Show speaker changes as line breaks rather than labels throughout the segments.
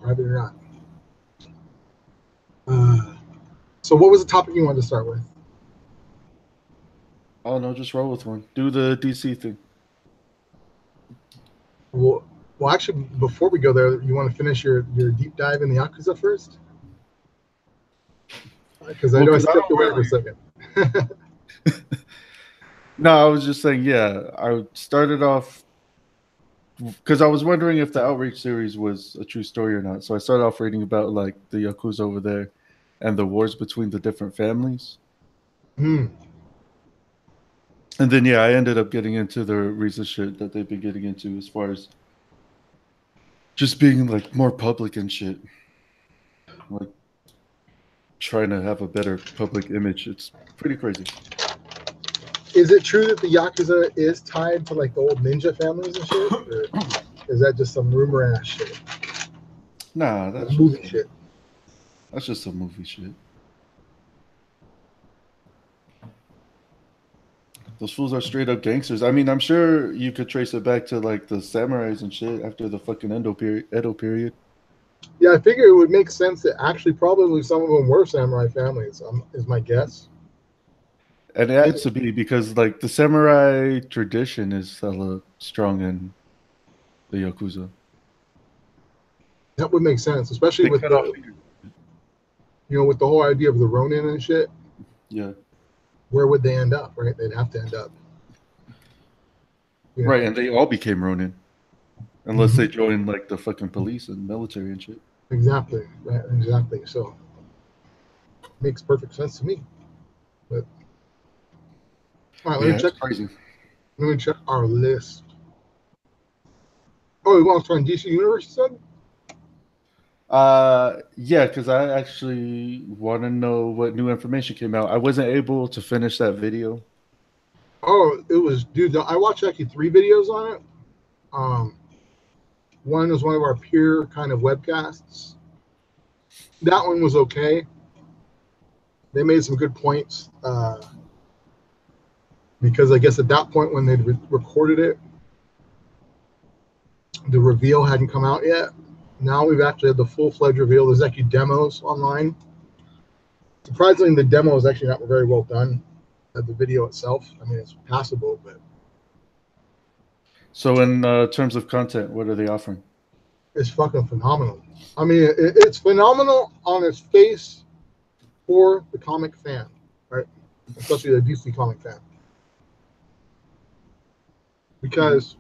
private or not. So what was the topic you wanted to start with?
Oh no, just roll with one. Do the DC thing.
Well, well, actually, before we go there, you want to finish your deep dive in the Yakuza first? Because I
Well,
know I
because I
stepped
don't
away for a
really.
second.
No, I was just saying. Yeah, I started off because I was wondering if the Outreach series was a true story or not. So I started off reading about like the yakuza over there and the wars between the different families.
Hmm.
And then yeah, I ended up getting into the recent shit that they've been getting into as far as just being like more public and shit. Like trying to have a better public image. It's pretty crazy.
Is it true that the Yakuza is tied to like the old ninja families and shit, or is that just some rumor ass shit,
Nah,
like movie shit?
that's just some movie shit. Those fools are straight up gangsters. I mean, I'm sure you could trace it back to like the samurais and shit after the fucking Edo period.
Yeah, I figure it would make sense that actually probably some of them were samurai families. Is my guess.
And it
And
has to be because like the samurai tradition is hella strong in the yakuza.
that would make sense, especially
They
with
cut off
the
fingers.
with the whole idea of the Ronin and shit.
Yeah,
Where would they end up? Right, they'd have to end up. You
right.
know.
And they all became Ronin unless
Hmm.
they joined like the fucking police and military and shit.
Exactly. Right. Exactly. So makes perfect sense to me. But all right,
But yeah, it's crazy.
Let me check our list. Oh, you want to start in DC Universe? You said?
Yeah, because I actually want to know what new information came out. I wasn't able to finish that video.
Oh, it was, dude. I watched actually 3 videos on it. Um, One was one of our peer kind of webcasts. That one was okay. They made some good points because I guess at that point when they recorded it, the reveal hadn't come out yet. Now we've actually had the full-fledged reveal. There's actually demos online. Surprisingly, the demo is actually not very well done. The video itself, I mean, it's passable, but
So, in terms of content, what are they offering?
it's fucking phenomenal. I mean, it's phenomenal on its face for the comic fan, right? Especially the DC comic fan,
Hmm.
because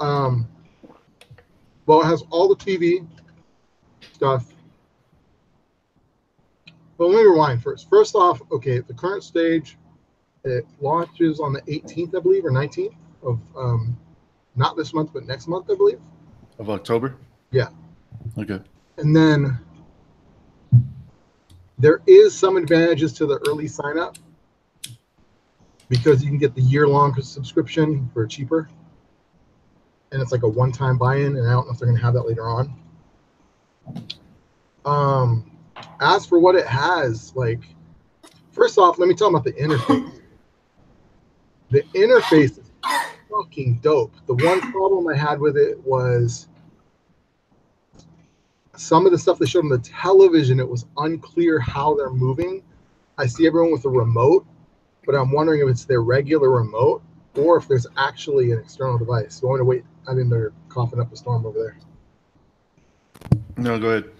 um, well, it has all the TV stuff. But let me rewind first. First off, okay, the current stage, it launches on the 18th, I believe, or 19th of not this month, but next month, I believe.
Of October?
Yeah,
Okay.
and then there is some advantages to the early sign up because you can get the year-long subscription for cheaper, and it's like a one-time buy-in. And I don't know if they're going to have that later on. Um, as for what it has, like, first off, let me talk about the interface. The interface is fucking dope. The one problem I had with it was some of the stuff they showed on the television, it was unclear how they're moving. I see everyone with a remote, but I'm wondering if it's their regular remote or if there's actually an external device. So I want to wait. I mean, they're coughing up a storm over there.
No, go ahead.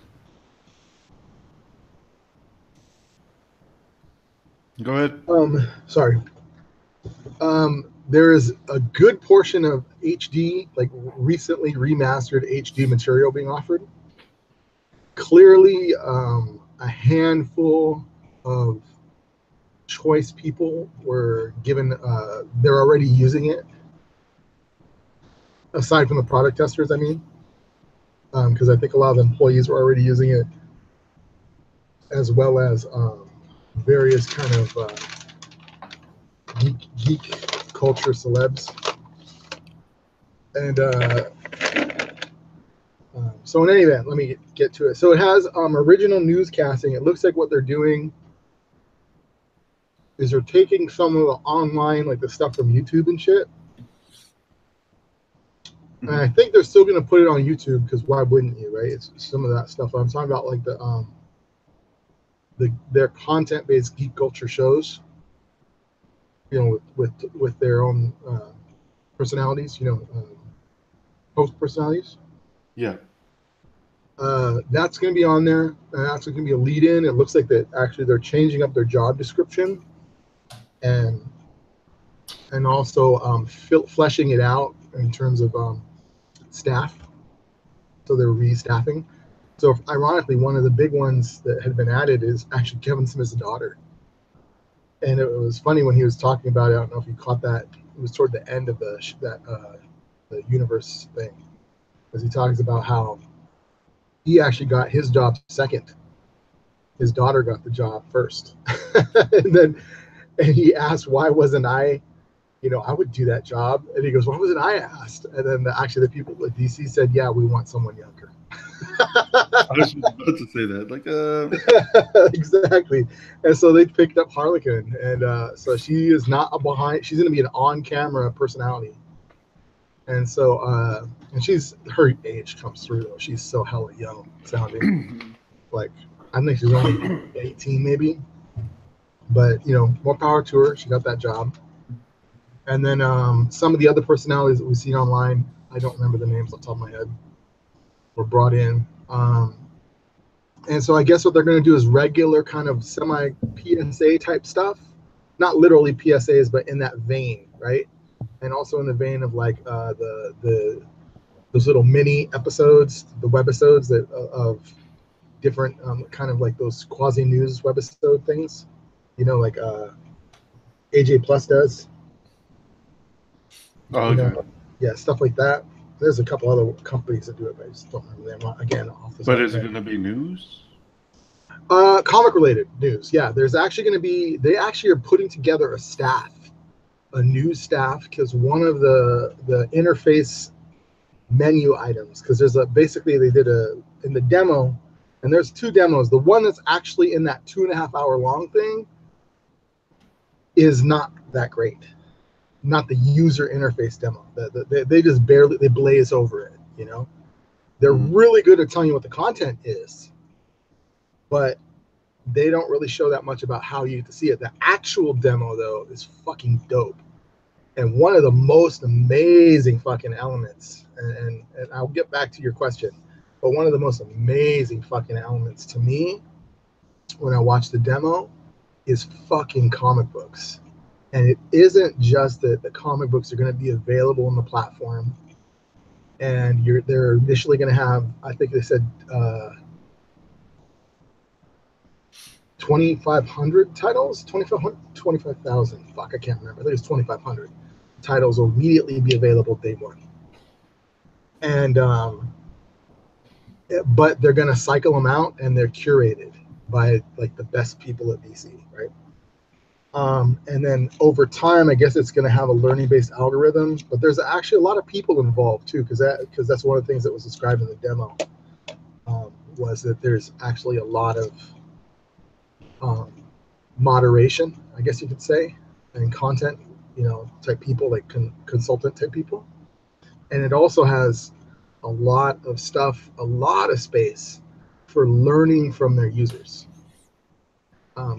Go ahead.
Sorry. There is a good portion of HD, like recently remastered HD material being offered. Clearly, a handful of choice people were given, they're already using it, aside from the product testers, I mean, because I think a lot of the employees were already using it, as well as various kind of geek culture celebs. And so, in any event, let me get to it. So, it has original newscasting. It looks like what they're doing is they're taking some of the online, like the stuff from YouTube and shit, And I think they're still going to put it on YouTube because why wouldn't you, right? It's some of that stuff. I'm talking about like their content-based geek culture shows, you know, with their own personalities, you know, host personalities.
Yeah.
That's going to be on there. And that's going to be a lead-in. It looks like that actually they're changing up their job description and also fleshing it out in terms of staff. So they're restaffing. So ironically, one of the big ones that had been added is actually Kevin Smith's daughter. And it was funny when he was talking about it. I don't know if you caught that. It was toward the end of the universe thing, as he talks about how he actually got his job second. His daughter got the job first, and he asked, "Why wasn't I? You know, I would do that job." And he goes, "Why wasn't I asked?" And then actually the people at DC said, "Yeah, we want someone younger."
I was just about to say that.
Exactly. And so they picked up Harlequin, and so she is not a behind. She's going to be an on-camera personality, and so and her age comes through though. She's so hella young sounding. Like I think she's only 18 maybe, but you know, more power to her. She got that job. And then some of the other personalities that we've seen online, I don't remember the names off the top of my head, were brought in. And so I guess what they're going to do is regular kind of semi PSA type stuff, not literally PSAs, but in that vein, right? And also in the vein of like those little mini episodes, the webisodes that of different kind of like those quasi news webisode things, you know, like AJ Plus does.
Oh,
you
okay.
know, yeah, stuff like that. There's a couple other companies that do it, but I just don't remember them again off the top.
But is it going to be news?
Comic related news. Yeah, there's actually going to be. They actually are putting together a news staff, because one of the interface menu items, because there's basically they did in the demo, and there's two demos. The one that's actually in that 2.5 hour long thing is not that great. Not the user interface demo. They just barely blaze over it. You know, they're really good at telling you what the content is, but they don't really show that much about how you get to see it. The actual demo though is fucking dope, and one of the most amazing fucking elements. And I'll get back to your question, but one of the most amazing fucking elements to me when I watch the demo is fucking comic books. And it isn't just that the comic books are going to be available on the platform, and they're initially going to have, I think they said 2,500 titles, 25,000. Fuck, I can't remember. I think it's 2,500 titles will immediately be available day one. And but they're going to cycle them out, and they're curated by like the best people at DC, right? And then over time, I guess it's going to have a learning-based algorithm. But there's actually a lot of people involved too, because that's one of the things that was described in the demo, was that there's actually a lot of moderation, I guess you could say, and content, you know, type people, like consultant type people. And it also has a lot of stuff, a lot of space for learning from their users.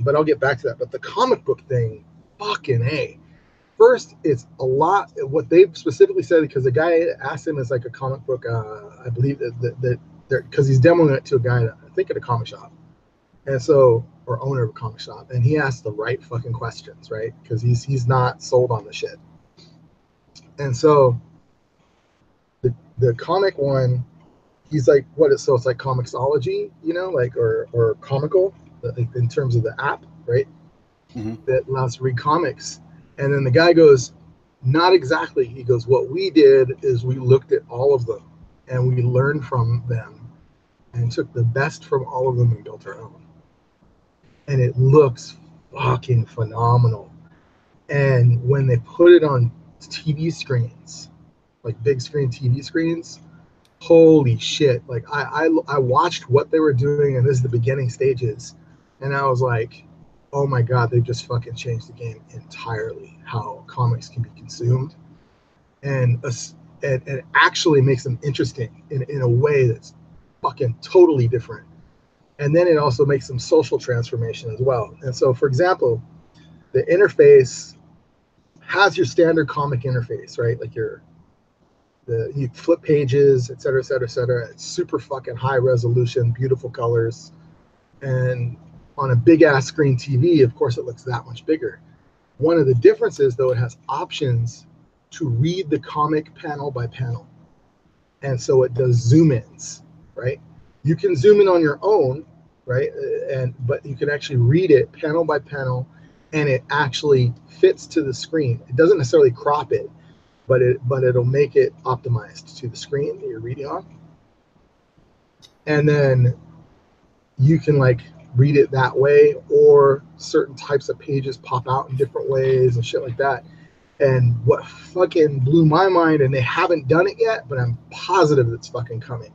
But I'll get back to that. But the comic book thing, fucking A. First, it's a lot. What they've specifically said, because the guy asked him, is like a comic book, I believe that because he's demoing it to a guy, I think at a comic shop. And so, or owner of a comic shop. And he asked the right fucking questions, right? Because he's not sold on the shit. And so the comic one, he's like, what is, so it's like comicsology, you know, like, or comical, like in terms of the app, right? That allows to read comics. And then the guy goes, not exactly. He goes, what we did is we looked at all of them and we learned from them and took the best from all of them and built our own. And it looks fucking phenomenal. And when they put it on TV screens, like big screen TV screens, holy shit. Like I watched what they were doing, and this is the beginning stages, and I was like, oh my god, they've just fucking changed the game entirely, how comics can be consumed. And and it actually makes them interesting in a way that's fucking totally different. And then it also makes some social transformation as well. And so, for example, the interface has your standard comic interface, right? Like you flip pages, et cetera, et cetera, et cetera. It's super fucking high resolution, beautiful colors. And on a big ass screen TV, of course, it looks that much bigger. One of the differences, though, it has options to read the comic panel by panel. And so it does zoom ins, right? You can zoom in on your own, right? But you can actually read it panel by panel, and it actually fits to the screen. It doesn't necessarily crop it, but it'll make it optimized to the screen that you're reading on. And then you can like read it that way, or certain types of pages pop out in different ways and shit like that. And what fucking blew my mind, and they haven't done it yet, but I'm positive it's fucking coming,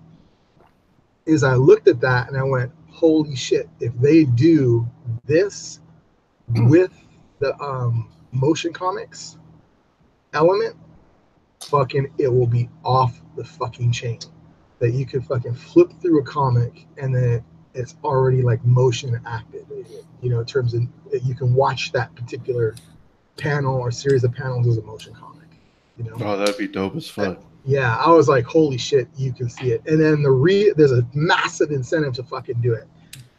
is I looked at that and I went, holy shit, if they do this with the motion comics element, fucking it will be off the fucking chain. That you can fucking flip through a comic and then it's already like motion acted, you know, in terms of you can watch that particular panel or series of panels as a motion comic, you know.
Oh, that'd be dope as fuck.
Yeah, I was like, holy shit, you can see it. And then there's a massive incentive to fucking do it.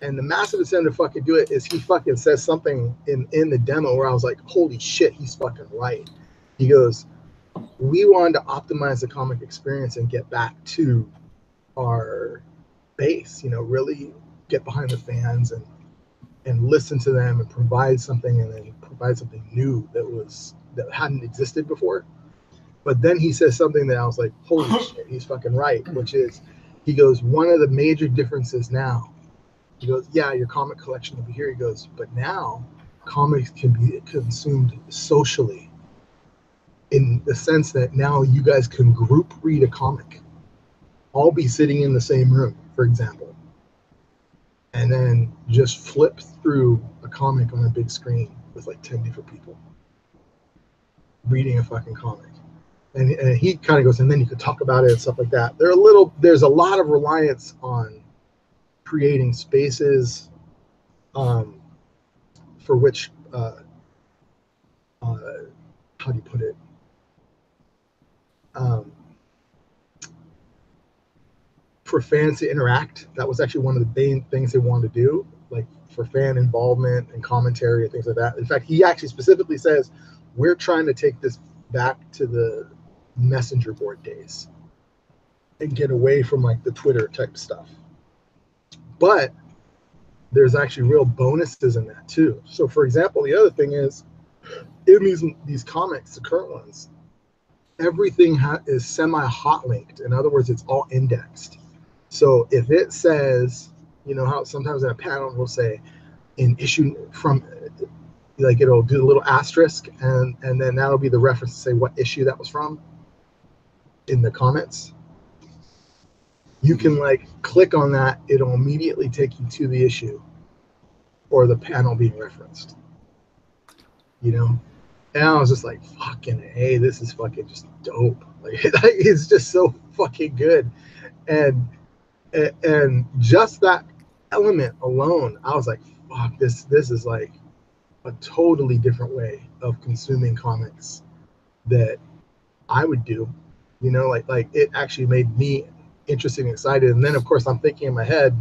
And the massive incentive to fucking do it is he fucking says something in the demo where I was like, holy shit, he's fucking right. He goes, we wanted to optimize the comic experience and get back to our base, you know, really get behind the fans and listen to them and provide something, and then provide something new that hadn't existed before. But then he says something that I was like, holy shit, he's fucking right, which is, he goes, one of the major differences now, he goes, yeah, your comic collection will be here. He goes, but now comics can be consumed socially, in the sense that now you guys can group read a comic, all be sitting in the same room, for example, and then just flip through a comic on a big screen with like 10 different people reading a fucking comic. And he kind of goes, and then you could talk about it and stuff like that. There's a lot of reliance on creating spaces for which, how do you put it? For fans to interact. That was actually one of the main things they wanted to do, like for fan involvement and commentary and things like that. In fact, he actually specifically says, we're trying to take this back to the messenger board days and get away from like the Twitter type stuff. But there's actually real bonuses in that too. So for example, the other thing is, in these comics, the current ones, everything is semi-hot linked. In other words, it's all indexed. So if it says, you know how sometimes in a panel we'll say in issue from, like it'll do a little asterisk, and then that'll be the reference to say what issue that was from in the comments. You can like click on that, it'll immediately take you to the issue or the panel being referenced, you know. And I was just like, fucking hey, this is fucking just dope. Like it's just so fucking good. And just that element alone, I was like, fuck, this is like a totally different way of consuming comics that I would do, you know, like it actually made me interested and excited. And then of course I'm thinking in my head,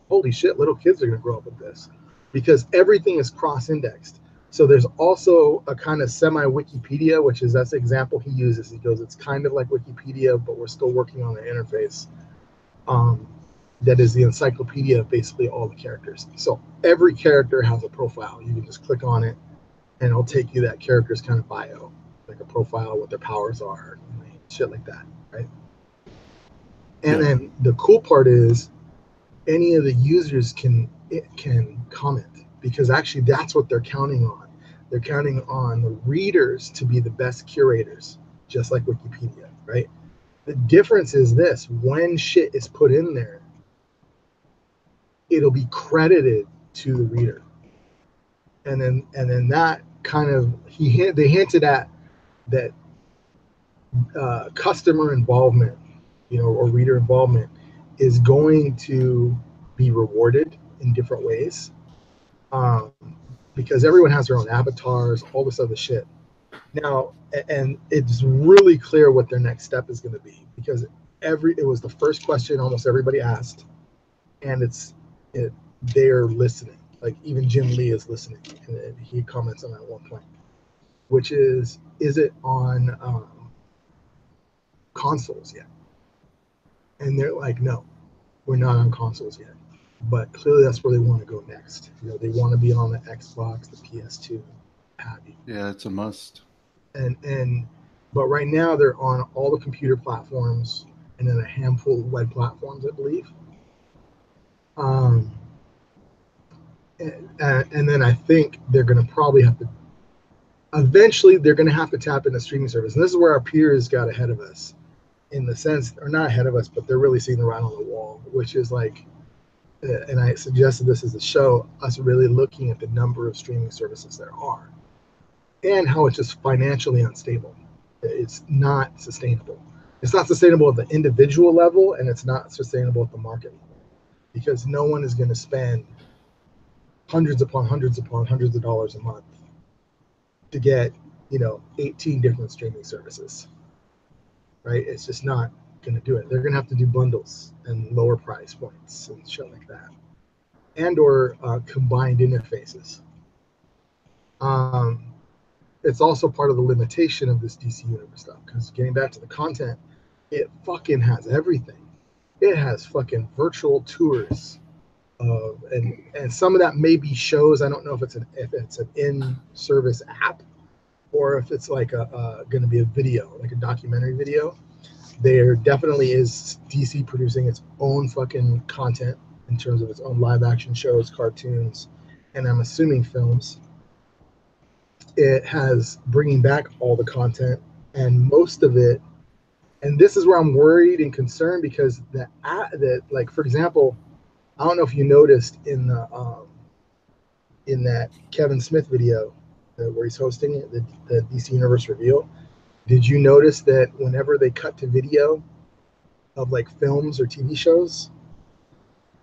holy shit, little kids are gonna grow up with this, because everything is cross-indexed. So there's also a kind of semi-Wikipedia, which is, that's the example he uses. He goes, it's kind of like Wikipedia, but we're still working on the interface. That is the encyclopedia of basically all the characters. So every character has a profile. You can just click on it and it'll take you that character's kind of bio, like a profile, what their powers are, shit like that, right? And then the cool part is any of the users can comment, because actually that's what they're counting on. They're counting on the readers to be the best curators, just like Wikipedia, right? The difference is this: when shit is put in there, it'll be credited to the reader. And then that kind of, they hinted at that customer involvement, or reader involvement is going to be rewarded in different ways, um, because everyone has their own avatars, all this other shit. Now, and it's really clear what their next step is going to be, because it was the first question almost everybody asked, and they're listening. Like even Jim Lee is listening, and he comments on that at one point, which is it on consoles yet? And they're like, no, we're not on consoles yet. But clearly that's where they want to go next. They want to be on the Xbox, the PS2, have you.
Yeah, it's a must.
And but right now they're on all the computer platforms and then a handful of web platforms, I believe. Um, and then I think they're going to probably have to eventually they're going to have to tap into streaming service. And this is where our peers got ahead of us, in the sense, or not ahead of us, but they're really seeing the writing on the wall, which is like, and I suggested this as a show, us really looking at the number of streaming services there are and how it's just financially unstable. It's not sustainable. It's not sustainable at the individual level, and it's not sustainable at the market level, because no one is going to spend hundreds upon hundreds upon hundreds of dollars a month to get 18 different streaming services, right? It's just not going to do it. They're going to have to do bundles and lower price points and shit like that, and or combined interfaces. It's also part of the limitation of this DC Universe stuff, because getting back to the content, it fucking has everything. It has fucking virtual tours of, and some of that may be shows. I don't know if it's an in-service app, or if it's like going to be a video, like a documentary video. There definitely is DC producing its own fucking content in terms of its own live action shows, cartoons, and I'm assuming films. It has bringing back all the content, and most of it, and this is where I'm worried and concerned, because that, like, for example, I don't know if you noticed in that Kevin Smith video where he's hosting it, the DC Universe reveal. Did you notice that whenever they cut to video of like films or TV shows,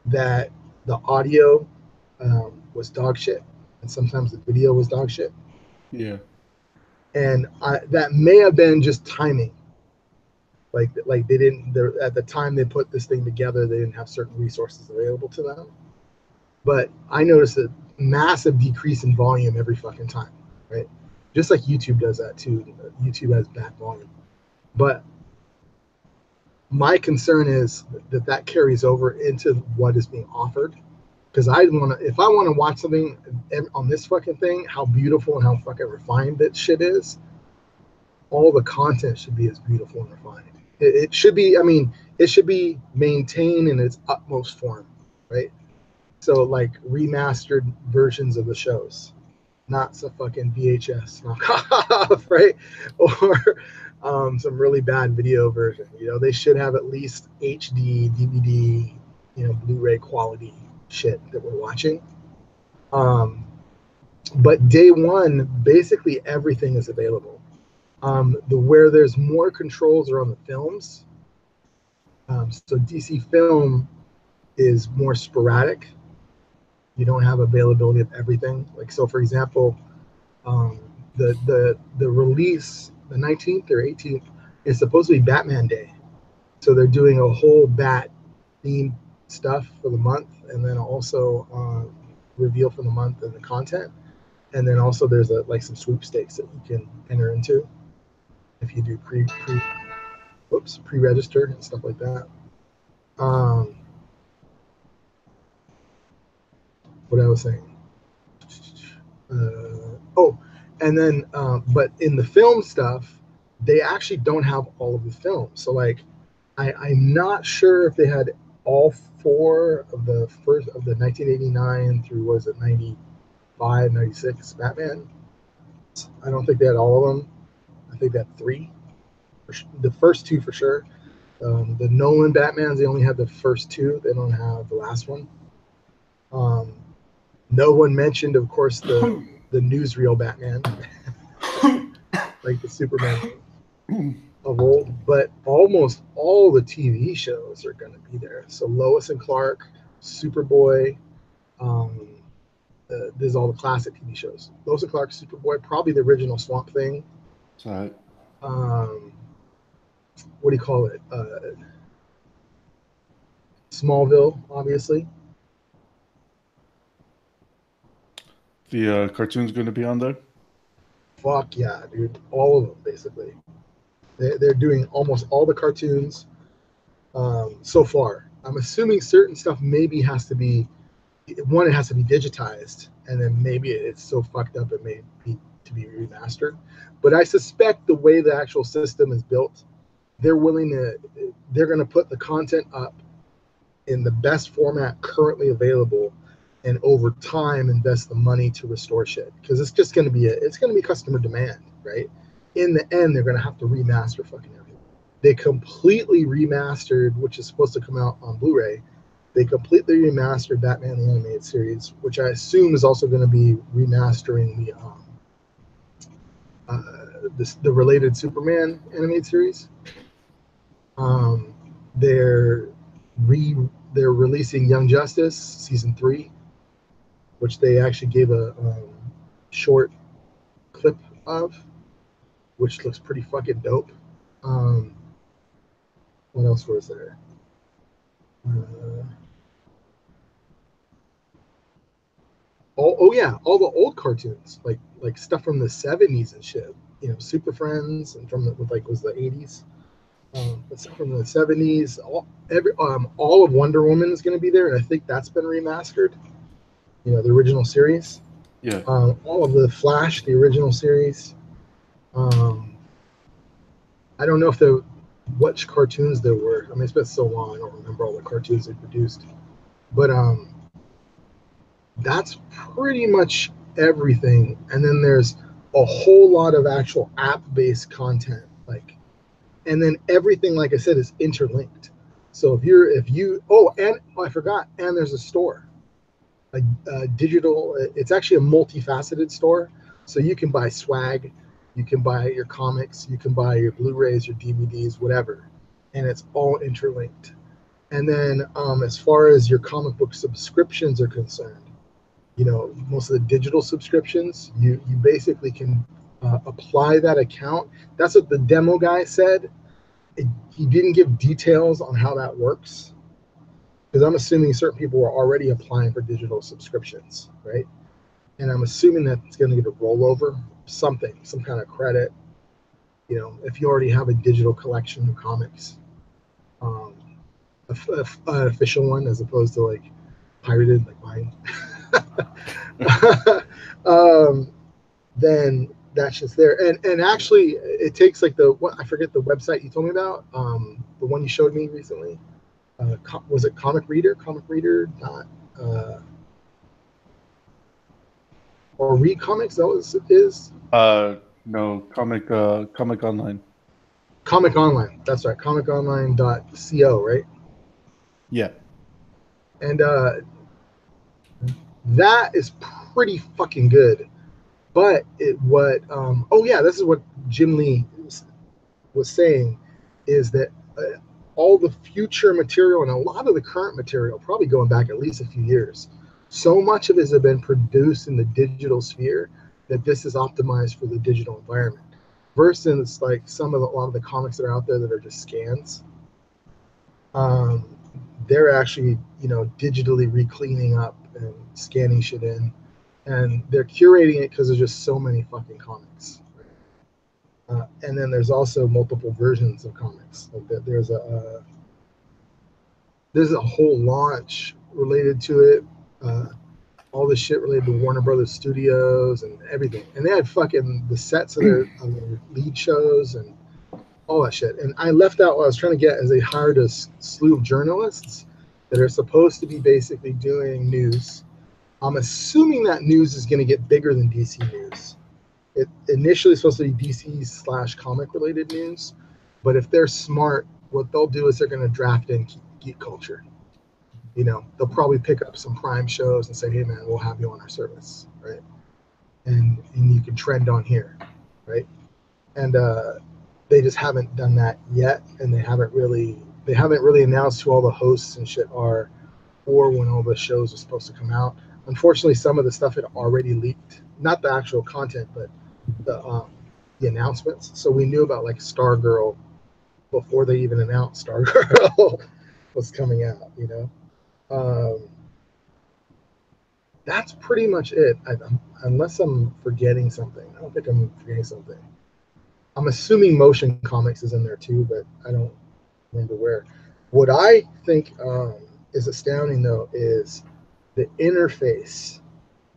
that the audio was dog shit, and sometimes the video was dog shit?
Yeah.
And that may have been just timing. Like they didn't, at the time they put this thing together, they didn't have certain resources available to them. But I noticed a massive decrease in volume every fucking time, right? Just like YouTube does that too. YouTube has bad volume. But my concern is that carries over into what is being offered. Because if I want to watch something on this fucking thing, how beautiful and how fucking refined that shit is, all the content should be as beautiful and refined. It should be, I mean, it should be maintained in its utmost form, right? So like remastered versions of the shows, not some fucking VHS knockoff, right? Or some really bad video version. They should have at least HD, DVD, Blu-ray quality shit that we're watching. But day one, basically everything is available. Where there's more controls are on the films. So DC Film is more sporadic. You don't have availability of everything. Like, so for example, the release, the 19th or 18th, is supposed to be Batman Day. So they're doing a whole Bat themed stuff for the month, and then also reveal for the month and the content. And then also there's like some sweepstakes that you can enter into if you do pre-registered and stuff like that. What I was saying. And then, but in the film stuff, they actually don't have all of the films. So like, I'm not sure if they had all four of the 1989 through, was it 95, 96 Batman. I don't think they had all of them. I think they had three. The first two for sure. The Nolan Batmans, they only have the first two. They don't have the last one. No one mentioned, of course, the newsreel Batman, like the Superman. of old, but almost all the TV shows are going to be there. So Lois and Clark, Superboy, um, there's all the classic TV shows. Lois and Clark, Superboy, probably the original Swamp Thing.
Right.
Um, what do you call it? Smallville, obviously.
The cartoon's going to be on there.
Fuck yeah, dude! All of them basically. They're doing almost all the cartoons so far. I'm assuming certain stuff maybe has to be one. It has to be digitized, and then maybe it's so fucked up it may be to be remastered. But I suspect the way the actual system is built, they're going to put the content up in the best format currently available, and over time invest the money to restore shit because it's just going to be it's going to be customer demand, right? In the end, they're going to have to remaster fucking everything. They completely remastered, which is supposed to come out on Blu-ray. They completely remastered Batman the Animated Series, which I assume is also going to be remastering the related Superman animated series. They're they're releasing Young Justice season 3, which they actually gave a short clip of, which looks pretty fucking dope. What else was there? Oh yeah, all the old cartoons, like stuff from the '70s and shit. You know, Super Friends and from the was the '80s. But stuff from the '70s. All of Wonder Woman is going to be there, and I think that's been remastered. You know, the original series.
Yeah.
All of the Flash, the original series. I don't know if there which cartoons there were. I mean, it's been so long, I don't remember all the cartoons they produced. But that's pretty much everything. And then there's a whole lot of actual app-based content, and then everything, like I said, is interlinked. So I forgot, and there's a store, a digital. It's actually a multifaceted store, so you can buy swag, you can buy your comics, you can buy your Blu-rays, your DVDs, whatever, and it's all interlinked. And then as far as your comic book subscriptions are concerned, you know, most of the digital subscriptions, you basically can apply that account. That's what the demo guy said. He didn't give details on how that works, because I'm assuming certain people were already applying for digital subscriptions, right? And I'm assuming that it's going to get a rollover, some kind of credit, you know, if you already have a digital collection of comics, um, an official one as opposed to like pirated like mine. Then that's just there. And actually, it takes like I forget the website you told me about, the one you showed me recently. Was it Comic Reader? Comic Reader dot or Read Comics? That was it is.
No, Comic Online.
Comic Online. That's right. ComicOnline.co, right?
Yeah.
And that is pretty fucking good. But this is what Jim Lee was saying, is that all the future material and a lot of the current material, probably going back at least a few years, so much of it has been produced in the digital sphere that this is optimized for the digital environment. Versus like a lot of the comics that are out there that are just scans. They're actually, you know, digitally recleaning up and scanning shit in, and they're curating it because there's just so many fucking comics. And then there's also multiple versions of comics. Like that, there's a whole launch related to it. All the shit related to Warner Brothers Studios and everything. And they had fucking the sets of their lead shows and all that shit. And I left out what I was trying to get, as they hired a slew of journalists that are supposed to be basically doing news. I'm assuming that news is going to get bigger than DC news. It initially supposed to be DC/comic related news, but if they're smart, what they'll do is they're going to draft in geek culture. You know, they'll probably pick up some Prime shows and say, "Hey, man, we'll have you on our service, right? And you can trend on here, right?" And They just haven't done that yet, and they haven't really announced who all the hosts and shit are, or when all the shows are supposed to come out. Unfortunately, some of the stuff had already leaked, not the actual content, but the announcements. So we knew about like Stargirl before they even announced Stargirl was coming out. That's pretty much it. Unless I'm forgetting something, I don't think I'm forgetting something. I'm assuming Motion Comics is in there too, but I don't remember where. What I think is astounding though is the interface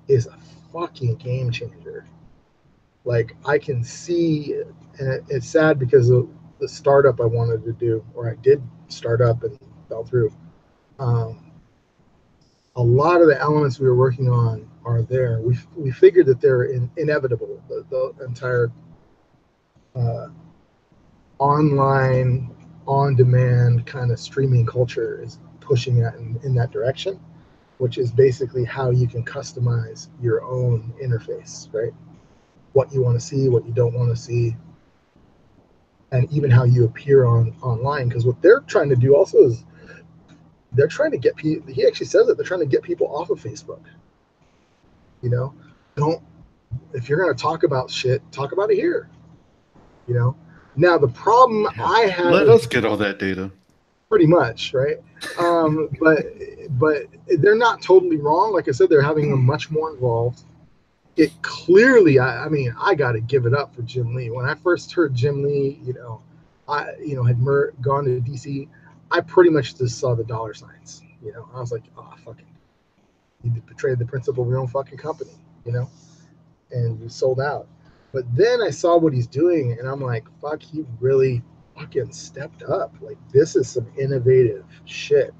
is a fucking game changer. Like I can see, and it's sad because of the startup I wanted to do, or I did start up and fell through. A lot of the elements we were working on are there. We figured that they're inevitable. The entire online, on-demand kind of streaming culture is pushing that in that direction, which is basically how you can customize your own interface, right? What you want to see, what you don't want to see, and even how you appear online. Because what they're trying to do also is they're trying to get people. He actually says it. They're trying to get people off of Facebook. Don't, if you're going to talk about shit, talk about it here. Now the problem I have.
Let us get all that data.
Pretty much, right? But they're not totally wrong. Like I said, they're having them much more involved. It clearly, I mean, I got to give it up for Jim Lee. When I first heard Jim Lee, I had gone to DC. I pretty much just saw the dollar signs. I was like, oh, fucking, you betrayed the principle of your own fucking company, and you sold out. But then I saw what he's doing, and I'm like, fuck, he really fucking stepped up. Like, this is some innovative shit.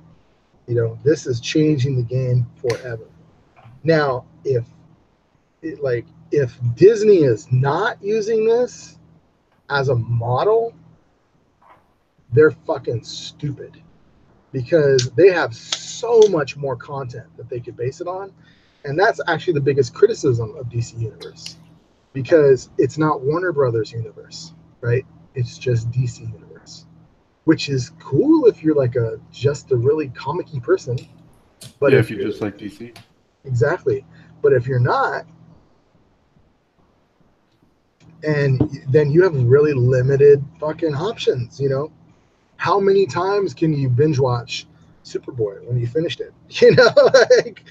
This is changing the game forever. Now, if Disney is not using this as a model, they're fucking stupid, because they have so much more content that they could base it on. And that's actually the biggest criticism of DC Universe, because it's not Warner Brothers universe, right? It's just DC universe, which is cool if you're like just a really comic-y person. But
yeah, if you just like DC.
Exactly. But if you're not, and then you have really limited fucking options, How many times can you binge watch Superboy when you finished it? Like,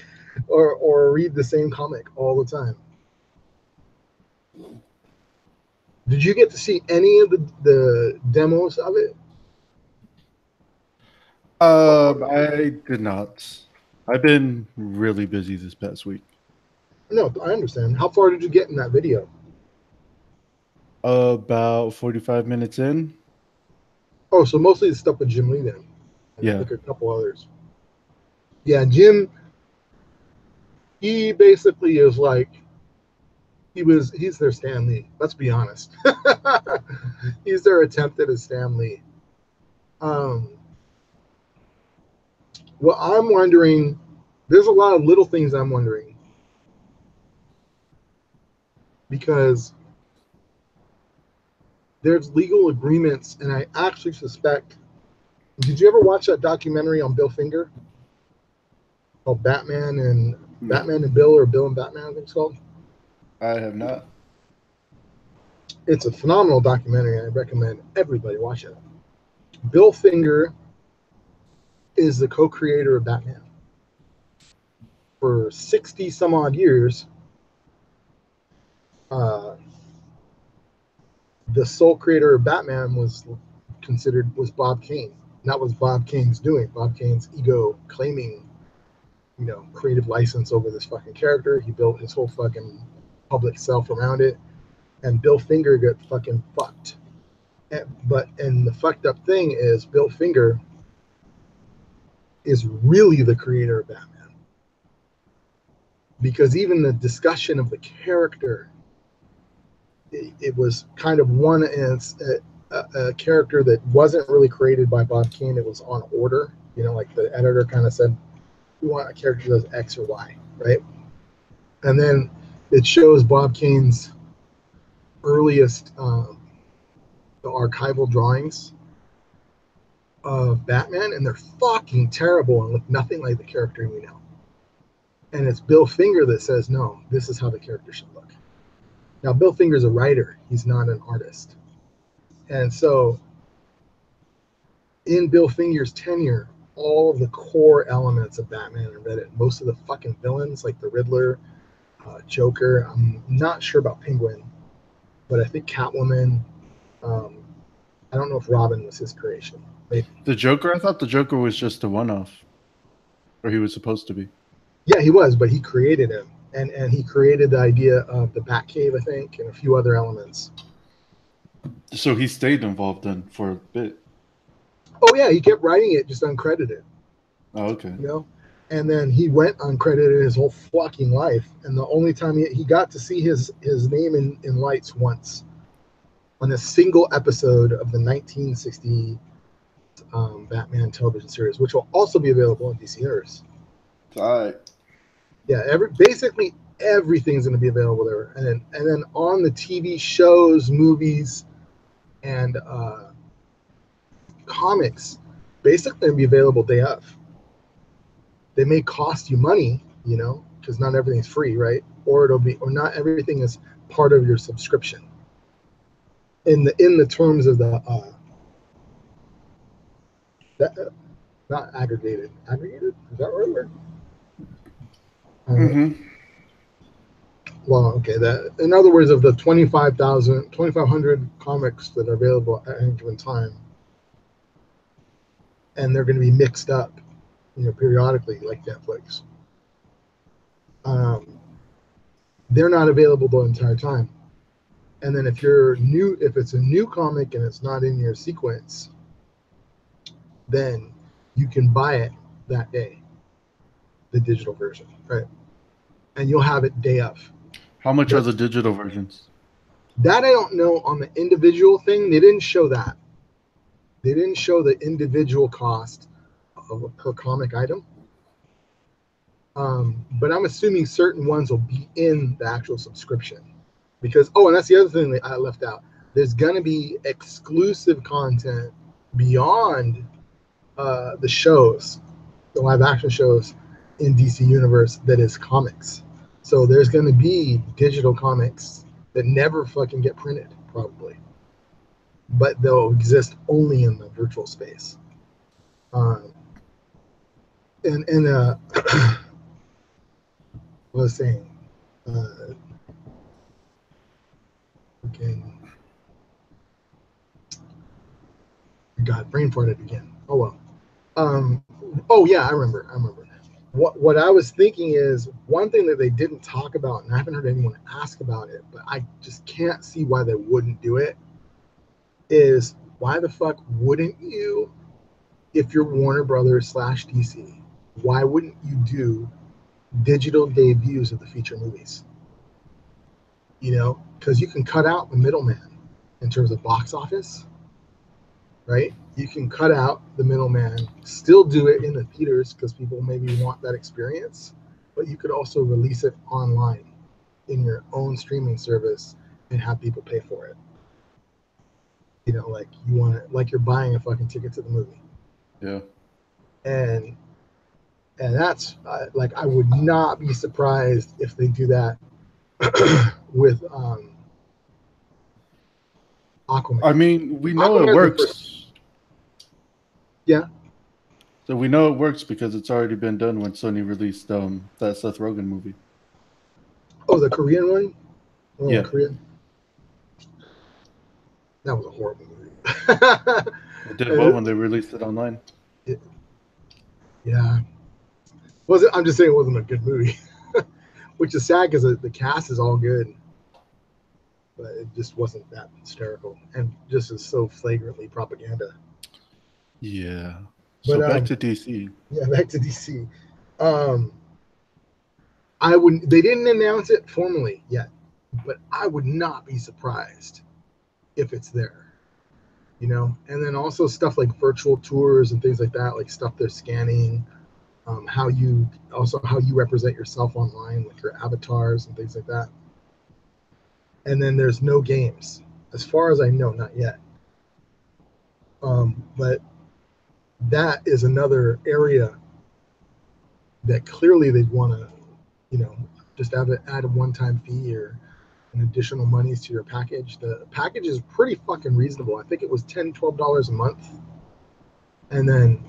or read the same comic all the time. Did you get to see any of the demos of it?
I did not. I've been really busy this past week.
No, I understand. How far did you get in that video?
About 45 minutes in.
Oh, so mostly the stuff with Jim Lee then. And
Yeah.
like a couple others. Yeah, Jim, he basically is like, he's their Stan Lee. Let's be honest. He's their attempt at a Stan Lee. Well, I'm wondering, there's a lot of little things I'm wondering. Because there's legal agreements, and I actually suspect. Did you ever watch that documentary on Bill Finger called Batman and Bill, or Bill and Batman, I think it's called?
I have not.
It's a phenomenal documentary, and I recommend everybody watch it. Bill Finger is the co-creator of Batman. For 60 some odd years, the sole creator of Batman was Bob Kane. And that was Bob Kane's doing. Bob Kane's ego claiming, creative license over this fucking character. He built his whole fucking public self around it. And Bill Finger got fucking fucked. And the fucked up thing is Bill Finger is really the creator of Batman. Because even the discussion of the character, it was kind of a character that wasn't really created by Bob Kane. It was on order. Like the editor kind of said, we want a character that does X or Y, right? And then it shows Bob Kane's earliest the archival drawings of Batman, and they're fucking terrible and look nothing like the character we know. And it's Bill Finger that says, no, this is how the character should look. Now, Bill Finger's a writer. He's not an artist. And so in Bill Finger's tenure, all of the core elements of Batman are embedded. Most of the fucking villains, like the Riddler, Joker. I'm not sure about Penguin, but I think Catwoman. I don't know if Robin was his creation. Maybe.
The Joker? I thought the Joker was just a one-off. Or he was supposed to be.
Yeah, he was, but he created him. And he created the idea of the Batcave, I think, and a few other elements.
So he stayed involved then for a bit.
Oh, yeah, he kept writing it just uncredited.
Oh, okay.
You know? And then he went uncredited his whole fucking life. And the only time he got to see his name in lights once on a single episode of the 1960 Batman television series, which will also be available on DC Universe.
All right.
Yeah, basically everything's going to be available there. And then on the TV shows, movies, and comics, basically going to be available day of. They may cost you money, you know, because not everything's free, right? Or not everything is part of your subscription. In the terms of the not aggregated. Aggregated? Is that the right word?
Mm-hmm.
Well, okay. In other words, of the 2,500 comics that are available at any given time, and they're going to be mixed up, you know, periodically, like Netflix. They're not available the entire time. And then if it's a new comic and it's not in your sequence, then you can buy it that day, the digital version, right? And you'll have it day of.
How much are the digital versions?
That I don't know on the individual thing. They didn't show that. They didn't show the individual cost of a per comic item. But I'm assuming certain ones will be in the actual subscription. Because, and that's the other thing that I left out. There's going to be exclusive content beyond the shows, the live action shows in DC Universe that is comics. So there's going to be digital comics that never fucking get printed, probably. But they'll exist only in the virtual space. What I was saying, God, brain farted again. Oh well. Yeah, I remember. What I was thinking is one thing that they didn't talk about, and I haven't heard anyone ask about it, but I just can't see why they wouldn't do it, is why the fuck wouldn't you, if you're Warner Brothers / DC, why wouldn't you do digital debuts of the feature movies? You know, because you can cut out the middleman in terms of box office, right? You can cut out the middleman, still do it in the theaters because people maybe want that experience, but you could also release it online in your own streaming service and have people pay for it. You know, like you want it, like you're buying a fucking ticket to the movie.
Yeah.
And that's like, I would not be surprised if they do that with Aquaman.
I mean, we know
Aquaman
it works.
Yeah.
So we know it works because it's already been done when Sony released that Seth Rogen movie.
Oh, the Korean one? Oh,
yeah.
Korean. That was a horrible movie.
It did well when they released it online.
Yeah. I'm just saying it wasn't a good movie. Which is sad because the cast is all good. But it just wasn't that hysterical. And just is so flagrantly propaganda.
Yeah. So back to DC.
Yeah, back to DC. They didn't announce it formally yet, but I would not be surprised if it's there. You know, and then also stuff like virtual tours and things like that, like stuff they're scanning, how you represent yourself online, like your avatars and things like that. And then there's no games, as far as I know, not yet. But that is another area that clearly they'd want to, just add a one-time fee or an additional monies to your package. The package is pretty fucking reasonable. I think it was $10, $12 a month, and then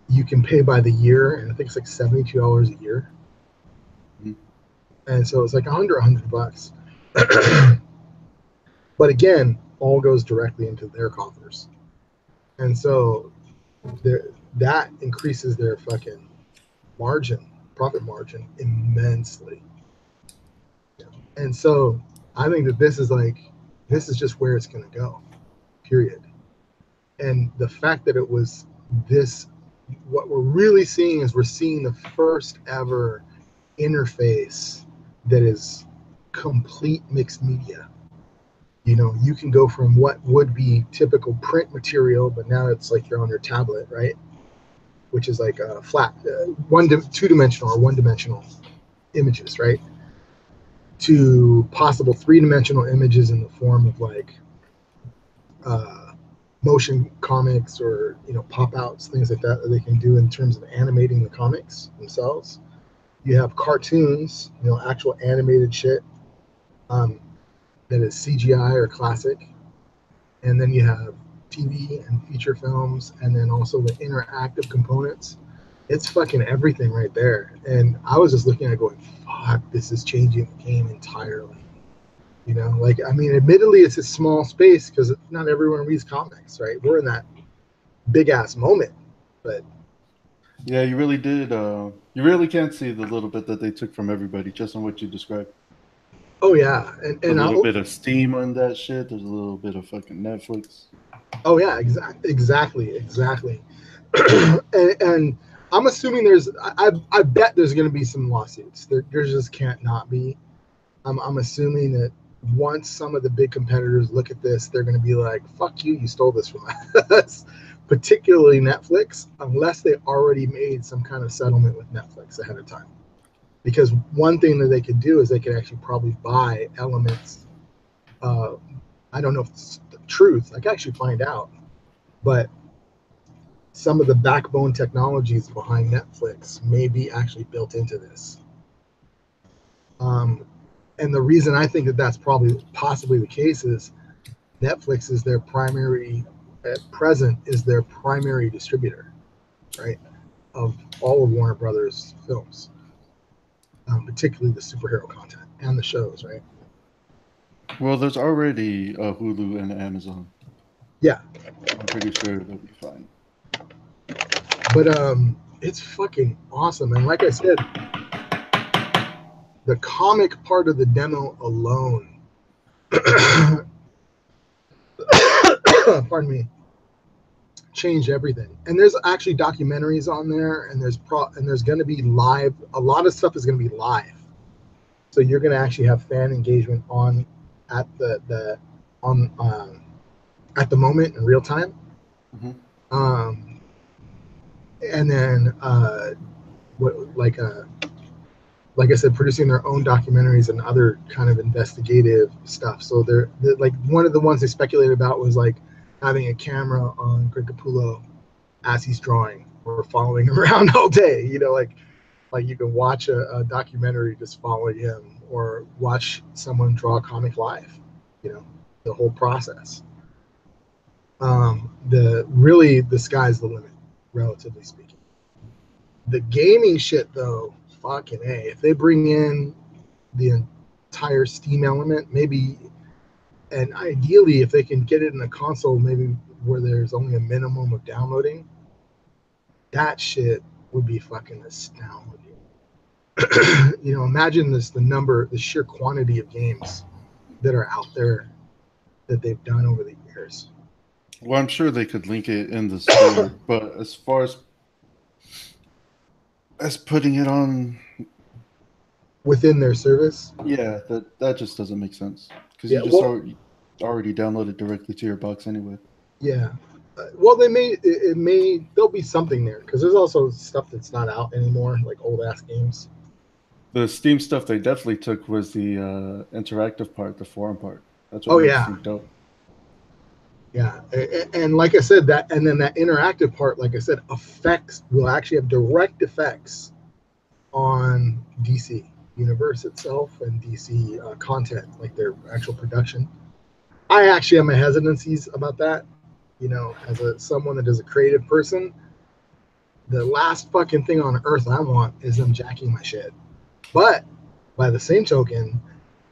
you can pay by the year, and I think it's like $72 a year.
Mhm.
And so it's like under $100. But again, all goes directly into their coffers, and so that increases their fucking profit margin immensely. And so I think that this is just where it's going to go, period. And the fact that it was this, what we're really seeing is we're seeing the first ever interface that is complete mixed media. You can go from what would be typical print material, but now it's like you're on your tablet, right? Which is like a flat, two-dimensional or one-dimensional images, right? To possible three-dimensional images in the form of like motion comics or pop outs, things like that they can do in terms of animating the comics themselves. You have cartoons, actual animated shit that is CGI or classic, and then you have TV and feature films, and then also the interactive components. It's fucking everything right there. And I was just looking at it going, fuck, this is changing the game entirely. Admittedly, it's a small space because not everyone reads comics, right? We're in that big ass moment, but
Yeah, you really did. You really can't see the little bit that they took from everybody just on what you described.
oh yeah,
A
and
little bit of Steam on that shit. There's a little bit of fucking Netflix.
oh yeah, exactly. And I'm assuming I bet there's going to be some lawsuits. There just can't not be. I'm assuming that once some of the big competitors look at this, they're going to be like, "Fuck you, you stole this from us." Particularly Netflix, unless they already made some kind of settlement with Netflix ahead of time. Because one thing that they could do is they could actually probably buy elements. Uh, I don't know if it's the truth. I can actually find out, but some of the backbone technologies behind Netflix may be actually built into this. And the reason I think that that's probably possibly the case is Netflix is their primary, at present, is their primary distributor, right, of all of Warner Brothers films, particularly the superhero content and the shows, right?
Well, there's already Hulu and Amazon.
Yeah,
I'm pretty sure they'll be fine.
but it's fucking awesome. And like I said, the comic part of the demo alone, pardon me, changed everything. And there's actually documentaries on there, and there's going to be live. A lot of stuff is going to be live, so you're going to actually have fan engagement on at the on at the moment in real time.
Mm-hmm.
And then what like I said, producing their own documentaries and other kind of investigative stuff. So they're like, one of the ones they speculated about was like having a camera on Greg Capullo as he's drawing or following him around all day. Like you can watch a documentary just following him or watch someone draw a comic live. The whole process. The sky's the limit, relatively speaking. The gaming shit though, fucking A. If they bring in the entire Steam element, maybe, and ideally if they can get it in a console, maybe where there's only a minimum of downloading, that shit would be fucking astounding. Imagine the sheer quantity of games that are out there that they've done over the years.
Well, I'm sure they could link it in the store, but as far as putting it on,
Within their service.
yeah, that just doesn't make sense because
Yeah,
you just
well,
already downloaded directly to your box anyway.
yeah. Well, there'll be something there because there's also stuff that's not out anymore, like old ass games.
The Steam stuff they definitely took was the interactive part, the forum part. That's what
Oh
made
yeah,
Steam dope.
Yeah, and like I said, that and then that interactive part, like I said, affects will actually have direct effects on DC Universe itself and DC content, like their actual production. I actually have my hesitancies about that. You know, as a someone that is a creative person, the last fucking thing on earth I want is them jacking my shit. But by the same token,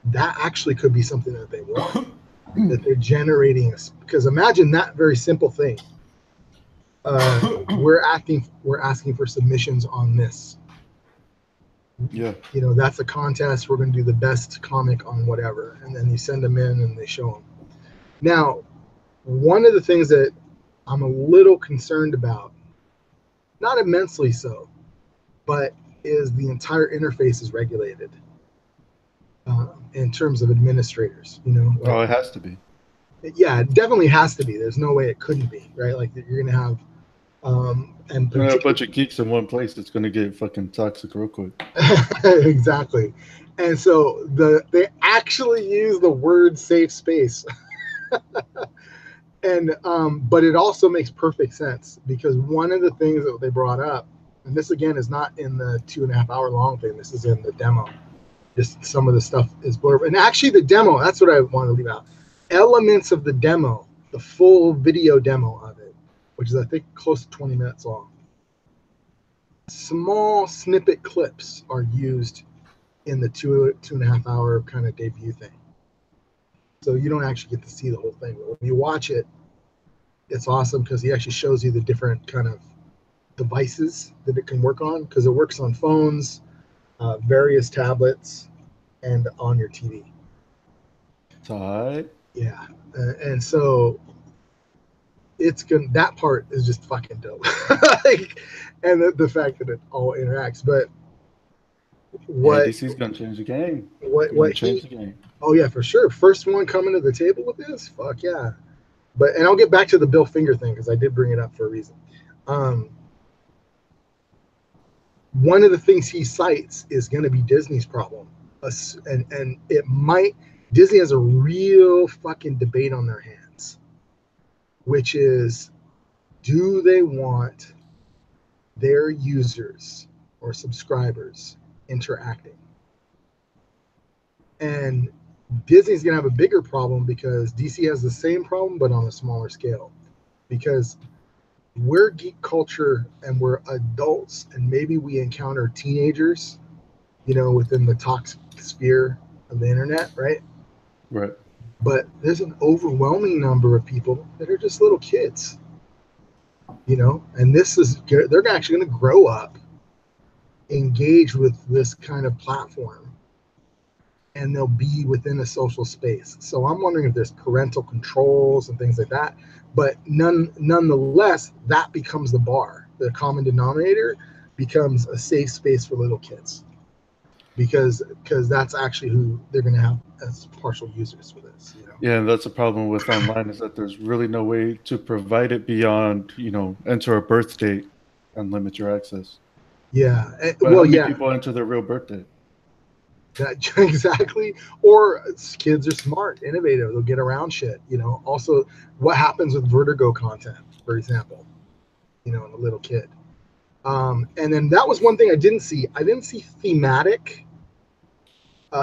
that actually could be something that they want. That they're generating, because imagine that very simple thing. We're asking for submissions on this.
Yeah.
You know, that's a contest. We're going to do the best comic on whatever, and then you send them in and they show them. Now, one of the things that I'm a little concerned about, not immensely so, but is the entire interface is regulated in terms of administrators. You know,
Oh,
like,
it has to be.
yeah, it definitely has to be. There's no way it couldn't be, right? Like you're going to have and
A bunch of geeks in one place, it's going to get fucking toxic real quick.
exactly. And so they actually use the word safe space. And but it also makes perfect sense, because one of the things that they brought up, and this again is not in the 2.5 hour long thing, this is in the demo, just some of the stuff is blurb, and actually the demo, that's what I want to leave out, elements of the demo, the full video demo of it, which is I think close to 20 minutes long, small snippet clips are used in the 2.5 hour kind of debut thing, so you don't actually get to see the whole thing, but when you watch it, it's awesome because he actually shows you the different kind of devices that it can work on, because it works on phones, various tablets, and on your TV.
Tight.
Yeah, and so it's gonna, that part is just fucking dope. Like, and the fact that it all interacts. But
Hey,
what
DC's going to change the game.
what
They're going
what
to change the
he?
game.
Oh yeah, for sure. First one coming to the table with this. Fuck yeah. But and I'll get back to the Bill Finger thing because I did bring it up for a reason. Um, one of the things he cites is going to be Disney's problem, and it might. Disney has a real fucking debate on their hands, which is, do they want their users or subscribers interacting? And Disney's going to have a bigger problem because DC has the same problem but on a smaller scale, because we're geek culture and we're adults, and maybe we encounter teenagers, you know, within the toxic sphere of the internet, right?
Right.
But there's an overwhelming number of people that are just little kids, you know, and this is, they're actually going to grow up engaged with this kind of platform, and they'll be within a social space. So I'm wondering if there's parental controls and things like that. But nonetheless, that becomes the bar. The common denominator becomes a safe space for little kids, because that's actually who they're going to have as partial users for this. You know.
Yeah, and that's the problem with online, is that there's really no way to provide it beyond, enter a birth date and limit your access.
Yeah.
But how
Well,
many
yeah.
people enter their real birthday?
That, exactly. Or kids are smart, innovative. They'll get around shit. You know. Also, what happens with Vertigo content, for example? You know, in a little kid. And then that was one thing I didn't see. I didn't see thematic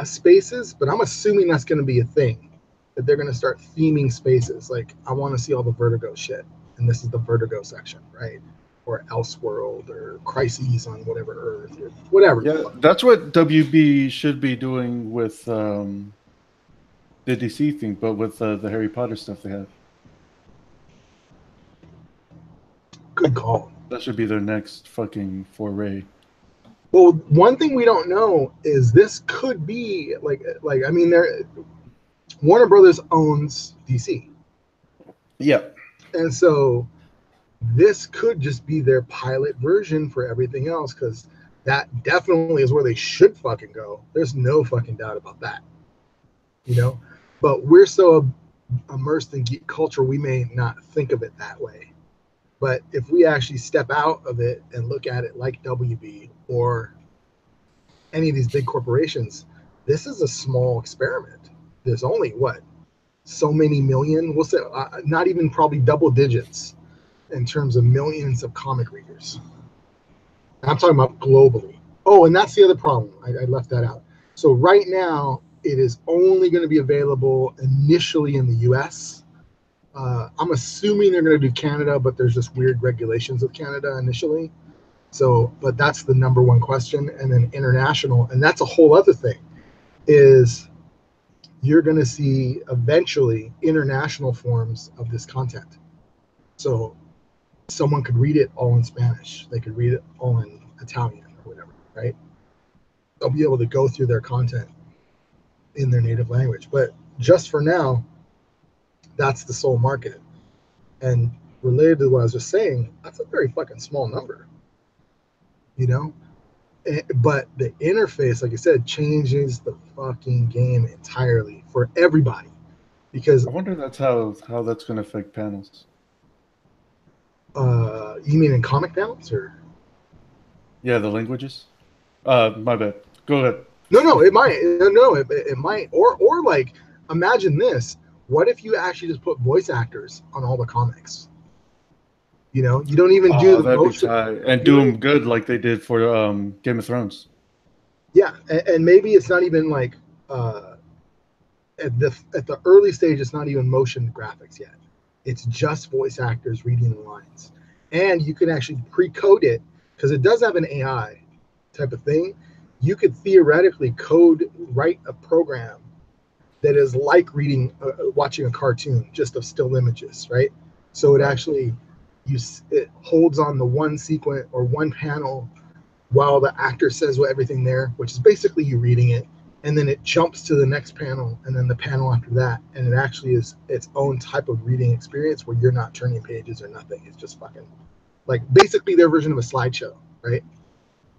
spaces, but I'm assuming that's going to be a thing. That they're going to start theming spaces. Like, I want to see all the Vertigo shit, and this is the Vertigo section, right? Or Elseworld, or Crises on whatever Earth, or whatever.
Yeah, that's what WB should be doing with the DC thing, but with the Harry Potter stuff they have.
Good call.
That should be their next fucking foray.
Well, one thing we don't know is this could be like I mean, Warner Brothers owns DC,
Yeah.
and so this could just be their pilot version for everything else, because that definitely is where they should fucking go. There's no fucking doubt about that, you know. But we're so immersed in geek culture, we may not think of it that way. But if we actually step out of it and look at it like WB or any of these big corporations, this is a small experiment. There's only what, so many million. We'll say not even probably double digits in terms of millions of comic readers. And I'm talking about globally. Oh, and that's the other problem. I left that out. So right now, it is only going to be available initially in the U.S. I'm assuming they're going to do Canada, but there's just weird regulations of Canada initially. So, but that's the number one question. And then international, and that's a whole other thing, is you're going to see eventually international forms of this content. So someone could read it all in Spanish. They could read it all in Italian or whatever, right? They'll be able to go through their content in their native language. But just for now, that's the sole market. And related to what I was just saying, that's a very fucking small number, you know? But the interface, like I said, changes the fucking game entirely for everybody. Because
I wonder that's how that's going to affect panels.
you mean in comic panels or?
Yeah, the languages. My bad. Go ahead.
No, it might. No, it might. Or like, imagine this. What if you actually just put voice actors on all the comics? You know, you don't even do the
that'd
motion.
be tight. And do them good like they did for Game of Thrones.
Yeah, and maybe it's not even like at the early stage, it's not even motion graphics yet. It's just voice actors reading the lines, and you can actually pre-code it because it does have an AI type of thing. You could theoretically write a program that is like watching a cartoon, just of still images, right? So it actually it holds on the one sequence or one panel while the actor says everything there, which is basically you reading it, and then it jumps to the next panel and then the panel after that, and it actually is its own type of reading experience where you're not turning pages or nothing. It's just fucking like basically their version of a slideshow, right?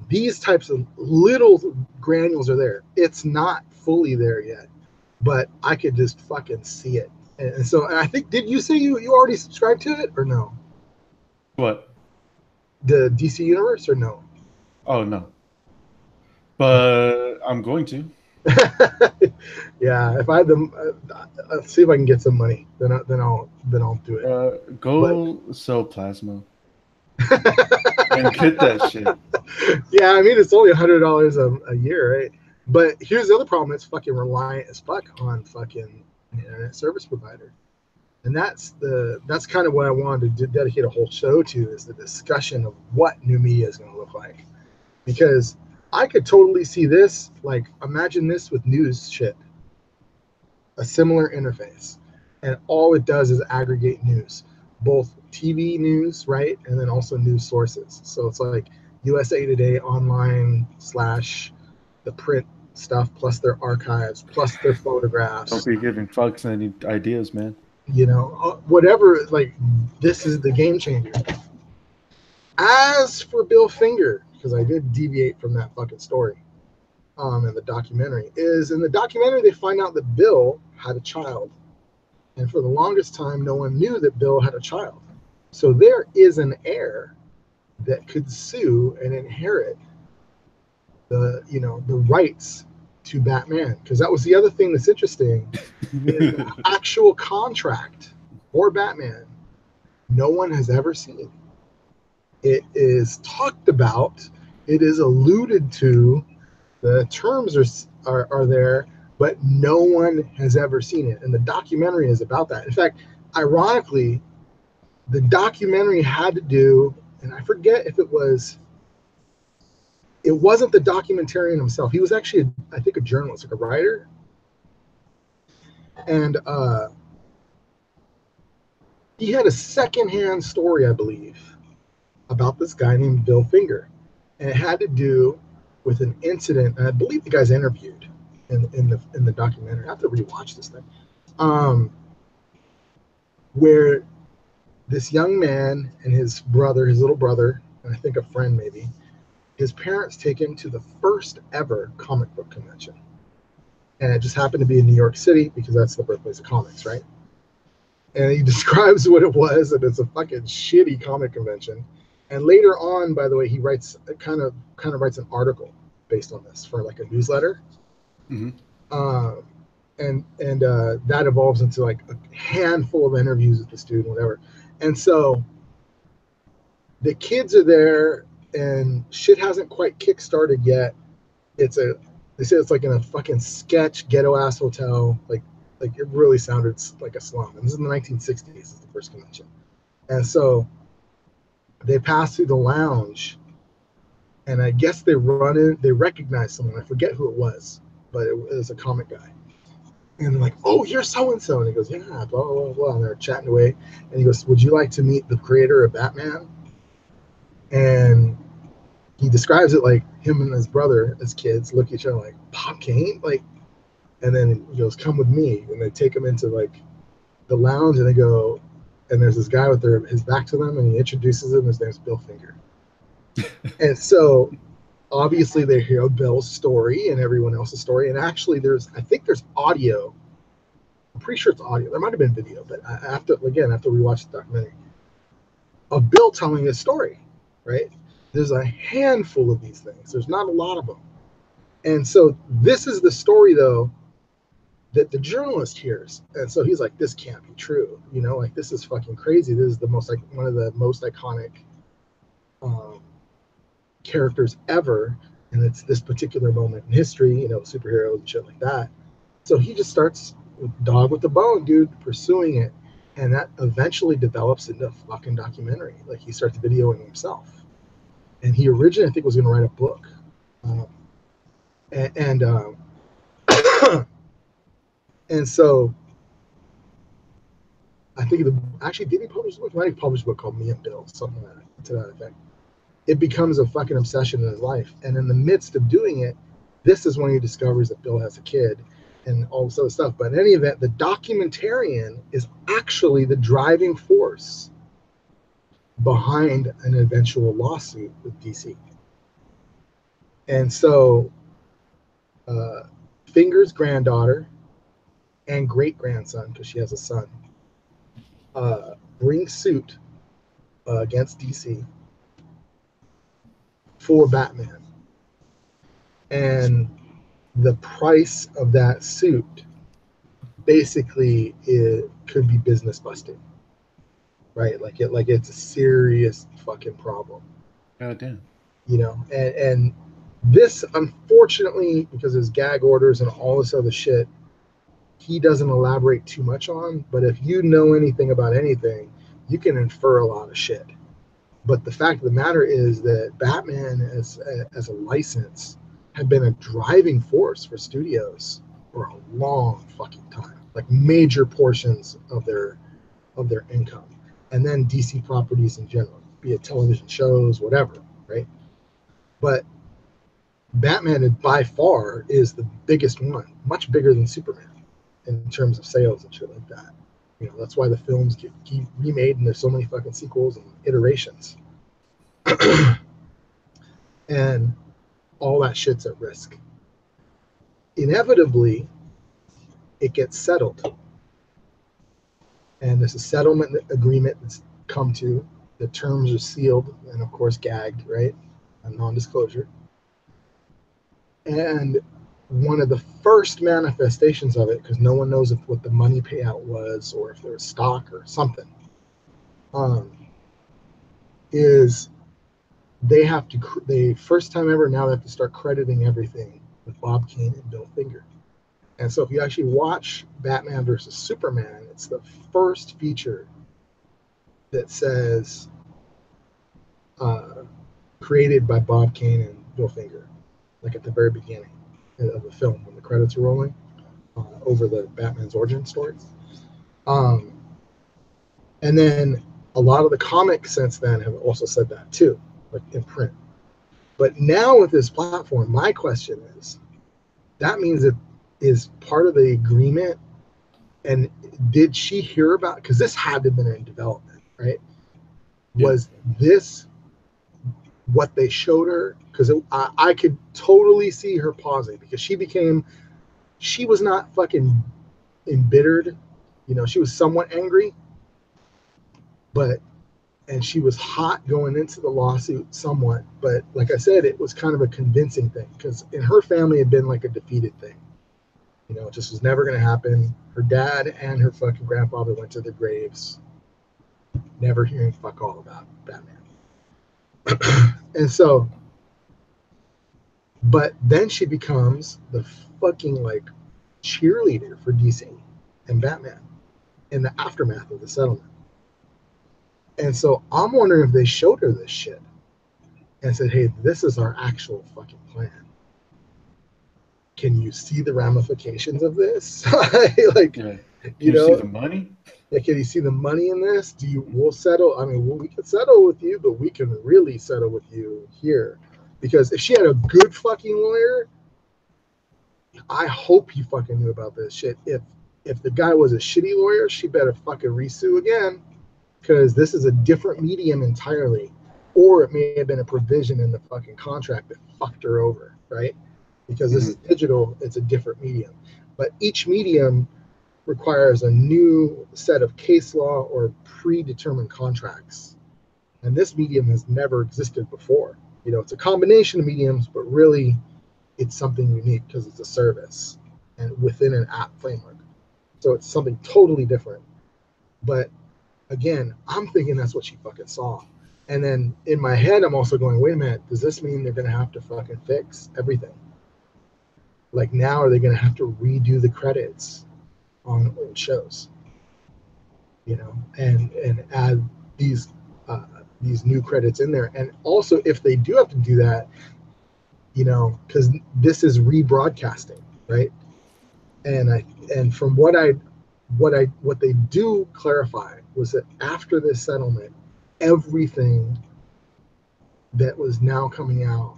These types of little granules are there. It's not fully there yet, but I could just fucking see it. And so, and I think, did you say you already subscribed to it or no?
What?
The DC Universe or no?
Oh no. But I'm going to.
Yeah, if I had them, let's see if I can get some money. Then I'll do it.
Go sell plasma and get that shit.
Yeah, I mean it's only $100 a year, right? But here's the other problem: it's fucking reliant as fuck on fucking an internet service provider, and that's kind of what I wanted to dedicate a whole show to, is the discussion of what new media is going to look like, because I could totally see this. Like, imagine this with news shit, a similar interface, and all it does is aggregate news, both TV news, right, and then also news sources. So it's like USA Today online / the print stuff, plus their archives, plus their photographs.
Don't be giving fucks any ideas, man.
You know, whatever. Like, this is the game changer. As for Bill Finger, because I did deviate from that fucking story, in the documentary, they find out that Bill had a child, and for the longest time, no one knew that Bill had a child. So there is an heir that could sue and inherit the rights to Batman, because that was the other thing that's interesting. The actual contract for Batman, no one has ever seen. It is talked about, it is alluded to, the terms are there, but no one has ever seen it, and the documentary is about that. In fact, ironically, the documentary had to do, and I forget if it wasn't the documentarian himself. He was actually, I think, a journalist, like a writer. And he had a secondhand story, I believe, about this guy named Bill Finger. And it had to do with an incident, and I believe the guy's interviewed in the documentary. I have to rewatch this thing. Where this young man and his little brother, and I think a friend maybe, his parents take him to the first ever comic book convention. And it just happened to be in New York City because that's the birthplace of comics, right? And he describes what it was, and it's a fucking shitty comic convention. And later on, by the way, he writes kind of writes an article based on this for like a newsletter.
Mm-hmm.
and that evolves into like a handful of interviews with the student, whatever. And so the kids are there, and shit hasn't quite kick-started yet. They say it's like in a fucking sketch ghetto ass hotel, like it really sounded like a slum. And this is in the 1960s, is the first convention. And so they pass through the lounge, and I guess they recognize someone. I forget who it was, but it was a comic guy. And they're like, "Oh, you're so and so," and he goes, "Yeah, blah blah blah." And they're chatting away, and he goes, "Would you like to meet the creator of Batman?" And he describes it like him and his brother as kids look at each other like, "Bob Kane?" Like, and then he goes, "Come with me," and they take him into like the lounge, and they go, and there's this guy with his back to them, and he introduces him. His name's Bill Finger. And so obviously they hear Bill's story and everyone else's story, and actually I think there's audio. I'm pretty sure it's audio. There might have been video, but after we watched the documentary of Bill telling his story, right? There's a handful of these things. There's not a lot of them. And so this is the story, though, that the journalist hears. And so he's like, this can't be true. You know, like, this is fucking crazy. This is one of the most iconic characters ever. And it's this particular moment in history, you know, superheroes and shit like that. So he just starts dog with the bone, dude, pursuing it. And that eventually develops into a fucking documentary. Like, he starts videoing himself. And he originally, I think, was going to write a book. And so I think actually, did he publish a book? He might have published a book called Me and Bill, something like that, to that effect. It becomes a fucking obsession in his life. And in the midst of doing it, this is when he discovers that Bill has a kid and all this other stuff. But in any event, the documentarian is actually the driving force behind an eventual lawsuit with DC. And so Finger's granddaughter and great-grandson, because she has a son, bring suit against DC for Batman. And the price of that suit basically could be business busting, right? Like it's a serious fucking problem.
God damn.
You know, and this, unfortunately, because there's gag orders and all this other shit, he doesn't elaborate too much on. But if you know anything about anything, you can infer a lot of shit. But the fact of the matter is that Batman as a license had been a driving force for studios for a long fucking time, like major portions of their income. And then DC properties in general, be it television shows, whatever, right? But Batman by far is the biggest one, much bigger than Superman in terms of sales and shit like that. You know, that's why the films get remade and there's so many fucking sequels and iterations. And all that shit's at risk. Inevitably, it gets settled. And there's a settlement agreement that's come to. The terms are sealed and, of course, gagged, right? A non-disclosure. And one of the first manifestations of it, because no one knows what the money payout was or if there was stock or something, is they first time ever now they have to start crediting everything with Bob Kane and Bill Finger. And so if you actually watch Batman versus Superman, it's the first feature that says created by Bob Kane and Bill Finger, like at the very beginning of the film when the credits are rolling over the Batman's origin story. And then a lot of the comics since then have also said that too, like in print. But now with this platform, my question is, that means it is part of the agreement. And did she hear about, because this had to have been in development, right? Yeah. Was this what they showed her? Because I could totally see her pausing, because she was not fucking embittered. You know, she was somewhat angry, and she was hot going into the lawsuit somewhat. But like I said, it was kind of a convincing thing, because in her family it had been like a defeated thing. You know, it just was never going to happen. Her dad and her fucking grandfather went to their graves, never hearing fuck all about Batman. And so, but then she becomes the fucking like cheerleader for DC and Batman in the aftermath of the settlement. And so I'm wondering if they showed her this shit and said, hey, this is our actual fucking plan. Can you see the ramifications of this? Like,
Yeah.
you
Can you see
know,
the money?
yeah, can you see the money in this? We'll settle? I mean, we can settle with you, but we can really settle with you here. Because if she had a good fucking lawyer, I hope he fucking knew about this shit. If the guy was a shitty lawyer, she better fucking resue again, because this is a different medium entirely. Or it may have been a provision in the fucking contract that fucked her over, right? Because this is digital, it's a different medium. But each medium requires a new set of case law or predetermined contracts. And this medium has never existed before. You know, it's a combination of mediums, but really it's something unique because it's a service and within an app framework. So it's something totally different. But again, I'm thinking that's what she fucking saw. And then in my head, I'm also going, wait a minute, does this mean they're going to have to fucking fix everything? Like now, are they going to have to redo the credits on old shows? You know, and add these new credits in there. And also, if they do have to do that, you know, because this is rebroadcasting, right? And from what they do clarify was that after this settlement, everything that was now coming out,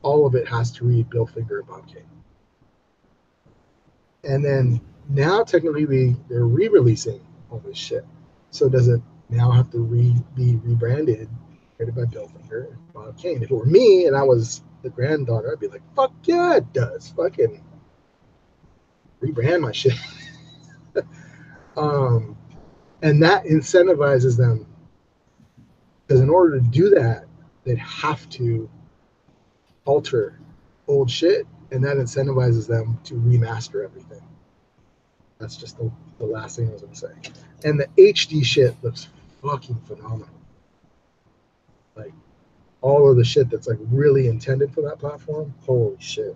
all of it has to read Bill Finger and Bob Kane. And then now technically they're re-releasing all this shit. So does it now have to be rebranded, created by Bill Finger and Bob Kane? If it were me and I was the granddaughter, I'd be like, fuck yeah, it does. Fucking rebrand my shit. And that incentivizes them, because in order to do that, they'd have to alter old shit, and that incentivizes them to remaster everything. That's just the last thing I was going to say. And the HD shit looks fucking phenomenal. Like, all of the shit that's like really intended for that platform, holy shit.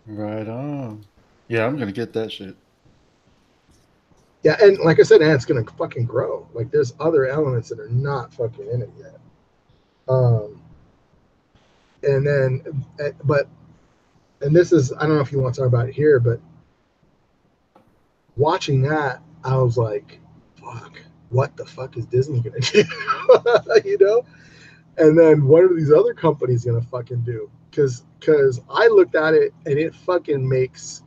Right on. Yeah, I'm gonna get that shit.
Yeah, and like I said, and it's gonna fucking grow. Like there's other elements that are not fucking in it yet. And then, but, and this is, I don't know if you want to talk about it here, but watching that, I was like, fuck, what the fuck is Disney gonna do? You know? And then what are these other companies gonna fucking do? Because I looked at it and it fucking makes,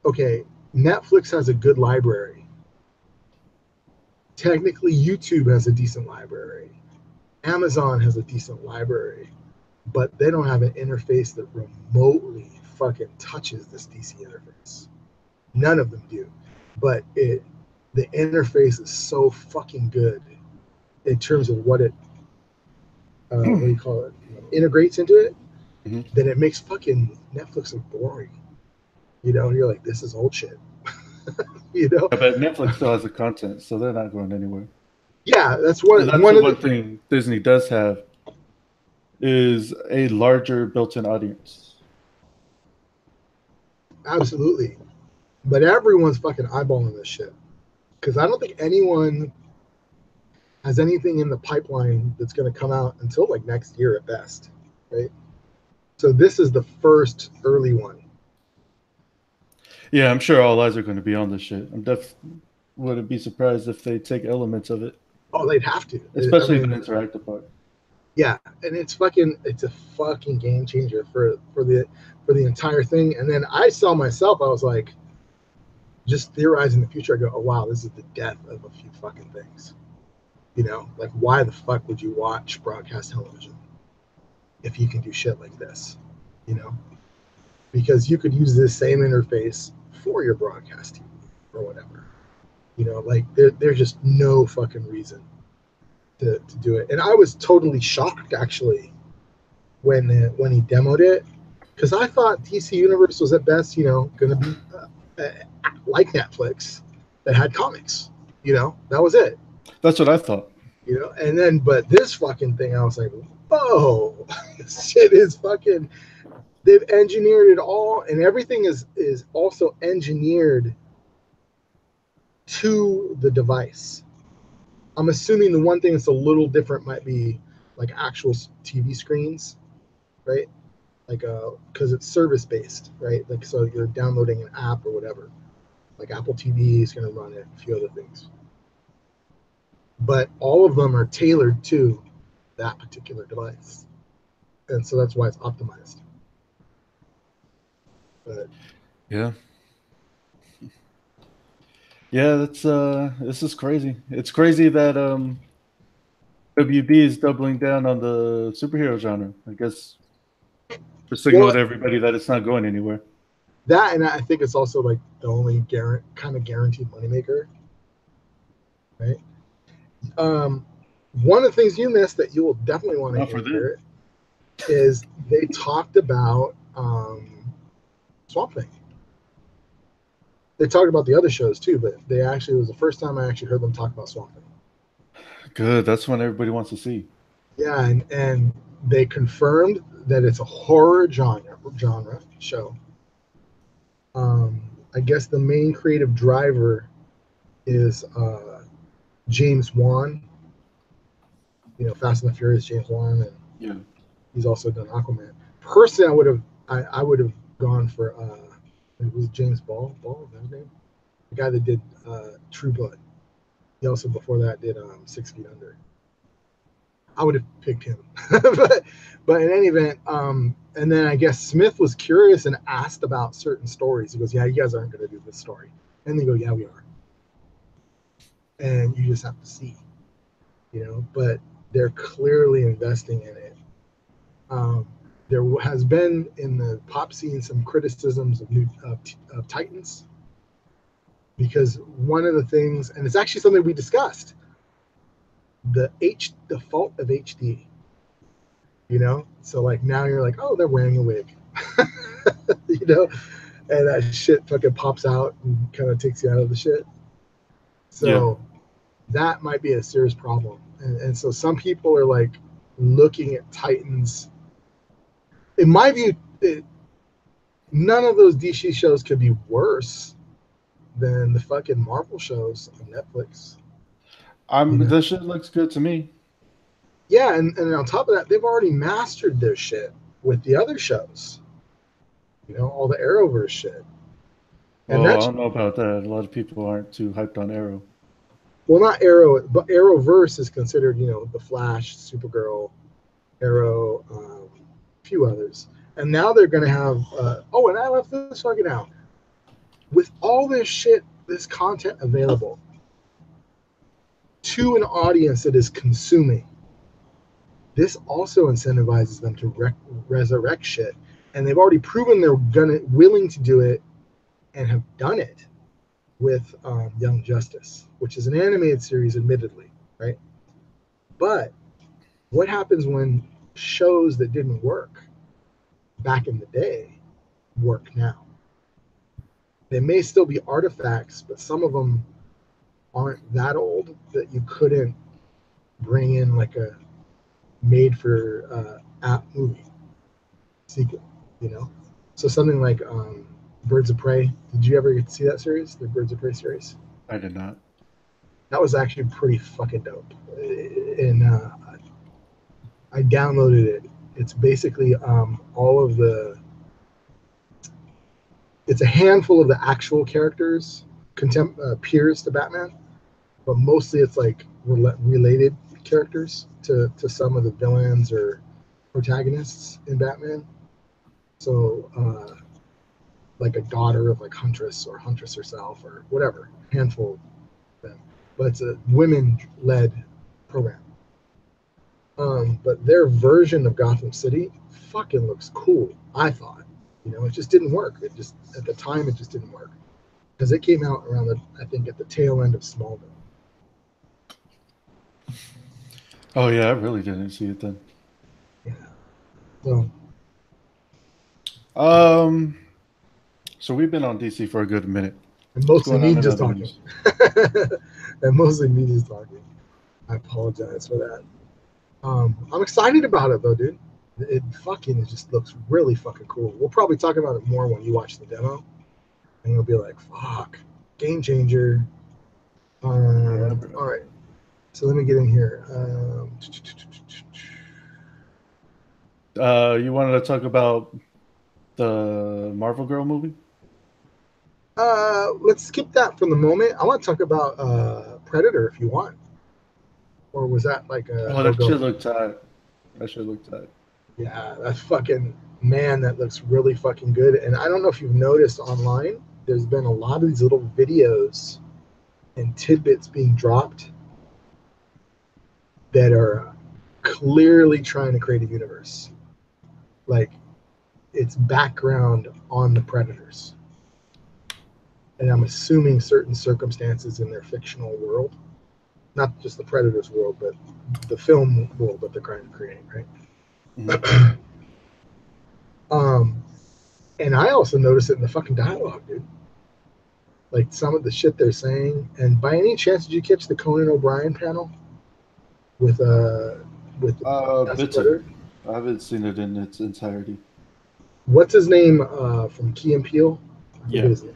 okay, Netflix has a good library. Technically, YouTube has a decent library. Amazon has a decent library, but they don't have an interface that remotely fucking touches this DC interface. None of them do. But the interface is so fucking good in terms of what it, what do you call it, integrates into it, that it makes fucking Netflix look boring. You know, and you're like, this is old shit. You know?
Yeah, but Netflix still has the content, so they're not going anywhere.
Yeah, that's
And that's
one
the
of
one
the,
thing Disney does have is a larger built-in audience.
absolutely. But everyone's fucking eyeballing this shit. Because I don't think anyone has anything in the pipeline that's going to come out until like next year at best, right? So this is the first early one.
Yeah, I'm sure all eyes are going to be on this shit. Wouldn't be surprised if they take elements of it,
Oh, they'd have to.
especially the interactive part.
Yeah, and it's a fucking game changer for the entire thing. And then I saw myself, I was like, just theorizing the future. I go, oh wow, this is the death of a few fucking things. You know, like why the fuck would you watch broadcast television if you can do shit like this? You know, because you could use this same interface for your broadcast TV or whatever. You know, like there's just no fucking reason to do it. And I was totally shocked actually when he demoed it, because I thought DC Universe was at best, going to be like Netflix that had comics. That was it.
That's what I thought.
And then, but this fucking thing, I was like, whoa, this shit is fucking. They've engineered it all, and everything is also engineered to the device. I'm assuming the one thing that's a little different might be like actual TV screens, right? Like because it's service based, right? Like so you're downloading an app or whatever. Like Apple TV is going to run it, a few other things. But all of them are tailored to that particular device, and so that's why it's optimized. But
yeah. Yeah, that's this is crazy. It's crazy that WB is doubling down on the superhero genre. I guess to signal to everybody that it's not going anywhere.
That, and I think it's also like the only kind of guaranteed moneymaker, right? One of the things you missed that you will definitely want to hear is they talked about Swamp Thing. They talked about the other shows too, but it was the first time I actually heard them talk about Swamp Thing.
Good. That's what everybody wants to see.
Yeah, and they confirmed that it's a horror genre show. I guess the main creative driver is James Wan. Fast and the Furious, James Wan, and he's also done Aquaman. Personally, I would have gone for it was James Ball. Ball, is that his name? The guy that did True Blood. He also before that did 6 Feet Under. I would have picked him, but in any event, and then I guess Smith was curious and asked about certain stories. He goes, "Yeah, you guys aren't going to do this story," and they go, "Yeah, we are," and you just have to see, But they're clearly investing in it. There has been in the pop scene some criticisms of Titans because one of the things, and it's actually something we discussed, the fault of HD. So like now you're like, oh, they're wearing a wig, and that shit fucking pops out and kind of takes you out of the shit. So that might be a serious problem, and so some people are like looking at Titans. In my view, none of those DC shows could be worse than the fucking Marvel shows on Netflix.
This shit looks good to me.
Yeah, and on top of that, they've already mastered their shit with the other shows. All the Arrowverse shit.
And I don't know about that. A lot of people aren't too hyped on Arrow.
Well, not Arrow, but Arrowverse is considered, the Flash, Supergirl, Arrow, a few others. And now they're going to have, and I left this fucking out. With all this shit, this content available to an audience that is consuming, this also incentivizes them to resurrect shit. And they've already proven they're willing to do it and have done it with Young Justice, which is an animated series, admittedly, right? But what happens when shows that didn't work back in the day work now? They may still be artifacts, but some of them aren't that old that you couldn't bring in like a made for app movie sequel, So something like Birds of Prey. Did you ever get to see that series, the Birds of Prey series?
I did not.
That was actually pretty fucking dope. And I downloaded it. It's basically all of the. It's a handful of the actual characters, peers to Batman, but mostly it's like related characters to some of the villains or protagonists in Batman. So, like a daughter of like Huntress or Huntress herself or whatever, handful of them. But it's a women-led program. But their version of Gotham City fucking looks cool, I thought. It just didn't work. It just, at the time, it just didn't work. Because it came out around, I think, at the tail end of Smallville.
Oh, yeah, I really didn't see it then.
Yeah. So.
So we've been on DC for a good minute.
And
What's
mostly
going
me
on in
just
other
talking.
news?
And mostly me just talking. I apologize for that. I'm excited about it though, dude. It just looks really fucking cool. We'll probably talk about it more when you watch the demo, and you'll be like, "Fuck, game changer."
Yeah, bro.
All right, so let me get in here.
You wanted to talk about the Marvel Girl movie?
Let's skip that for the moment. I want to talk about Predator if you want, or was that like a
Oh,
no
that
go?
shit looked tight. That shit looked tight.
Yeah, that's fucking man. That looks really fucking good. And I don't know if you've noticed online, there's been a lot of these little videos and tidbits being dropped that are clearly trying to create a universe. Like it's background on the Predators. And I'm assuming certain circumstances in their fictional world, not just the Predators world, but the film world that they're trying to create, right?
Mhm.
um, and I also noticed it in the fucking dialogue, dude. Like some of the shit they're saying. And by any chance, did you catch the Conan O'Brien panel with that's
Bits of it.
Predator?
I haven't seen it in its entirety.
What's his name from Key and Peele? I forget
Yeah,
his name.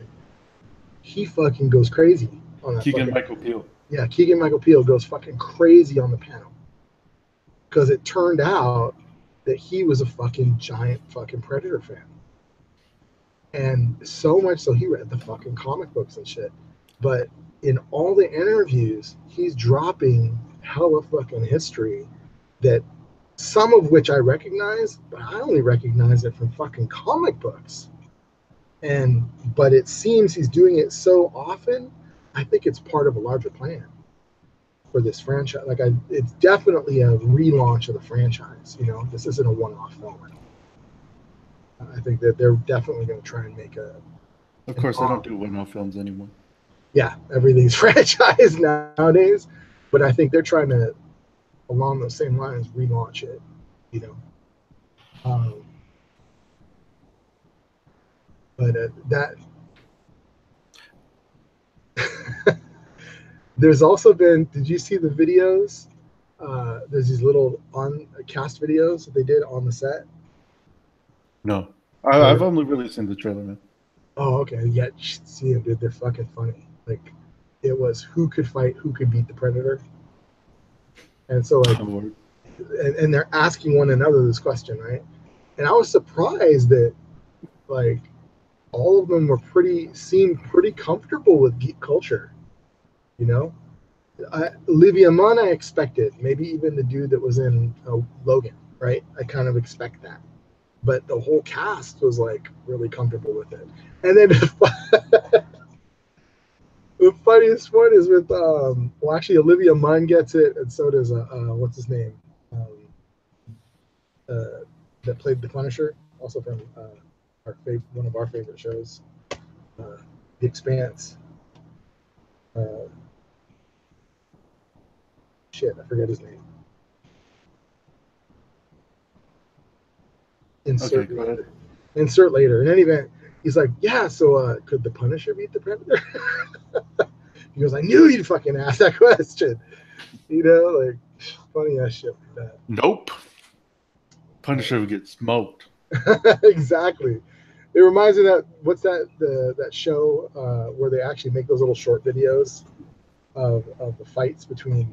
He fucking goes crazy on that
Keegan
fucking.
Michael Peele.
Yeah, Keegan Michael Peele goes fucking crazy on the panel because it turned out that he was a fucking giant fucking Predator fan, and so much so he read the fucking comic books and shit. But in all the interviews, he's dropping hella fucking history that some of which I recognize, but I only recognize it from fucking comic books. And but it seems he's doing it so often, I think it's part of a larger plan for this franchise. It's definitely a relaunch of the franchise. You know, this isn't a one-off film. I think that they're definitely going to try and make
Of
an
course, I don't
arc.
do one-off films anymore.
Yeah, everything's franchise nowadays, but I think they're trying to, along those same lines, relaunch it. You know, um, but that there's also been. Did you see the videos? There's these little on cast videos that they did on the set.
No,
Where,
I've only really seen the trailer, man.
oh, okay, yeah, you should see them, dude. They're fucking funny. Like, it was who could fight, who could beat the Predator, and so like,
Lord.
and they're asking one another this question, right? And I was surprised that like all of them seemed pretty comfortable with geek culture, you know. Olivia Munn, I expected. Maybe even the dude that was in Logan, right? I kind of expect that. But the whole cast was like really comfortable with it. And then the funniest one is with well, actually Olivia Munn gets it, and so does what's his name, um, that played the Punisher, also from one of our favorite shows, The Expanse. Uh, shit, I forget his name.
Okay,
Insert
go ahead.
later. Insert later. In any event, he's like, yeah. So could the Punisher beat the Predator? He goes, I knew you'd fucking ask that question. You know, like funny ass shit like
Nope. Punisher would get smoked.
that. Exactly. It reminds me of that what's that show where they actually make those little short videos of the fights between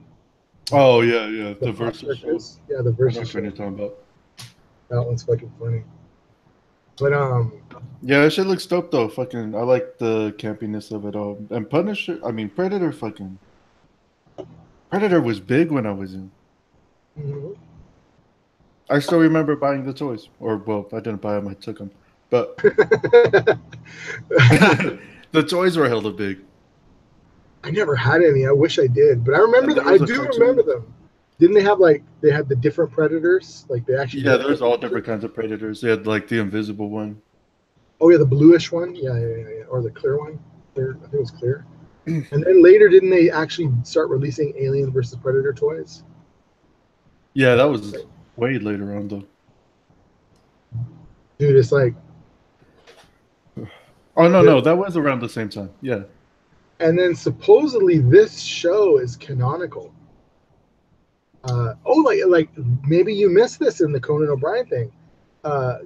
Oh yeah, yeah.
the
The
pop
versus show.
characters. Yeah, the
I know
versus
what you're
show.
talking about.
That one's fucking funny. But
Yeah, that shit looks dope though. Fucking, I like the campiness of it all. And Punisher, I mean Predator. Fucking Predator was big when I was in.
mhm.
I still remember buying the toys, or well, I didn't buy them. I took them, but the toys were hella big.
I never had any. I wish I did, but I remember
And there
I
was a
do remember
cartoon.
them. Didn't they have like they had the different predators? Like they actually
Yeah,
looked
there's
like
all
each other?
different kinds of predators. They had like the invisible one.
Oh yeah, the bluish one. Yeah, yeah, yeah, yeah. Or the clear one. Clear. I think it was clear. And then later, didn't they actually start releasing Alien versus Predator toys?
Yeah, that was way later on though.
Dude, it's like
Oh no,
The-
no, that was around the same time. Yeah.
and then supposedly this show is canonical. Like maybe you missed this in the Conan O'Brien thing. Uh,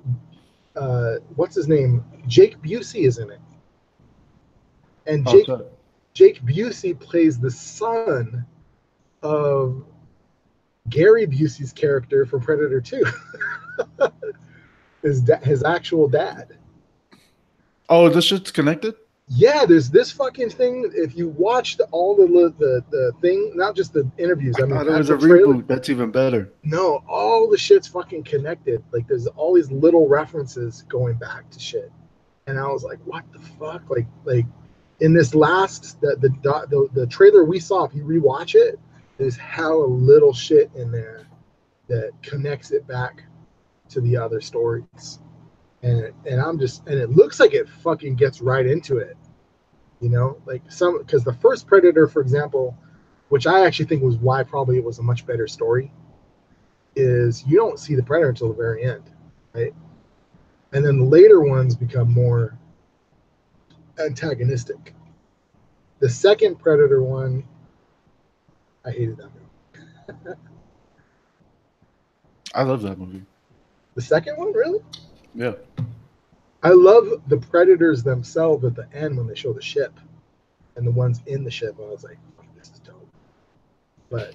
what's his name? Jake Busey is in it, and
Okay.
Jake Busey plays the son of Gary Busey's character from Predator 2. His actual dad.
Oh, this shit's connected.
Yeah, there's this fucking thing. If you watch all the thing, not just the interviews,
I
I mean
thought it was a
actual trailer.
reboot. That's even better.
No, all the shit's fucking connected. Like there's all these little references going back to shit, and I was like, what the fuck? Like in this last the trailer we saw, if you rewatch it, there's hella little shit in there that connects it back to the other stories. And I'm just, and it looks like it fucking gets right into it, like some, because the first Predator, for example, which I actually think was why probably it was a much better story, is you don't see the Predator until the very end, right? And then the later ones become more antagonistic. The second Predator one, I hated that movie.
I love that movie.
The second one, really?
Yeah.
I love the Predators themselves at the end when they show the ship and the ones in the ship. I was like, this is dope. But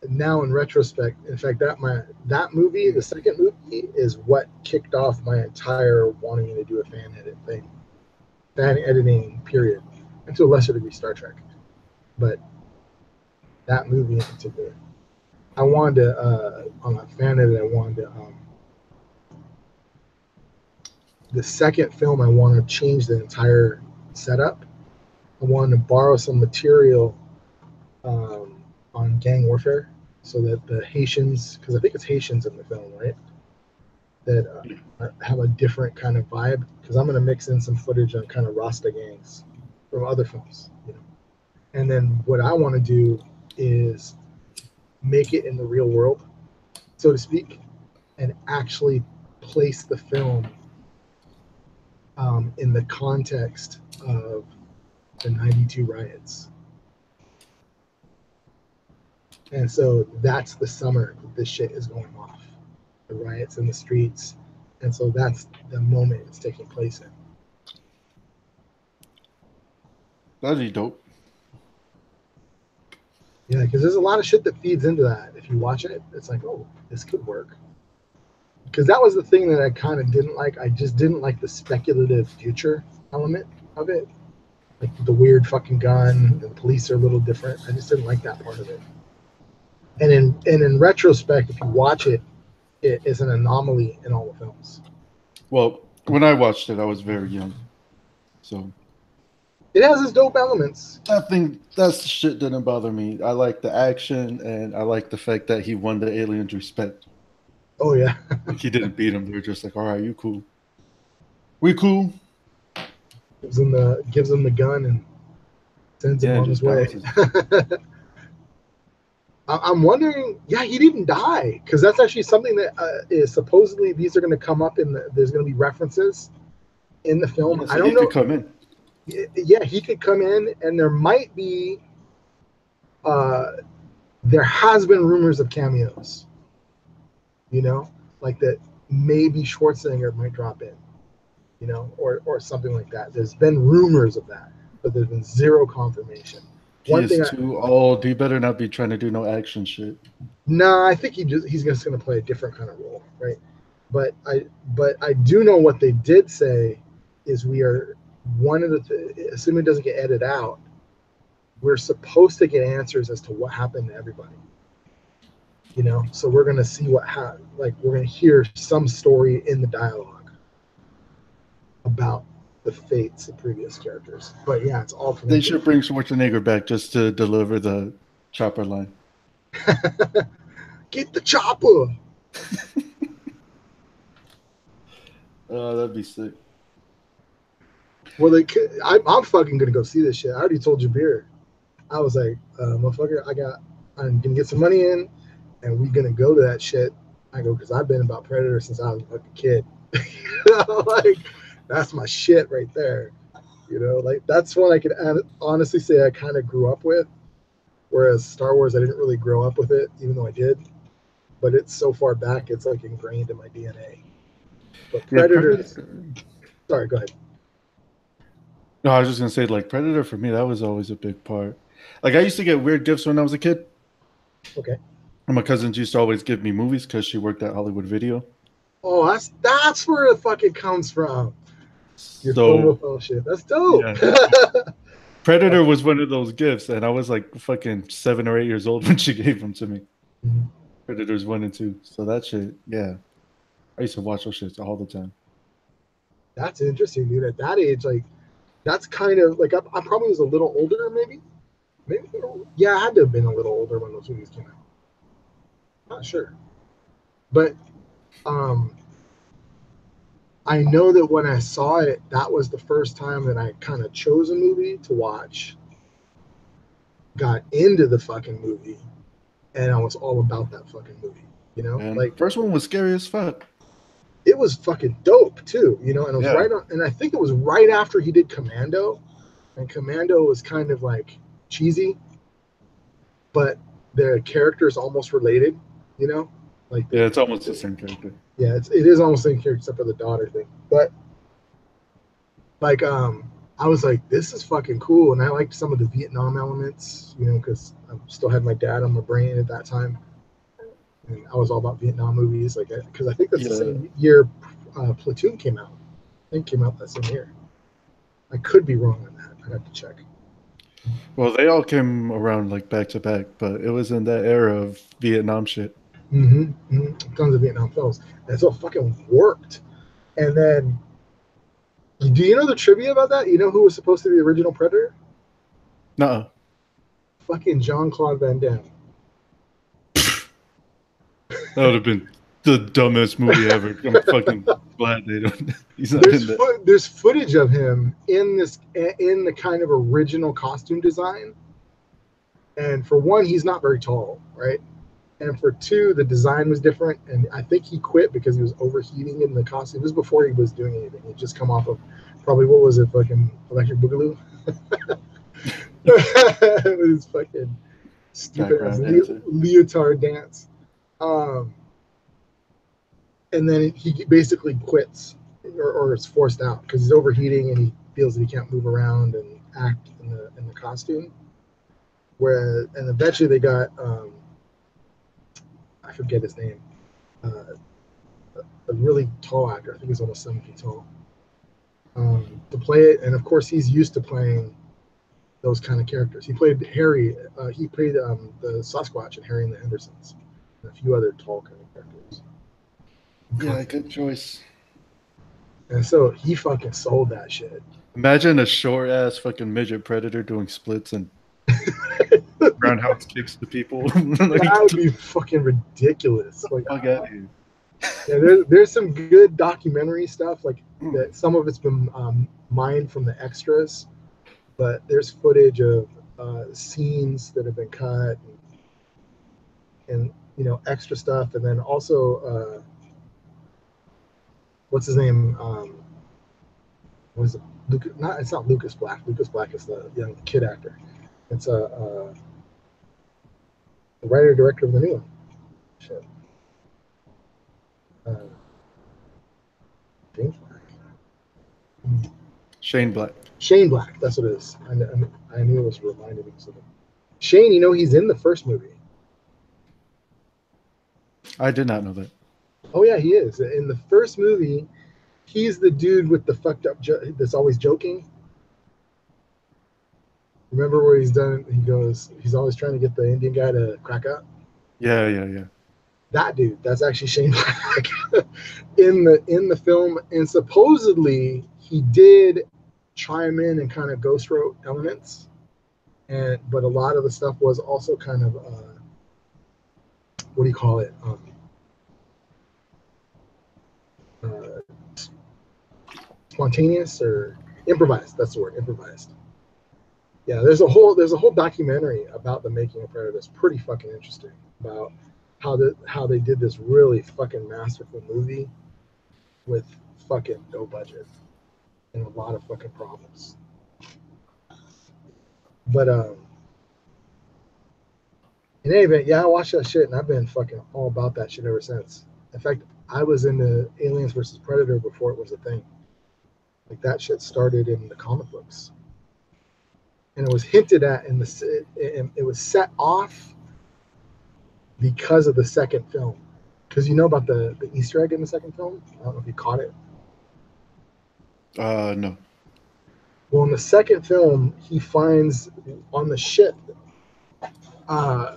now in retrospect, in fact, that movie, the second movie, is what kicked off my entire wanting to do a fan editing period, and to a lesser degree Star Trek. But that movie in particular, I wanted to on a fan edit. I wanted to the second film. I wanted to change the entire setup. I wanted to borrow some material on gang warfare, so that the Haitians, because I think it's Haitians in the film, right? That have a different kind of vibe. Because I'm going to mix in some footage on kind of Rasta gangs from other films, And then what I want to do is make it in the real world, so to speak, and actually place the film in the context of the '92 riots. And so that's the summer that this shit is going off, the riots in the streets. And so that's the moment it's taking place in.
That'd be dope.
Yeah, because there's a lot of shit that feeds into that. If you watch it, it's like, oh, this could work. Because that was the thing that I kind of didn't like. I just didn't like the speculative future element of it. Like the weird fucking gun, the police are a little different. I just didn't like that part of it. And in retrospect, if you watch it, it is an anomaly in all the films.
Well, when I watched it, I was very young, so
It has its dope elements.
that shit didn't bother me. I like the action, and I like the fact that he won the aliens' respect.
Oh yeah.
Like he didn't beat him. They're just like, all right, you cool. We cool.
gives him the gun and sends him on his way. I'm wondering, yeah, he didn't die, because that's actually something that is supposedly, these are going to come up there's going to be references in the film.
Yeah, so
I don't
he
know.
could come in.
Yeah, he could come in, and there might be. There has been rumors of cameos. Like that maybe Schwarzenegger might drop in, or something like that. There's been rumors of that, but there's been zero confirmation.
He is too old. He better not be trying to do no action shit.
No, I think he's just going to play a different kind of role, right? But I do know what they did say is we are one of assuming it doesn't get edited out, we're supposed to get answers as to what happened to everybody. So we're going to see we're going to hear some story in the dialogue about the fates of previous characters. But yeah, it's all connected.
They should bring Schwarzenegger back just to deliver the chopper line.
Get the chopper.
That'd be sick.
Well, I'm fucking gonna go see this shit. I already told Jabir. I was like, motherfucker, I'm gonna get some money in, and we're gonna go to that shit. I go, because I've been about Predator since I was a fucking kid. Like, That's my shit right there. You know, like that's one I could honestly say I kind of grew up with. Whereas Star Wars, I didn't really grow up with it, even though I did. But it's so far back, it's like ingrained in my DNA. But
Yeah,
Predators.
Predator.
Sorry, go ahead.
No, I was just gonna say, like Predator for me, that was always a big part. Like I used to get weird gifts when I was a kid.
Okay.
And my cousins used to always give me movies because she worked at Hollywood Video.
Oh, that's where it fucking comes from. Your FOMO
So
fellowship. That's dope.
yeah, Predator was one of those gifts, and I was like fucking 7 or 8 years old when she gave them to me. Predators 1 and 2. So that shit, yeah, I used to watch those shits all the time.
That's interesting, dude. At that age, like, that's kind of like I probably was a little older, maybe. Maybe, yeah, I had to have been a little older when those movies came out. Not sure, but um, I know that when I saw it, that was the first time that I kind of chose a movie to watch, got into the fucking movie, and I was all about that fucking movie. You know,
And the
like
first one was scary as fuck.
it was fucking dope too. You know, and it was
Yeah,
right on, and I think it was right after he did Commando, and Commando was kind of like cheesy, but the characters almost related. You know, like
yeah, it's almost the same character.
yeah, it is almost the same character except for the daughter thing, but like I was like, this is fucking cool, and I liked some of the Vietnam elements, you know, because I still had my dad on my brain at that time, and I was all about Vietnam movies, like because I think that's the
Yeah.
same year Platoon came out. I think it came out that same year. I could be wrong on that. I'd have to check.
Well, they all came around like back to back, but it was in that era of Vietnam shit.
Tons of Vietnam films, and so it fucking worked. And then, do you know the trivia about that? You know who was supposed to be the original Predator?
Nuh-uh.
Fucking Jean-Claude Van Damme.
That would have been the dumbest movie ever. I'm fucking glad they don't. He's not in that.
There's footage of him in the kind of original costume design, and for one, he's not very tall, right? And for two, the design was different, and I think he quit because he was overheating in the costume. This was before he was doing anything. He'd just come off of probably what was it, fucking Electric Boogaloo, with his fucking stupid ass
Background dancer.
leotard dance. Um, and then he basically quits or is forced out because he's overheating and he feels that he can't move around and act in the costume. Where and eventually they got I forget his name, a really tall actor. I think he's almost 7 feet tall, to play it. And of course, he's used to playing those kind of characters. He played Harry. He played the Sasquatch in Harry and the Hendersons, and a few other tall kind of characters.
Yeah, good choice.
And so he fucking sold that shit.
Imagine a short ass fucking midget predator doing splits and roundhouse kicks to people. Like,
That would be fucking ridiculous. Like,
fuck out of here.
yeah, there's some good documentary stuff. Like that, some of it's been mined from the extras, but there's footage of scenes that have been cut and you know extra stuff, and then also what's his name? What is it? Not it's not Lucas Black. Lucas Black is the young kid actor. It's the writer director of the new one. Shit. Uh, James Black.
Shane Black.
Shane Black. That's what it is. I knew it was reminding me of something. Shane, you know he's in the first movie.
I did not know that.
Oh yeah, he is. In the first movie, he's the dude with the fucked up that's always joking. Remember where he's done? He goes. He's always trying to get the Indian guy to crack up.
Yeah, yeah, yeah.
That dude. That's actually Shane Black in the film. And supposedly he did chime in and kind of ghost wrote elements, but a lot of the stuff was also kind of what do you call it? Uh, Spontaneous or improvised. That's the word, improvised. Yeah, there's a whole documentary about the making of Predator that's pretty fucking interesting about how they did this really fucking masterful movie with fucking no budget. and a lot of fucking problems. But in any event, yeah, I watched that shit, and I've been fucking all about that shit ever since. In fact, I was into Aliens versus Predator before it was a thing. Like that shit started in the comic books, and it was hinted at in the. It was set off because of the second film. Because you know about the Easter egg in the second film? I don't know if you caught it.
No.
Well, in the second film, he finds on the ship, uh,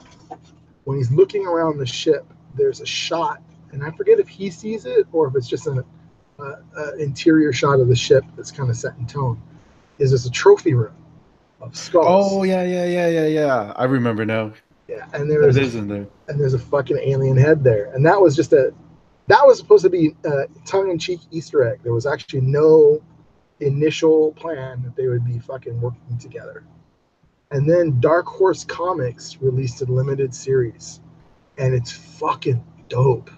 when he's looking around the ship, there's a shot, and I forget if he sees it or if it's just an interior shot of the ship that's kind of set in tone. Is this a trophy room of skulls?
Oh yeah. I remember now.
Yeah, and there's
That is in there.
and there's a fucking alien head there, and that was supposed to be a tongue-in-cheek Easter egg. There was actually no initial plan that they would be fucking working together. And then Dark Horse Comics released a limited series, and it's fucking dope.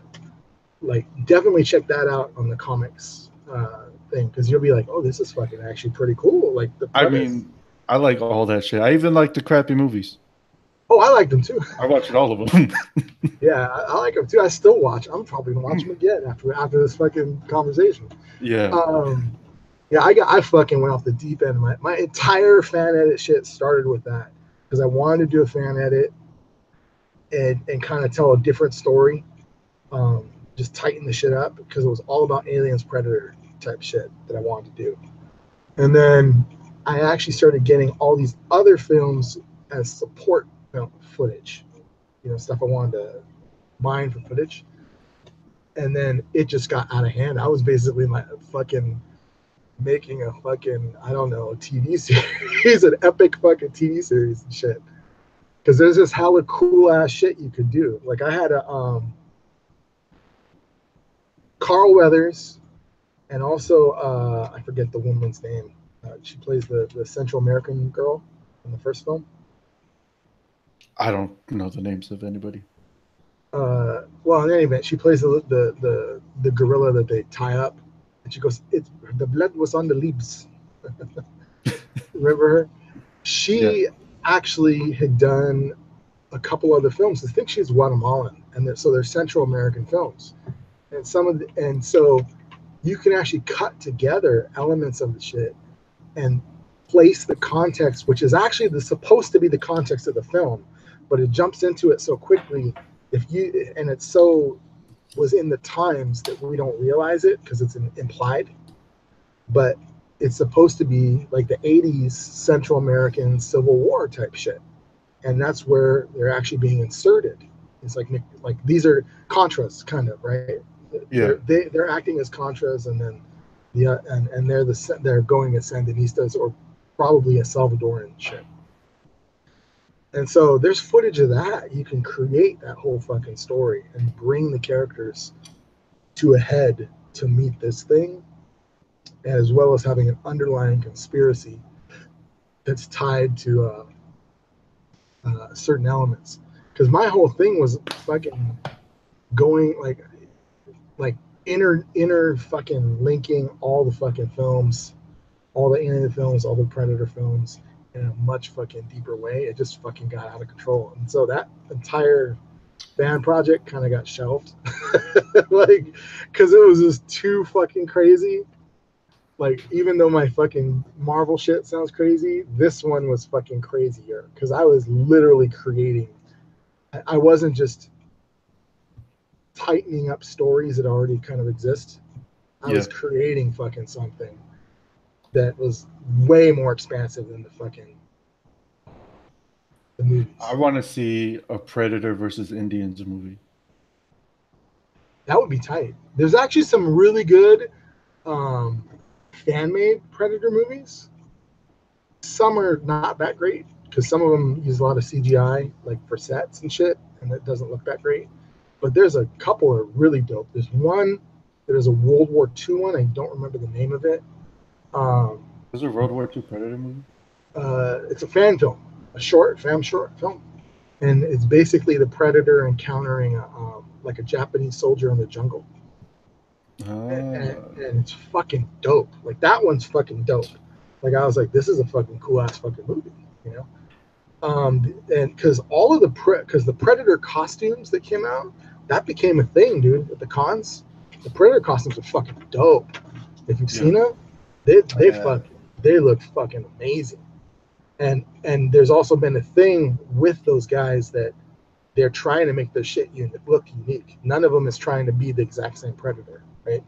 Like, definitely check that out on the comics thing, because you'll be like, oh, this is fucking actually pretty cool. Like the
I
premise.
mean, I like all that shit. I even like the crappy movies.
Oh, I like them too.
I watched all of them.
Yeah, I like them too. I still watch. I'm probably gonna watch them again after this fucking conversation.
Yeah.
Yeah, I fucking went off the deep end. My entire fan edit shit started with that because I wanted to do a fan edit and kind of tell a different story. Just tighten the shit up because it was all about Aliens Predator type shit that I wanted to do. And then I actually started getting all these other films as support footage, stuff I wanted to mine for footage. And then it just got out of hand. I was basically making a fucking, I don't know, TV series, an epic fucking TV series and shit. Because there's this hella cool ass shit you could do. Like I had a Carl Weathers, and also I forget the woman's name. She plays the Central American girl in the first film.
I don't know the names of anybody.
Well, in any event, she plays the gorilla that they tie up, and she goes, "It's the blood was on the leaves." Remember her? She actually had done a couple other films. I think she's Guatemalan, and so they're Central American films, and so you can actually cut together elements of the shit and place the context, which is actually supposed to be the context of the film, but it jumps into it so quickly. It so was in the times that we don't realize it because it's implied, but it's supposed to be like the 80s Central American Civil War type shit, and that's where they're actually being inserted. It's like these are Contras, kind of, right?
Yeah.
They're acting as Contras, and then and they're going as Sandinistas or probably a Salvadoran shit. And so there's footage of that. You can create that whole fucking story and bring the characters to a head to meet this thing, as well as having an underlying conspiracy that's tied to certain elements. Because my whole thing was fucking going like inner fucking linking all the fucking films, all the Alien films, all the Predator films in a much fucking deeper way. It just fucking got out of control. And so that entire fan project kind of got shelved. Like, because it was just too fucking crazy. Like, even though my fucking Marvel shit sounds crazy, this one was fucking crazier because I was literally creating. I wasn't just tightening up stories that already kind of exist. I was creating fucking something that was way more expansive than the movies.
I want to see a Predator versus Indians movie.
That would be tight. There's actually some really good fan-made Predator movies. Some are not that great because some of them use a lot of CGI, like for sets and shit, and it doesn't look that great. But there's a couple that are really dope. There's one that is a World War II one. I don't remember the name of it.
There's a World War II Predator movie?
It's a fan film, a short film. And it's basically the Predator encountering like a Japanese soldier in the jungle. And and it's fucking dope. Like that one's fucking dope. Like I was like, this is a fucking cool ass fucking movie, you know. And because all of the Predator costumes that came out, that became a thing, dude. At the cons, the Predator costumes are fucking dope. If you've seen them, they look fucking amazing. And there's also been a thing with those guys that they're trying to make their shit look unique. None of them is trying to be the exact same Predator, right?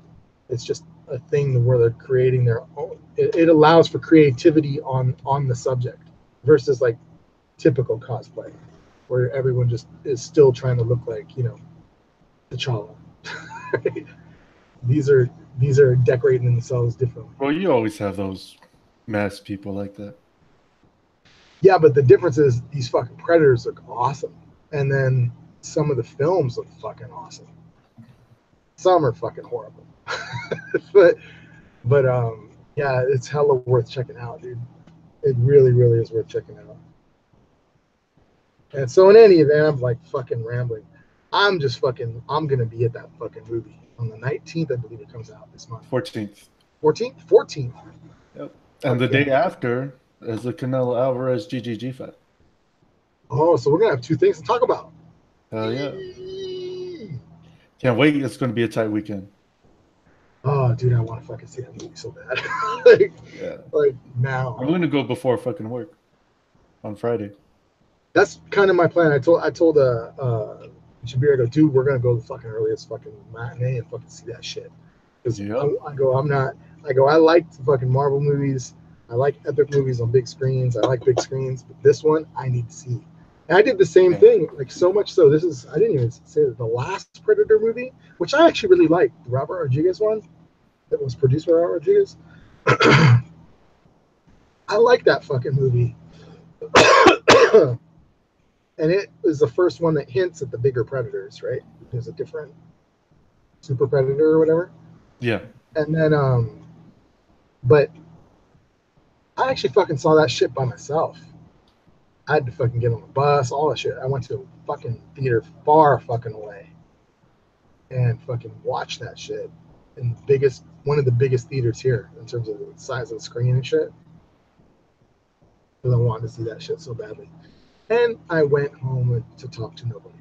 It's just a thing where they're creating their own. It allows for creativity on the subject versus like typical cosplay, where everyone just is still trying to look like, you know, T'Challa. These are decorating themselves differently.
Well, you always have those mass people like that.
Yeah, but the difference is these fucking Predators look awesome, and then some of the films look fucking awesome. Some are fucking horrible, but yeah, it's hella worth checking out, dude. It really, really is worth checking out. And so in any event, I'm like fucking rambling. I'm gonna be at that fucking movie on the 19th, I believe it comes out this month.
14th.
14th? 14th.
Yep. And the day after is the Canelo Alvarez GGG fight.
Oh, so we're gonna have two things to talk about.
Hell yeah. Can't wait. It's gonna be a tight weekend.
Oh, dude, I want to fucking see that movie so bad. Like now.
I'm gonna go before fucking work on Friday.
That's kind of my plan. I told Shabir, I go, dude, we're gonna go the fucking earliest fucking matinee and fucking see that shit. Because I like the fucking Marvel movies. I like epic movies on big screens. I like big screens, but this one I need to see. And I did the same thing, like so much so. I didn't even say that the last Predator movie, which I actually really liked, the Robert Rodriguez one, that was produced by Robert Rodriguez. I like that fucking movie. And it is the first one that hints at the bigger predators, right? There's a different super predator or whatever.
Yeah.
And then, but I actually fucking saw that shit by myself. I had to fucking get on the bus, all that shit. I went to a fucking theater far fucking away and fucking watched that shit in one of the biggest theaters here in terms of the size of the screen and shit. Because I wanted to see that shit so badly. And I went home to talk to nobody.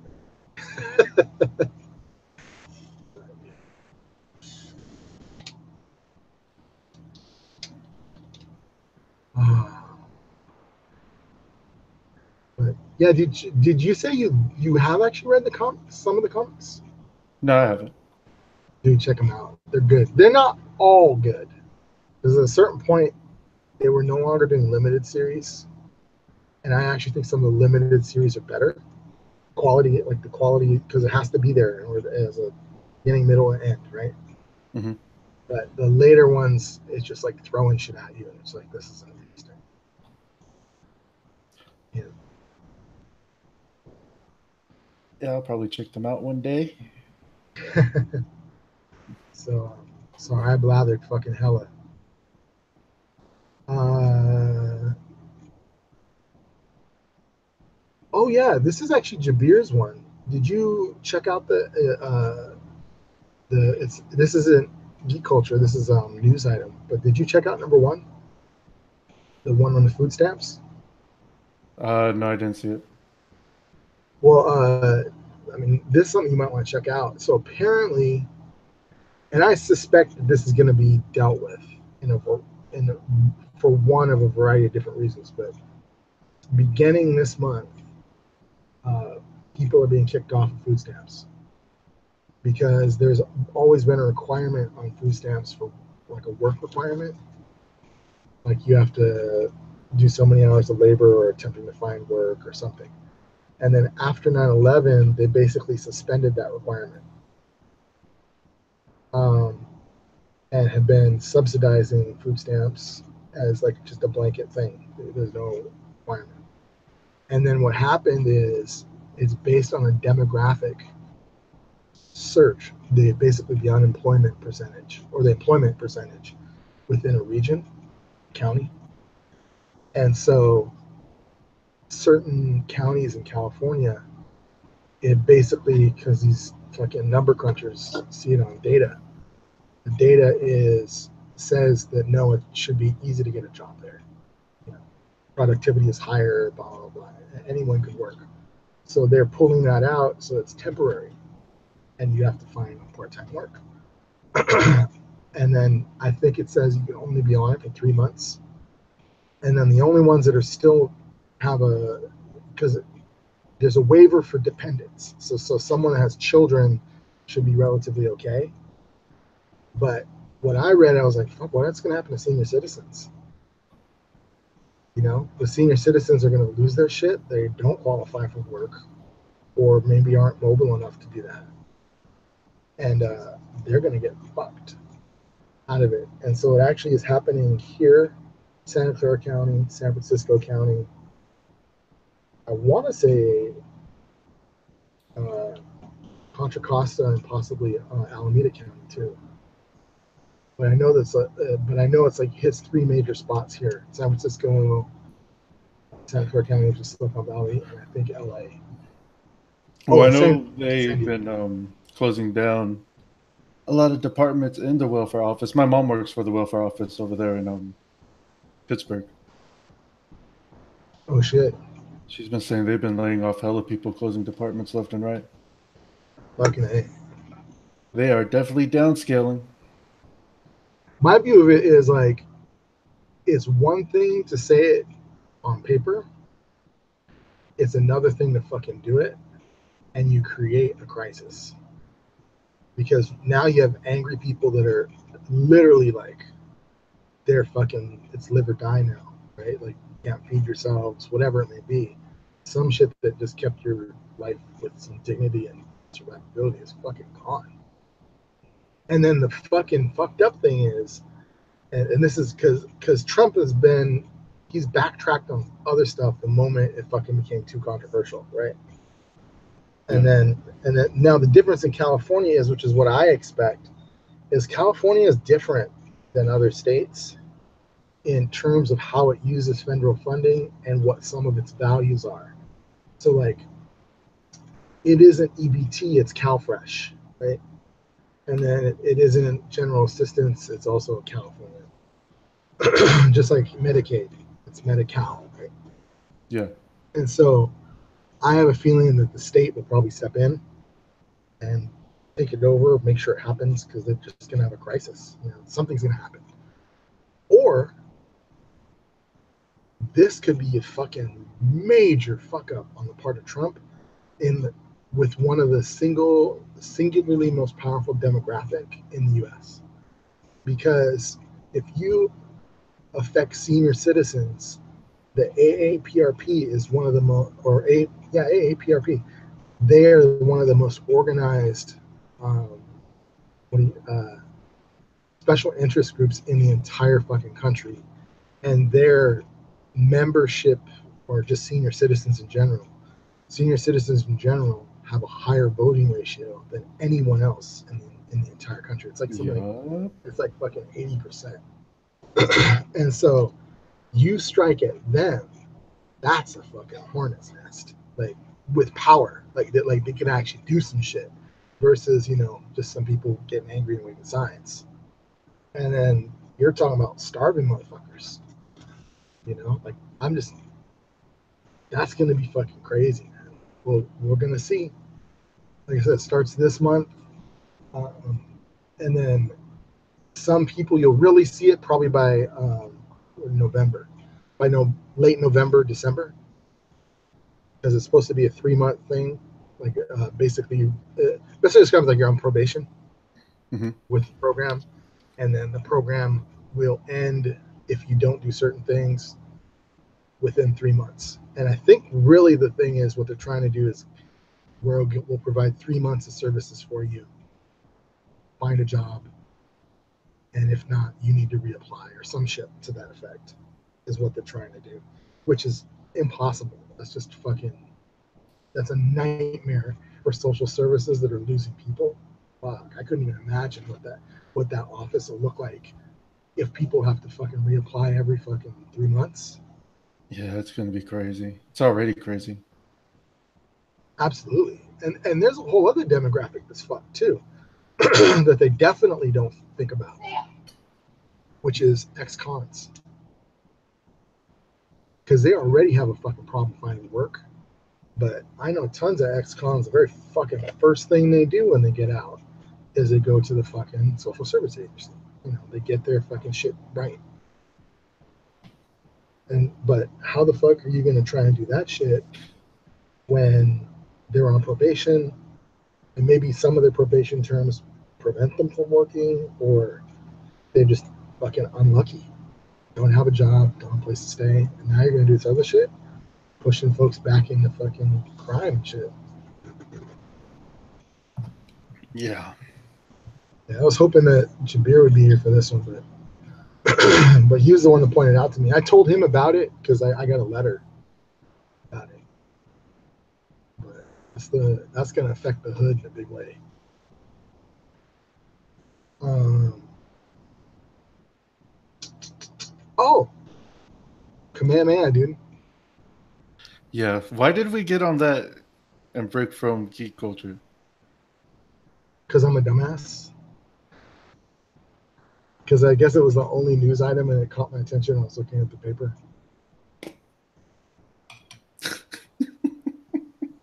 But yeah, did you say you have actually read some of the comics?
No, I haven't.
Dude, check them out. They're good. They're not all good. Because at a certain point, they were no longer doing limited series, and I actually think some of the limited series are better quality, like the quality, because it has to be there as a beginning, middle, and end, right?
Mm-hmm.
But the later ones, it's just like throwing shit at you, and it's like, this isn't interesting. Yeah.
Yeah, I'll probably check them out one day.
So I blathered fucking hella. Oh yeah, this is actually Jabir's one. Did you check out this isn't geek culture, this is news item, but did you check out number 1? The one on the food stamps?
No, I didn't see it.
Well, I mean, this is something you might want to check out. So apparently, and I suspect that this is going to be dealt with for one of a variety of different reasons, but beginning this month, people are being kicked off of food stamps because there's always been a requirement on food stamps for like a work requirement. Like you have to do so many hours of labor or attempting to find work or something. And then after 9/11, they basically suspended that requirement and have been subsidizing food stamps as like just a blanket thing. There's no requirement. And then what happened is it's based on a demographic search, basically the unemployment percentage or the employment percentage within a region, county. And so certain counties in California, it basically, because these fucking number crunchers see it on data, The data says that no, it should be easy to get a job there. You know, productivity is higher, blah blah blah. Anyone could work. So they're pulling that out, so it's temporary, and you have to find part-time work. And then I think it says you can only be on it for 3 months. And then the only ones that are still have because there's a waiver for dependents. So someone that has children should be relatively okay. But what I read, I was like, fuck, what's going to happen to senior citizens? You know, the senior citizens are going to lose their shit. They don't qualify for work, or maybe aren't mobile enough to do that. And they're going to get fucked out of it. And so it actually is happening here, Santa Clara County, San Francisco County. I want to say Contra Costa and possibly Alameda County too. But I know it's like hits three major spots here: San Francisco, Santa Clara County, which is Silicon Valley, and I think LA.
Well,
Oh,
I
and
know
San
they've
Diego.
been closing down a lot of departments in the welfare office. My mom works for the welfare office over there in Pittsburgh.
Oh shit,
She's been saying they've been laying off hella people, closing departments left and right.
fucking A.
They are definitely downscaling.
My view of it is like, it's one thing to say it on paper. It's another thing to fucking do it, and you create a crisis. Because now you have angry people that are literally like, they're fucking, it's live or die now, right? Like, you can't feed yourselves, whatever it may be. Some shit that just kept your life with some dignity and survivability is fucking gone. And then the fucking fucked up thing is, and this is because Trump he's backtracked on other stuff the moment it fucking became too controversial, right?
Yeah.
And then now the difference in California is, which is what I expect, is California is different than other states in terms of how it uses federal funding and what some of its values are. So like, it isn't EBT, it's CalFresh, right? And then it isn't general assistance, it's also California. Just like Medicaid, it's Medi-Cal, right?
Yeah.
And so I have a feeling that the state will probably step in and take it over, make sure it happens, because they're just going to have a crisis. You know, something's going to happen. Or this could be a fucking major fuck up on the part of Trump with one of the singularly most powerful demographic in the U.S. Because if you affect senior citizens, the AAPRP is one of the most, AAPRP. They are one of the most organized um, special interest groups in the entire fucking country, and their membership, or just senior citizens in general have a higher voting ratio than anyone else in the entire country. It's like something,
Yup.
it's like fucking 80%. And so you strike at them, that's a fucking hornet's nest. Like, with power, like they can actually do some shit, versus just some people getting angry and waving signs. And then you're talking about starving motherfuckers. Like, I'm just, that's gonna be fucking crazy, man. Well, we're gonna see. Like I said, it starts this month, um, and then some people, you'll really see it probably by November, by no late November, December, because it's supposed to be a 3 month thing. Like, basically, describes like you're on probation
Mm-hmm.
with the program, and then the program will end if you don't do certain things within 3 months. And I think really the thing is, what they're trying to do is, we'll provide 3 months of services for you. Find a job, and if not, you need to reapply, or some shit to that effect, is what they're trying to do, which is impossible. That's a nightmare for social services that are losing people. Fuck, I couldn't even imagine what that office will look like if people have to fucking reapply every fucking 3 months.
Yeah, it's gonna be crazy. It's already crazy.
Absolutely. And there's a whole other demographic that's fucked too. that they definitely don't think about, which is ex-cons. Because they already have a fucking problem finding work. But I know tons of ex-cons, the very fucking first thing they do when they get out is they go to the fucking social service agency. You know, they get their fucking shit right. But how the fuck are you gonna try and do that shit when they're on probation and maybe some of their probation terms prevent them from working, or they're just fucking unlucky, don't have a job, don't have a place to stay, and now you're gonna do this other shit, pushing folks back into fucking crime and shit.
Yeah.
Yeah, I was hoping that Jabir would be here for this one, but but he was the one that pointed out to me. I told him about it because I got a letter about it. But that's gonna affect the hood in a big way. Oh, Kamehameha, dude.
Yeah. Why did we get on that and break from geek culture?
Because I'm a dumbass. Because I guess it was the only news item and it caught my attention. I was looking at the paper.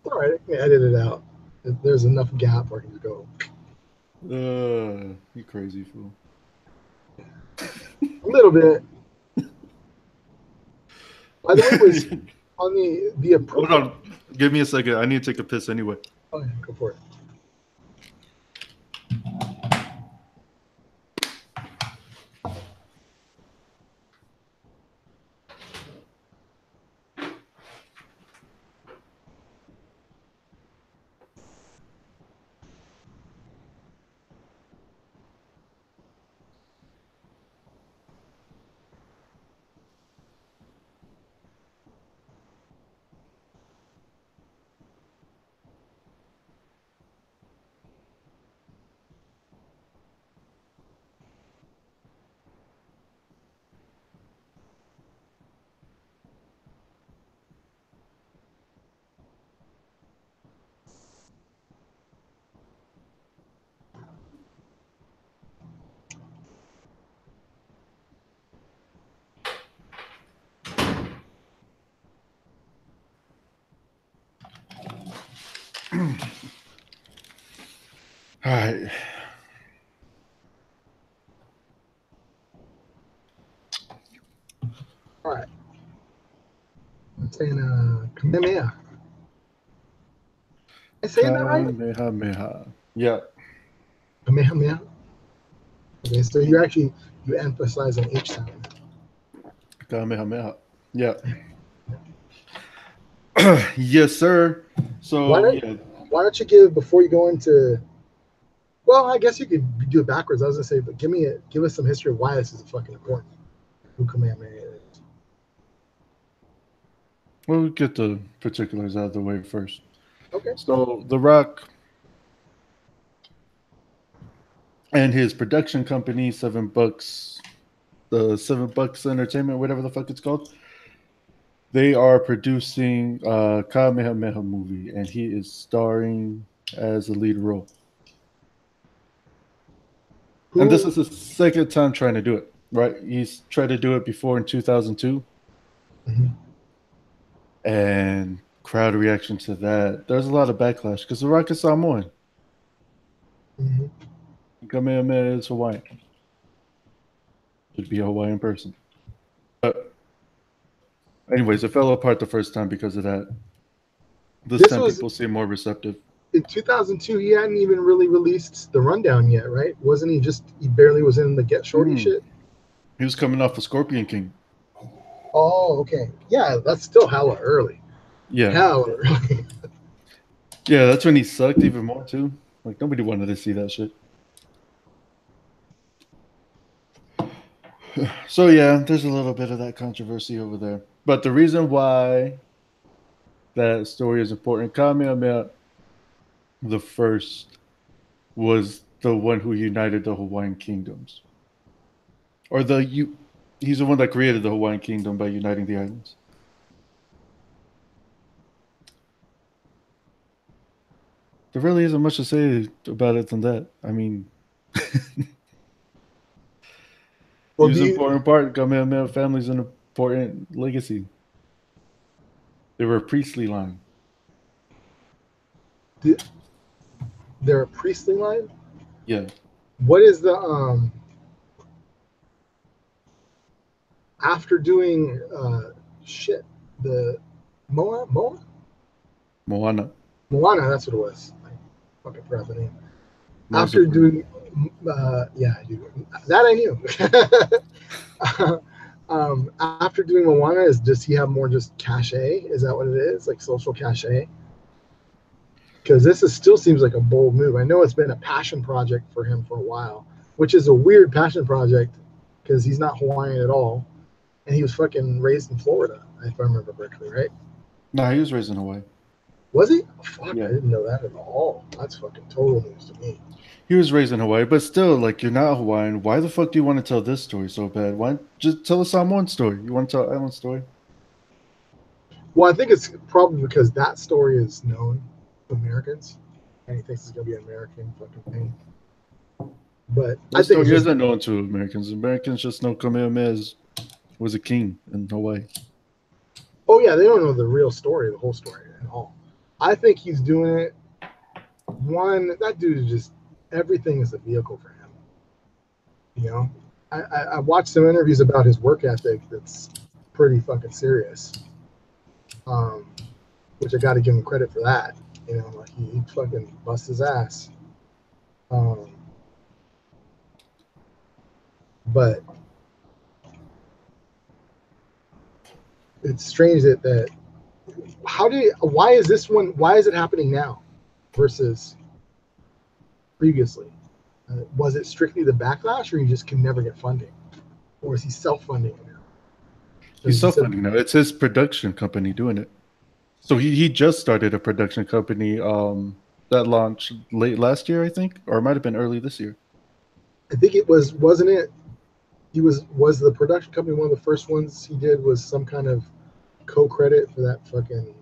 All right, I can edit it out. There's enough gap where I can just go.
You crazy fool.
A little bit. By the way, it was on the approval.
Hold on. Give me a second. I need to take a piss anyway.
Oh, yeah, go for it.
All right.
All right. I'm saying Kamehameha. Am I saying that right?
Kamehameha. Yeah.
Kamehameha. Okay, so you emphasize an H sound.
Kamehameha. Yeah. Yes, sir. So
Why don't you give, before you go into? Well, I guess you could do it backwards. I was gonna say, but give us some history of why this is fucking important. Who Kamehameha is.
We'll get the particulars out of the way first.
Okay.
So The Rock and his production company, $7, the $7 Entertainment, whatever the fuck it's called, they are producing a Kamehameha movie, and he is starring as the lead role. And this is the second time trying to do it, right? He's tried to do it before in 2002.
Mm-hmm.
And crowd reaction to that, there's a lot of backlash because The Rock is Samoan.
Mm-hmm.
Kamehameha is Hawaiian. Should be a Hawaiian person. But anyways, it fell apart the first time because of that. This time people seem more receptive.
In 2002, he hadn't even really released The Rundown yet, right? Wasn't he he barely was in the Get Shorty shit?
He was coming off of Scorpion King.
Oh, okay. Yeah, that's still hella early.
Yeah.
Hella early.
Yeah, that's when he sucked even more too. Like nobody wanted to see that shit. So yeah, there's a little bit of that controversy over there. But the reason why that story is important, Kamehameha the First was the one who united the Hawaiian kingdoms. Or he's the one that created the Hawaiian kingdom by uniting the islands. There really isn't much to say about it than that. I mean, he
Well,
was an important part. Kamehameha family's an important legacy. They were a priestly line.
do they're a priestly line?
Yeah.
What is the after doing shit the
Moana.
Moana? That's what it was. I fucking forgot the name. After
Mozart.
doing yeah, I do that I knew. After doing Moana, does he have more just cachet? Is that what it is? Like social cachet? Because still seems like a bold move. I know it's been a passion project for him for a while, which is a weird passion project because he's not Hawaiian at all, and he was fucking raised in Florida, if I remember correctly, right?
No, he was raised in Hawaii.
Was he? Oh, fuck, I
Yeah.
didn't know that at all. That's fucking total news to me.
He was raised in Hawaii, but still, like, you're not Hawaiian. Why the fuck do you want to tell this story so bad? Why just tell a Samoan story? You want to tell Island story?
Well, I think it's probably because that story is known to Americans, and he thinks it's gonna be an American fucking thing. But I
That
think it's
story
just
isn't known to Americans. Americans just know Kamehameha was a king in Hawaii.
oh yeah, they don't know the real story, the whole story at all. I think he's doing it. One, that dude is just everything is a vehicle for him. You know, I watched some interviews about his work ethic. That's pretty fucking serious. Um, which I got to give him credit for that. You know, like he fucking busts his ass. Um, but it's strange that why is this one? Why is it happening now versus previously? Was it strictly the backlash, or he just can never get funding, or is he self-funding it now?
He's
He said,
self-funding now. It's his production company doing it. So he just started a production company that launched late last year, I think, or it might have been early this year.
I think it wasn't it? He was the production company one of the first ones he did was some kind of co-credit for that fucking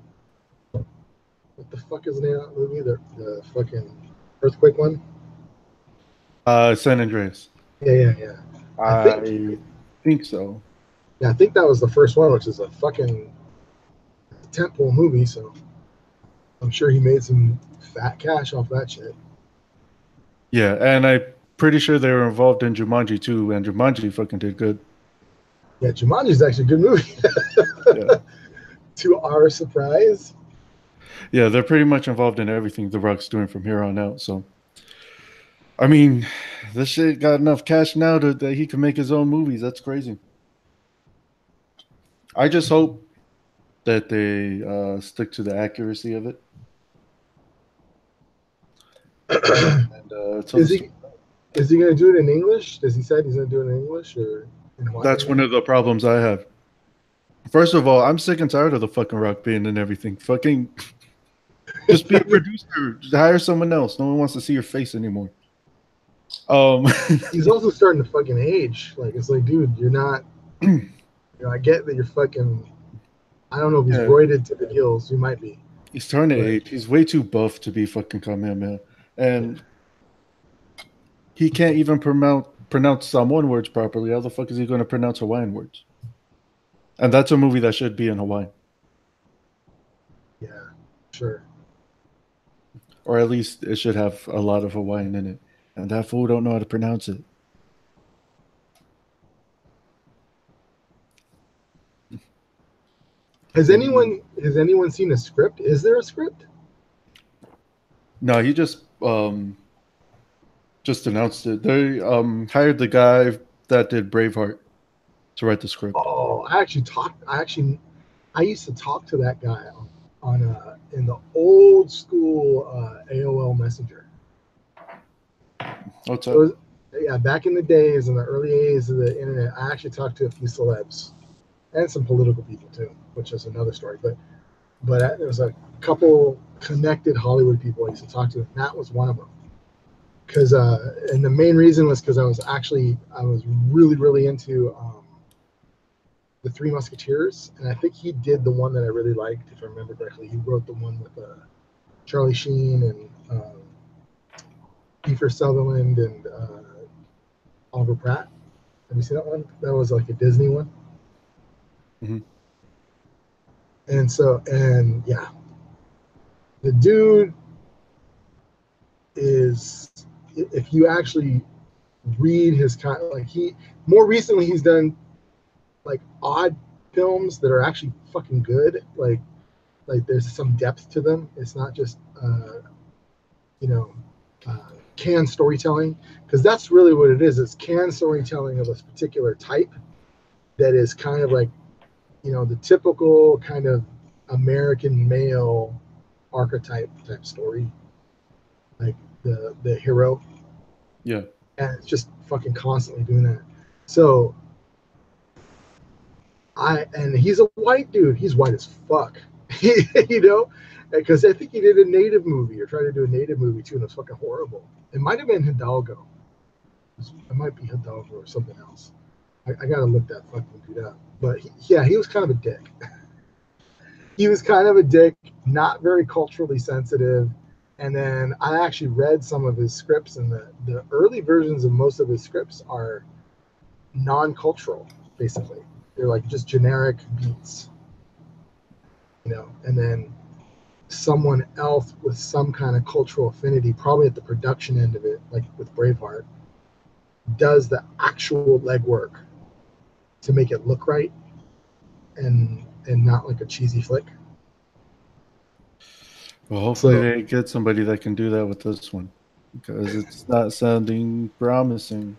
what the fuck is the name of that movie? The fucking earthquake one.
San Andreas.
Yeah. I think
I think so.
yeah, I think that was the first one, which is a fucking tentpole movie. So I'm sure he made some fat cash off that shit.
Yeah, and I'm pretty sure they were involved in Jumanji too, and Jumanji fucking did good.
Yeah, Jumanji is actually a good movie.
Yeah.
To our surprise.
Yeah, they're pretty much involved in everything The Rock's doing from here on out. So, I mean, this shit got enough cash now that he can make his own movies. That's crazy. I just hope that they stick to the accuracy of it. And tell the
Is
story.
he is he gonna do it in English? Does he said he's gonna do it in English or in
That's
Hawaiian?
one of the problems I have. First of all, I'm sick and tired of the fucking Rock being in everything. Fucking just be a producer. Just hire someone else. No one wants to see your face anymore. Um,
He's also starting to fucking age. Like it's like, dude, you're not. I get that you're fucking. I don't know if he's
yeah,
roided to the gills. You might be,
he's turning
but
8. He's way too buff to be fucking Kamehameha. And he can't even pronounce Samoan words properly. How the fuck is he going to pronounce Hawaiian words? And that's a movie that should be in Hawaii.
yeah, sure.
Or at least it should have a lot of Hawaiian in it. And that fool don't know how to pronounce it.
Has anyone seen a script? Is there a script?
No, he just announced it. They hired the guy that did Braveheart to write the script.
Oh, I used to talk to that guy on in the old school AOL Messenger.
What's
It
up?
was, yeah, back in the days, in the early days of the internet, I actually talked to a few celebs and some political people too, which is another story. But there was a couple connected Hollywood people I used to talk to, and that was one of them. Because and the main reason was because I was really into the Three Musketeers, and I think he did the one that I really liked, if I remember correctly. He wrote the one with Charlie Sheen and Kiefer Sutherland and Oliver Pratt. Have you seen that one? That was like a Disney one.
Mm-hmm.
And yeah, the dude is, if you actually read his kind, like he more recently he's done like odd films that are actually fucking good. Like there's some depth to them. It's not just you know canned storytelling, because that's really what it is. It's canned storytelling of a particular type that is kind of like the typical kind of American male archetype type story, like the hero,
Yeah.
and it's just fucking constantly doing that. So and he's a white dude. He's white as fuck, because I think he did a native movie or tried to do a native movie too, and it was fucking horrible. It might have been Hidalgo. It might be Hidalgo or something else. I gotta look that fucking dude up. But he was kind of a dick. He was kind of a dick, not very culturally sensitive. And then I actually read some of his scripts, and the early versions of most of his scripts are non-cultural, basically. They're like just generic beats, and then someone else with some kind of cultural affinity, probably at the production end of it, like with Braveheart, does the actual legwork to make it look right and not like a cheesy flick.
Well, hopefully they get somebody that can do that with this one, because it's not sounding promising.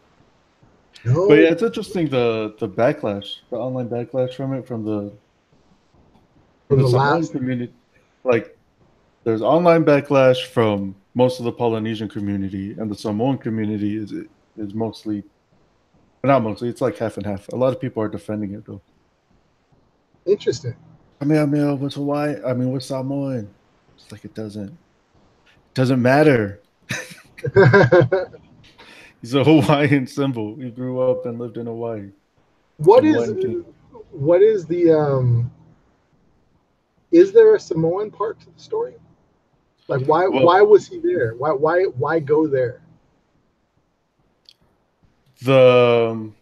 No.
But yeah, it's interesting the backlash, the online backlash from it, from the Samoan community. Like, there's online backlash from most of the Polynesian community, and the Samoan community is mostly, not mostly, it's like half and half. A lot of people are defending it though.
Interesting.
I mean, what's Hawaii? I mean, what's Samoan? It's like it doesn't matter. He's a Hawaiian symbol. He grew up and lived in Hawaii.
What is the is there a Samoan part to the story? Like why was he there? Why go there?
Hold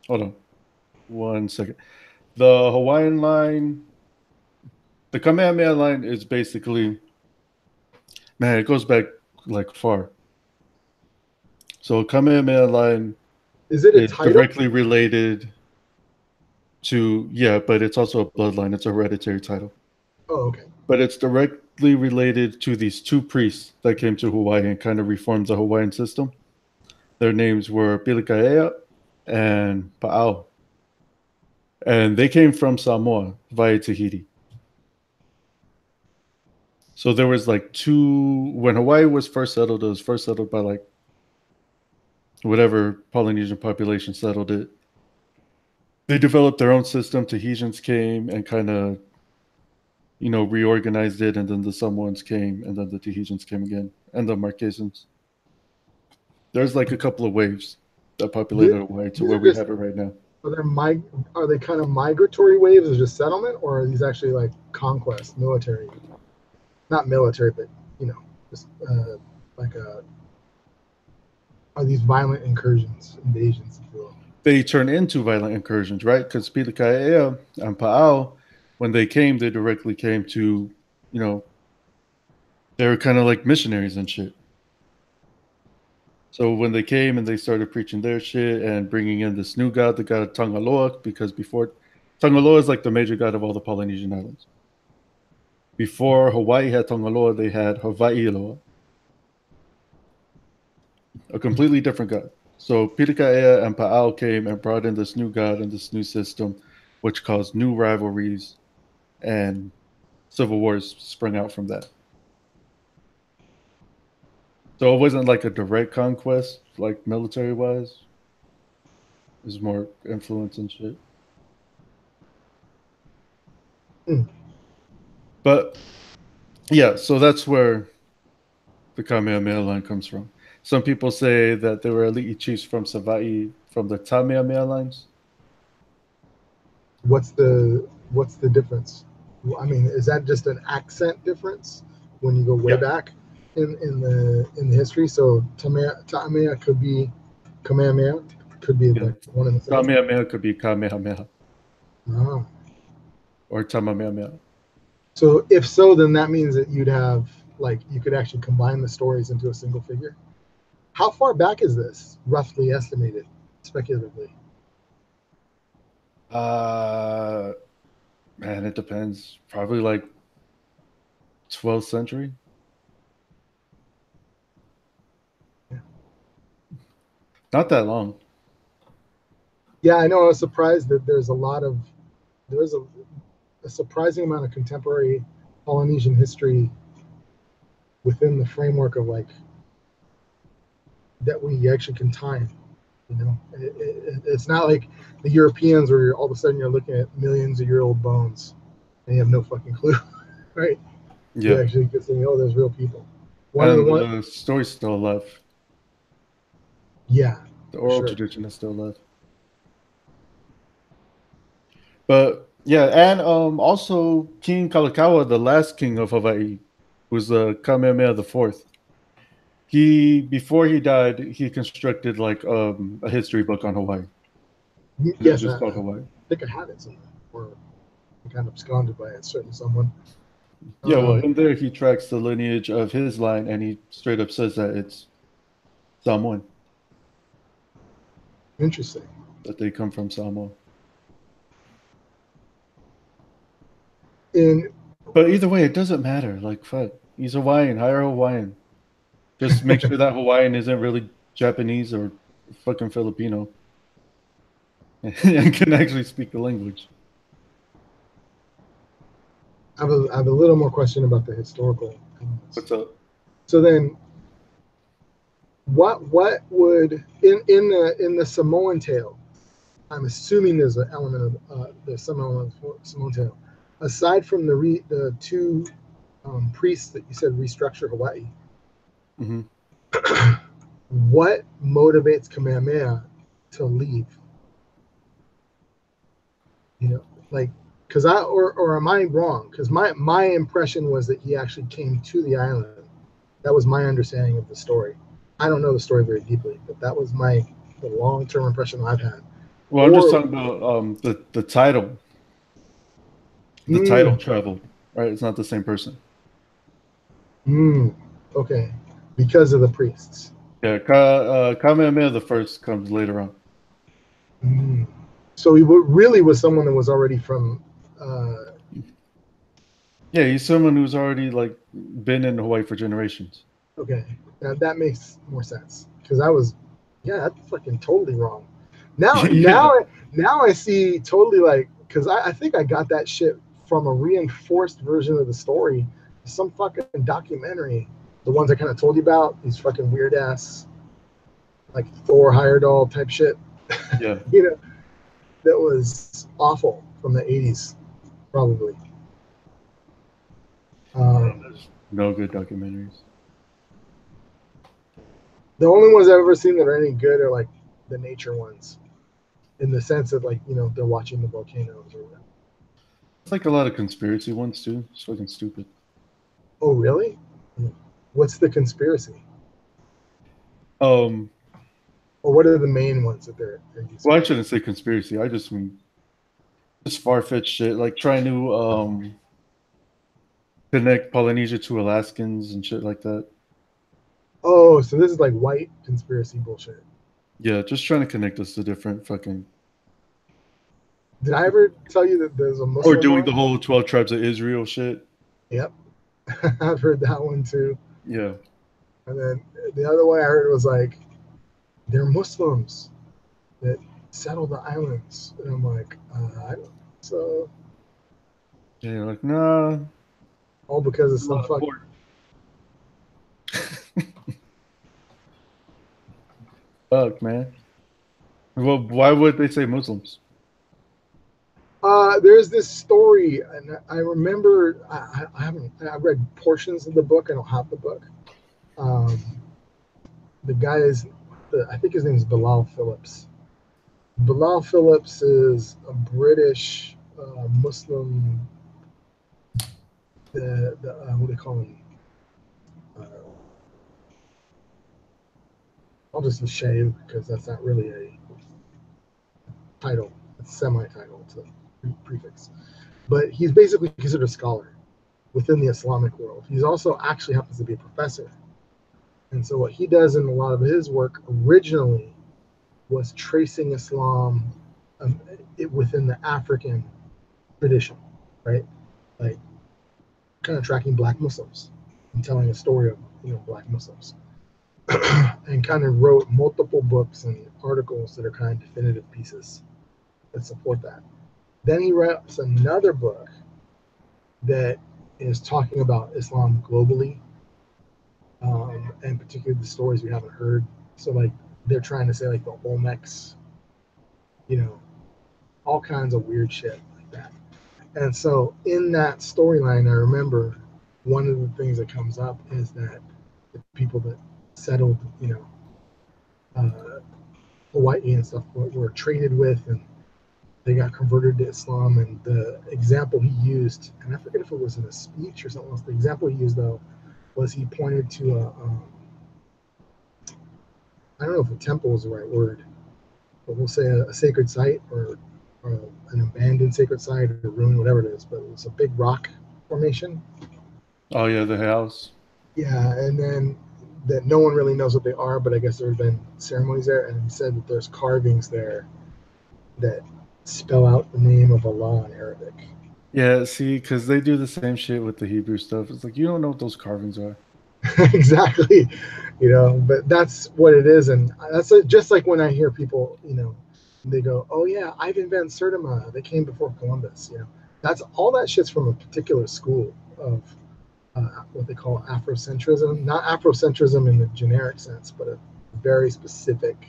on 1 second. The Hawaiian line, the Kamehameha line, is basically, man, it goes back like far. So Kamehameha line
is
directly related to, yeah, but it's also a bloodline. It's a hereditary title.
Oh, okay.
But it's directly related to these two priests that came to Hawaii and kind of reformed the Hawaiian system. Their names were Pilikaea and Pa'ao. And they came from Samoa via Tahiti. So there was like when Hawaii was first settled, it was first settled by like whatever Polynesian population settled it. They developed their own system. Tahitians came and kind of, reorganized it. And then the Samoans came, and then the Tahitians came again, and the Marquesans. There's like a couple of waves that populated Hawaii to where we have it right now.
Are they kind of migratory waves of just settlement, or are these actually like conquest, military? Not military, but just are these violent incursions, invasions, if you will?
They turn into violent incursions, right? Because Pilikaea and Pa'ao, when they came, they directly came to, they were kind of like missionaries and shit. So when they came and they started preaching their shit and bringing in this new god, the god of Tangaloa, because before, Tangaloa is like the major god of all the Polynesian islands. Before Hawaii had Tangaloa, they had Hawaiiloa, a completely different god. So Pilikaea and Pa'ao came and brought in this new god and this new system, which caused new rivalries, and civil wars sprung out from that. So it wasn't like a direct conquest, like military-wise. It was more influence and shit. But yeah, so that's where the Kamehameha line comes from. Some people say that there were elite chiefs from Savaii from the Kamehameha lines.
What's the difference? I mean, is that just an accent difference, when you go way
Yeah.
back in the history. So Tamea could be Kamehameha, could be
Yeah.
like one and the same.
Kamehameha could be Kamehameha
Oh.
or Tamamehameha.
So if so, then that means that you'd have like you could actually combine the stories into a single figure. How far back is this, roughly estimated, speculatively?
Uh, Man, it depends. Probably like 12th century.
Yeah.
Not that long.
Yeah, I know. I was surprised that there's a surprising amount of contemporary Polynesian history within the framework of like that we actually can time. It's not like the Europeans where all of a sudden you're looking at millions of year old bones and you have no fucking clue, right? You
Yeah.
actually get saying, oh, there's real people. One of the
And
one,
the story's still alive.
yeah,
The
for
oral
sure.
tradition is still alive. But yeah, and also King Kalakaua, the last king of Hawaii, was Kamehameha the Fourth. He before he died, he constructed like a history book on Hawaii. It was
Yes,
just called
I
Hawaii.
think I have it somewhere, or I kind of absconded by it, certainly someone.
Yeah, well,
Um,
in there he tracks the lineage of his line, and he straight up says that it's Samoan,
Interesting.
that they come from Samoa.
In
But either way, it doesn't matter. Like, fuck, he's Hawaiian. Hire a Hawaiian. Just make sure that Hawaiian isn't really Japanese or fucking Filipino, and can actually speak the language.
I have a little more question about the historical elements.
What's up?
So then, what would in the Samoan tale? I'm assuming there's an element of there's some element of Samoan tale. Aside from the two priests that you said restructure Hawaii,
Hmm.
what motivates Kamehameha to leave? You know, like because or am I wrong? Because my impression was that he actually came to the island. That was my understanding of the story. I don't know the story very deeply, but that was the long term impression I've had.
Well, I'm just
Or
talking about the title. The title
mm,
traveled, right? It's not the same person.
mm, okay, because of the priests.
Yeah, Kamehameha the First comes later on.
Mm. So he really was someone that was already from. Uh,
Yeah, he's someone who's already like been in Hawaii for generations.
okay, that makes more sense because I was, yeah, that's fucking totally wrong. Now,
Yeah,
now I see totally like because I think I got that shit from a reinforced version of the story, some fucking documentary, the ones I kind of told you about, these fucking weird ass like Thor Heyerdahl type shit,
yeah.
you know, that was awful from the 80s, probably. Um,
There's no good documentaries.
the only ones I've ever seen that are any good are like the nature ones, in the sense of like they're watching the volcanoes or whatever.
It's like a lot of conspiracy ones too. It's fucking stupid.
Oh, really? What's the conspiracy?
Um,
Or what are the main ones that they're using?
well, I shouldn't say conspiracy. I just mean just far-fetched shit, like trying to connect Polynesia to Alaskans and shit like that.
Oh, so this is like white conspiracy bullshit.
Yeah, just trying to connect us to different fucking
Did I ever tell you that there's a
or
Muslim
doing the
one?
whole 12 tribes of Israel shit.
Yep. I've heard that one too.
Yeah.
And then the other one I heard was like, they're Muslims that settle the islands. And I'm like, I don't so
Yeah, you're like, nah,
all because of
a
some
lot of
fuck.
pork. Fuck, man. Well, why would they say Muslims?
There's this story, and I remember I haven't I read portions of the book. I don't have the book. Um, the guy is, I think his name is Bilal Phillips. Bilal Phillips is a British Muslim. The what do they call him? I'll just use Shea because that's not really a title. It's a semi-title. It's a prefix. But he's basically considered a scholar within the Islamic world. He's also actually happens to be a professor. And so what he does in a lot of his work originally was tracing Islam within the African tradition, right? Like kind of tracking Black Muslims and telling a story of Black Muslims, and kind of wrote multiple books and articles that are kind of definitive pieces that support that. Then he writes another book that is talking about Islam globally, and particularly the stories we haven't heard. So like they're trying to say like the Olmecs, all kinds of weird shit like that. And so in that storyline, I remember one of the things that comes up is that the people that settled, Hawaii and stuff were traded with, and they got converted to Islam. And the example he used, and I forget if it was in a speech or something else, the example he used though was he pointed to I don't know if a temple is the right word, but we'll say a sacred site or an abandoned sacred site or ruin, whatever it is. But it was a big rock formation.
Oh yeah, the house.
Yeah, and then that no one really knows what they are, but I guess there have been ceremonies there, and he said that there's carvings there that spell out the name of Allah in Arabic.
Yeah, see, because they do the same shit with the Hebrew stuff. It's like you don't know what those carvings are.
Exactly, but that's what it is. And that's just like when I hear people, they go, oh yeah, Ivan Van Sertima, they came before Columbus. That's all that shit's from a particular school of what they call Afrocentrism, not Afrocentrism in the generic sense, but a very specific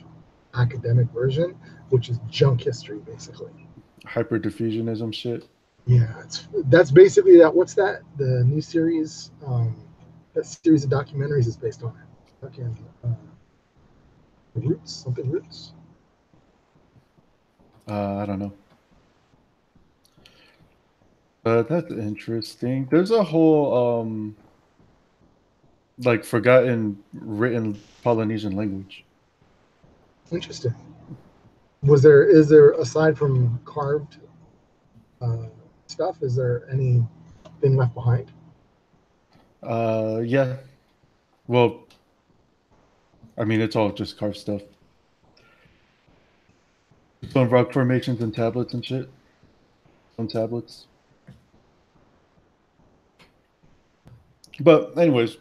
academic version, which is junk history, basically.
Hyperdiffusionism shit.
Yeah, that's basically that. What's that? The new series, that series of documentaries is based on it. Fucking Roots, something Roots.
I don't know. That's interesting. There's a whole like forgotten written Polynesian language.
Interesting. Is there aside from carved stuff, is there anything left behind?
Yeah. Well, I mean, it's all just carved stuff. Some rock formations and tablets and shit. Some tablets. But anyways,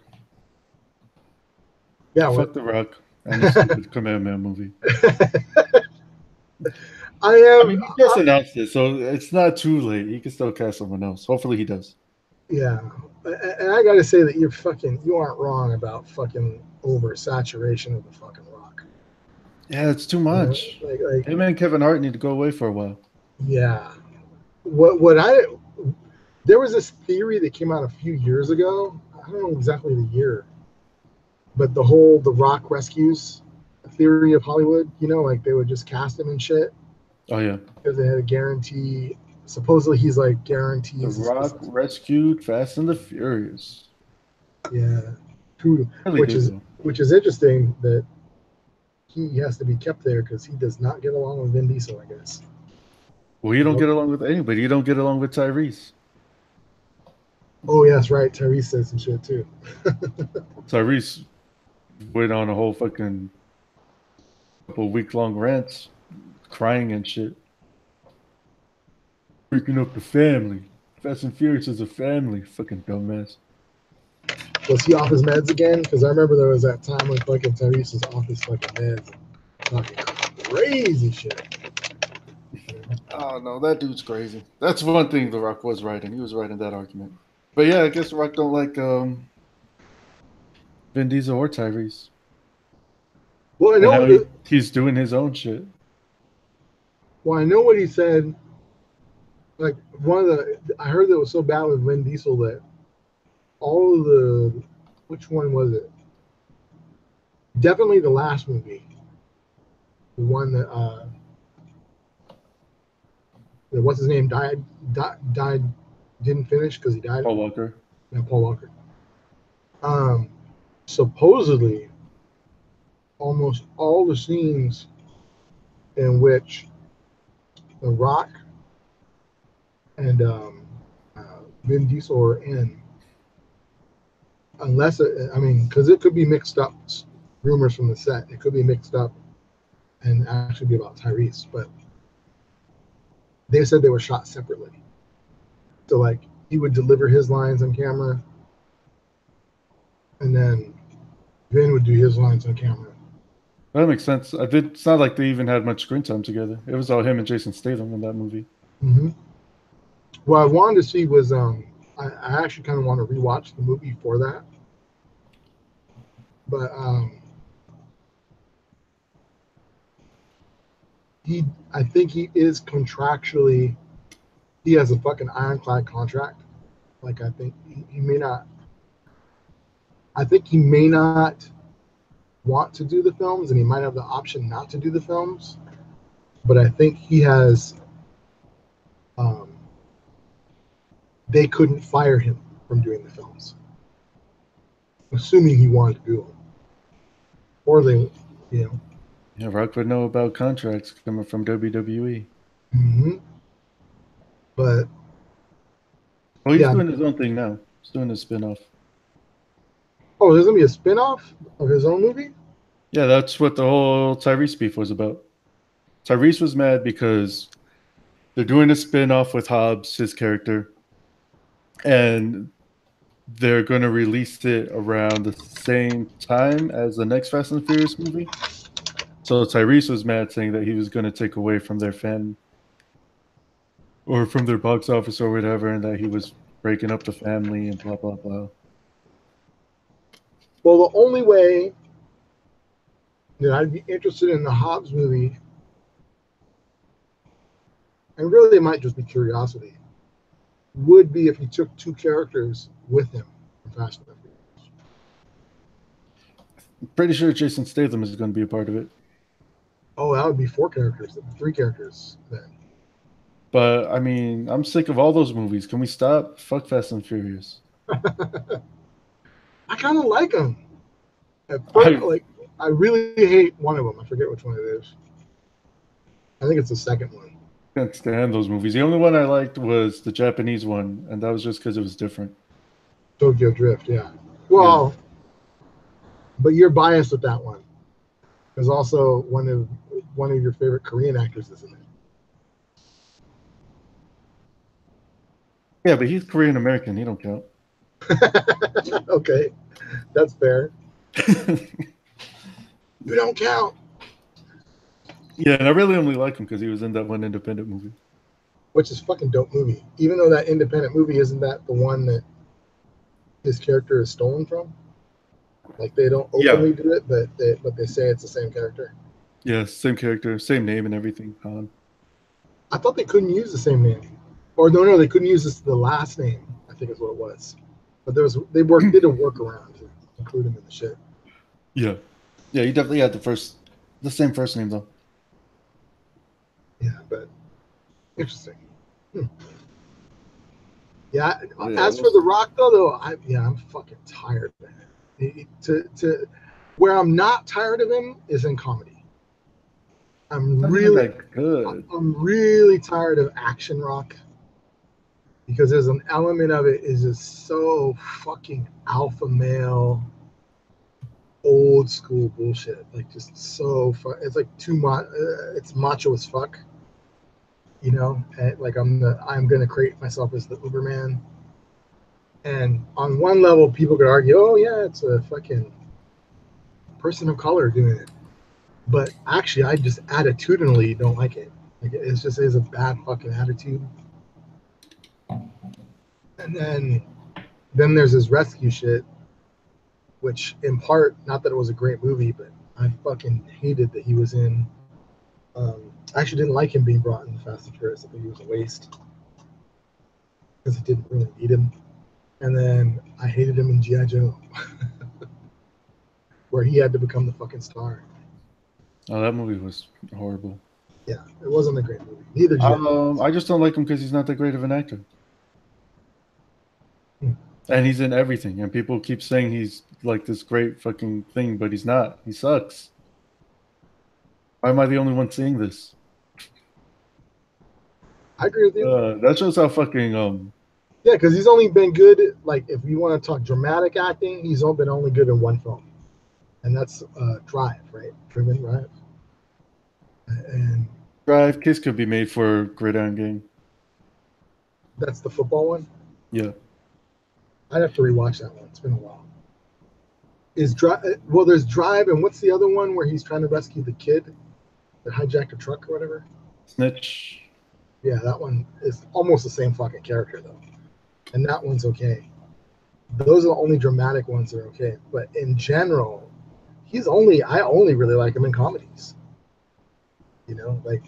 Yeah.
fuck the Rock and the stupid Kamehameha movie. I mean, he just announced it, so it's not too late. He can still cast someone else. Hopefully, he does.
Yeah, and I got to say that you aren't wrong about fucking oversaturation of the fucking Rock.
Yeah, it's too much.
Like
Him and Kevin Hart need to go away for a while.
yeah. There was this theory that came out a few years ago. I don't know exactly the year, but the Rock rescues theory of Hollywood. Like they would just cast him and shit
Oh yeah,
because they had a guarantee. Supposedly he's like
The
guarantees.
Rock rescued Fast and the Furious.
Yeah,
Really
which
did
is
though.
which is interesting that he has to be kept there because he does not get along with Vin Diesel, I guess.
Well, you don't get along with anybody. You don't get along with Tyrese.
Oh, yeah, that's right. Tyrese said some shit too.
Tyrese went on a whole fucking couple week-long rants, crying and shit. Breaking up the family. Fast and Furious is a family. Fucking dumbass.
Was he off his meds again? Because I remember there was that time when fucking Tyrese was off his fucking meds, talking crazy shit.
Oh no, that dude's crazy. That's one thing The Rock was writing. He was writing that argument. But yeah, I guess The Rock don't like Vin Diesel or Tyrese.
Well,
And now he's doing his own shit.
I know what he said. Like I heard that it was so bad with Vin Diesel that all of which one was it? Definitely the last movie, the one that what's his name died, didn't finish because he died.
Paul Walker.
Yeah, Paul Walker. Supposedly, almost all the scenes in which The Rock and Vin Diesel are in, unless I mean, because it could be mixed up. Rumors from the set, it could be mixed up and actually be about Tyrese, but they said they were shot separately. So like he would deliver his lines on camera, and then Vin would do his lines on camera.
That makes sense. It's not like they even had much screen time together. It was all him and Jason Statham in that movie.
Mm-hmm. What I wanted to see was I actually kind of want to rewatch the movie for that, but I think he is contractually, he has a fucking ironclad contract. Like I think he may not. I think he may not want to do the films, and he might have the option not to do the films. But I think he has. They couldn't fire him from doing the films, assuming he wanted to do them, or they, you know.
Yeah, Rock would know about contracts coming from WWE.
Mm-hmm. But
Well, he's
yeah.
doing his own thing now. He's doing a spin-off.
Oh, there's gonna be a spin-off of his own movie?
Yeah, that's what the whole Tyrese beef was about. Tyrese was mad because they're doing a spin-off with Hobbs, his character, and they're going to release it around the same time as the next Fast and Furious movie. So Tyrese was mad, saying that he was going to take away from their fan or from their box office or whatever, and that he was breaking up the family and blah, blah, blah.
Well, the only way that I'd be interested in the Hobbs movie, and really it might just be curiosity, would be if he took two characters with him from Fast and Furious.
I'm pretty sure Jason Statham is going to be a part of it.
Oh, that would be four characters, three characters then.
But, I mean, I'm sick of all those movies. Can we stop? Fuck Fast and Furious.
I kind of like them. I really hate one of them. I forget which one it is. I think it's the second one.
I can't stand those movies. The only one I liked was the Japanese one, and that was just because it was different.
Tokyo Drift, yeah. Well, yeah. But you're biased with that one. There's also one of your favorite Korean actors is in it.
Yeah, but he's Korean American. He don't count.
Okay, that's fair. You don't count.
Yeah, and I really only like him because he was in that one independent movie.
Which is fucking dope movie. Even though that independent movie isn't that the one that his character is stolen from. Like they don't openly do it, but they say it's the same character.
Yeah, same character, same name and everything. Han.
I thought they couldn't use the same name. Or no, they couldn't use the last name, I think is what it was. But they did a workaround to include him in the shit.
Yeah. Yeah, he definitely had the same first name though.
Yeah, but interesting. Yeah, as for The Rock though, I'm fucking tired of it. Where I'm not tired of him is in comedy. I'm really tired of action Rock because there's an element of it is just so fucking alpha male, old school bullshit. Like just so fun. It's like too much. It's macho as fuck. You know, like I'm gonna create myself as the Uberman. And on one level, people could argue, oh yeah, it's a fucking person of color doing it. But actually, I just attitudinally don't like it. Like it just is a bad fucking attitude. And then there's this rescue shit, which in part, not that it was a great movie, but I fucking hated that he was in. I actually didn't like him being brought in the Fast and Furious. I think he was a waste because it didn't really need him. And then I hated him in G.I. Joe, where he had to become the fucking star.
Oh, that movie was horrible.
Yeah, it wasn't a great movie. Neither
I just don't like him because he's not that great of an actor. And he's in everything. And people keep saying he's like this great fucking thing, but he's not. He sucks. Why am I the only one seeing this?
I agree with you.
That shows how fucking
Yeah, because he's only been good. Like, if you want to talk dramatic acting, he's only been good in one film, and that's Drive, right? Driven Drive. And
Drive Kiss could be made for Gridiron Gang.
that's the football one.
Yeah.
I'd have to rewatch that one. It's been a while. Is Drive? Well, there's Drive, and what's the other one where he's trying to rescue the kid that hijacked a truck or whatever?
Snitch.
Yeah, that one is almost the same fucking character though, and that one's okay. Those are the only dramatic ones that are okay. But in general, I only really like him in comedies. You know, like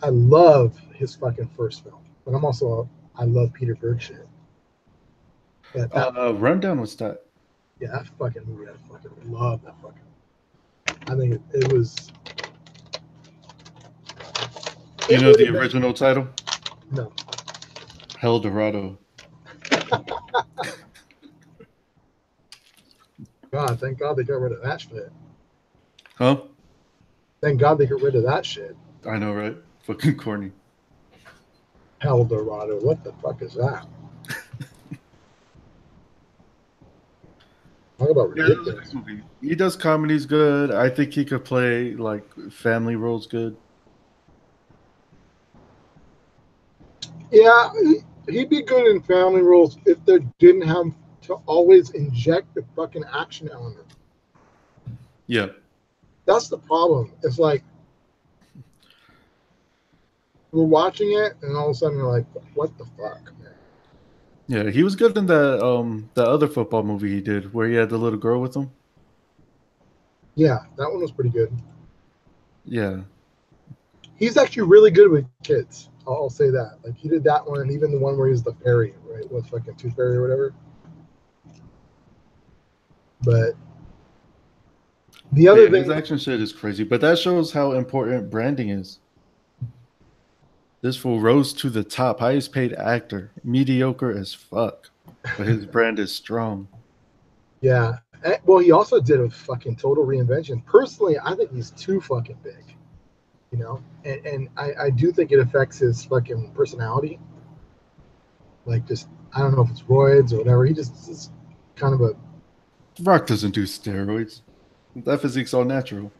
I love his fucking first film, but I love Peter Berg shit. But
Rundown was that.
yeah, that fucking movie, I fucking love that fucking. I think it was.
You know the original title?
No.
Hell Dorado.
God, thank God they got rid of that shit.
Huh?
Thank God they got rid of that shit.
I know, right? Fucking corny.
Hell Dorado. What the fuck is that? Talk about ridiculous.
Yeah, he does comedies good. I think he could play like family roles good.
Yeah, he'd be good in family roles if they didn't have to always inject the fucking action element.
Yeah.
That's the problem. It's like we're watching it and all of a sudden you're like, what the fuck, man?
Yeah, he was good in the other football movie he did where he had the little girl with him.
Yeah, that one was pretty good.
Yeah.
He's actually really good with kids. I'll say that. Like he did that one, and even the one where he's the fairy, right? With fucking Tooth Fairy or whatever. But the other thing,
his action shit is crazy, but that shows how important branding is. This fool rose to the top, highest paid actor, mediocre as fuck, but his brand is strong.
Yeah. Well, he also did a fucking total reinvention. Personally, I think he's too fucking big. You know, and I do think it affects his fucking personality. Like, just I don't know if it's roids or whatever. He just is kind of a.
Rock doesn't do steroids. That physique's all natural.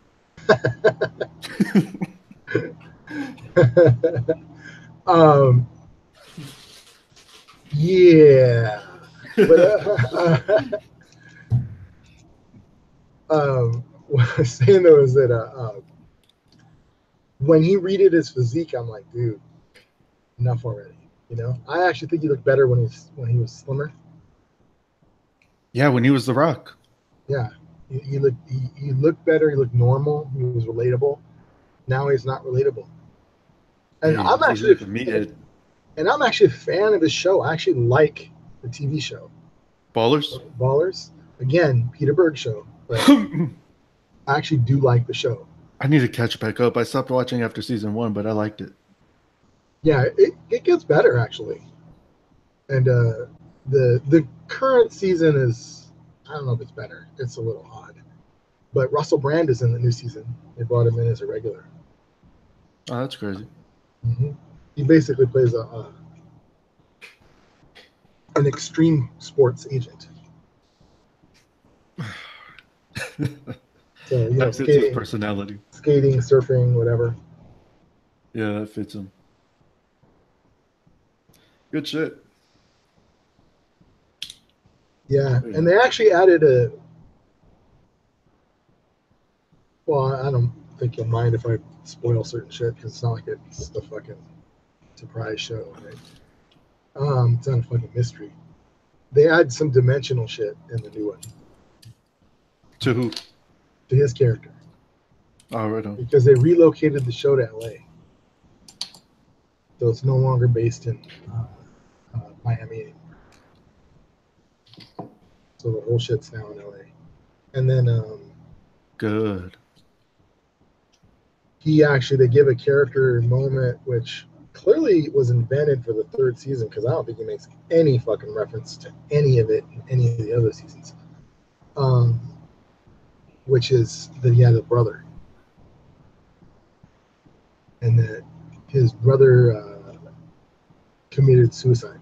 Yeah. But, what I was saying though is that when he redid his physique, I'm like, dude, enough already. You know, I actually think he looked better when he was slimmer.
Yeah, when he was The Rock.
Yeah, he looked better. He looked normal. He was relatable. Now he's not relatable. And
Yeah,
I'm actually
like a meathead.
And I'm actually a fan of his show. I actually like the TV show.
Ballers.
Again, Peter Berg show. But I actually do like the show.
I need to catch back up. I stopped watching after season 1, but I liked it.
Yeah, it gets better actually. And the current season is, I don't know if it's better. It's a little odd. But Russell Brand is in the new season. They brought him in as a regular.
Oh, that's crazy.
Mm-hmm. He basically plays an extreme sports agent. So,
that fits his personality.
Skating, surfing, whatever.
Yeah, that fits him. Good shit.
Yeah, and they actually added a. Well, I don't think you'll mind if I spoil certain shit because it's not like it's a fucking surprise show, right? It's not a fucking mystery. They add some dimensional shit in the new one.
To who?
To his character.
Oh, right on.
Because they relocated the show to LA. So it's no longer based in Miami anymore. So the whole shit's now in LA. And then
good.
They give a character moment which clearly was invented for the third season because I don't think he makes any fucking reference to any of it in any of the other seasons. Which is that he had a brother. and that his brother committed suicide.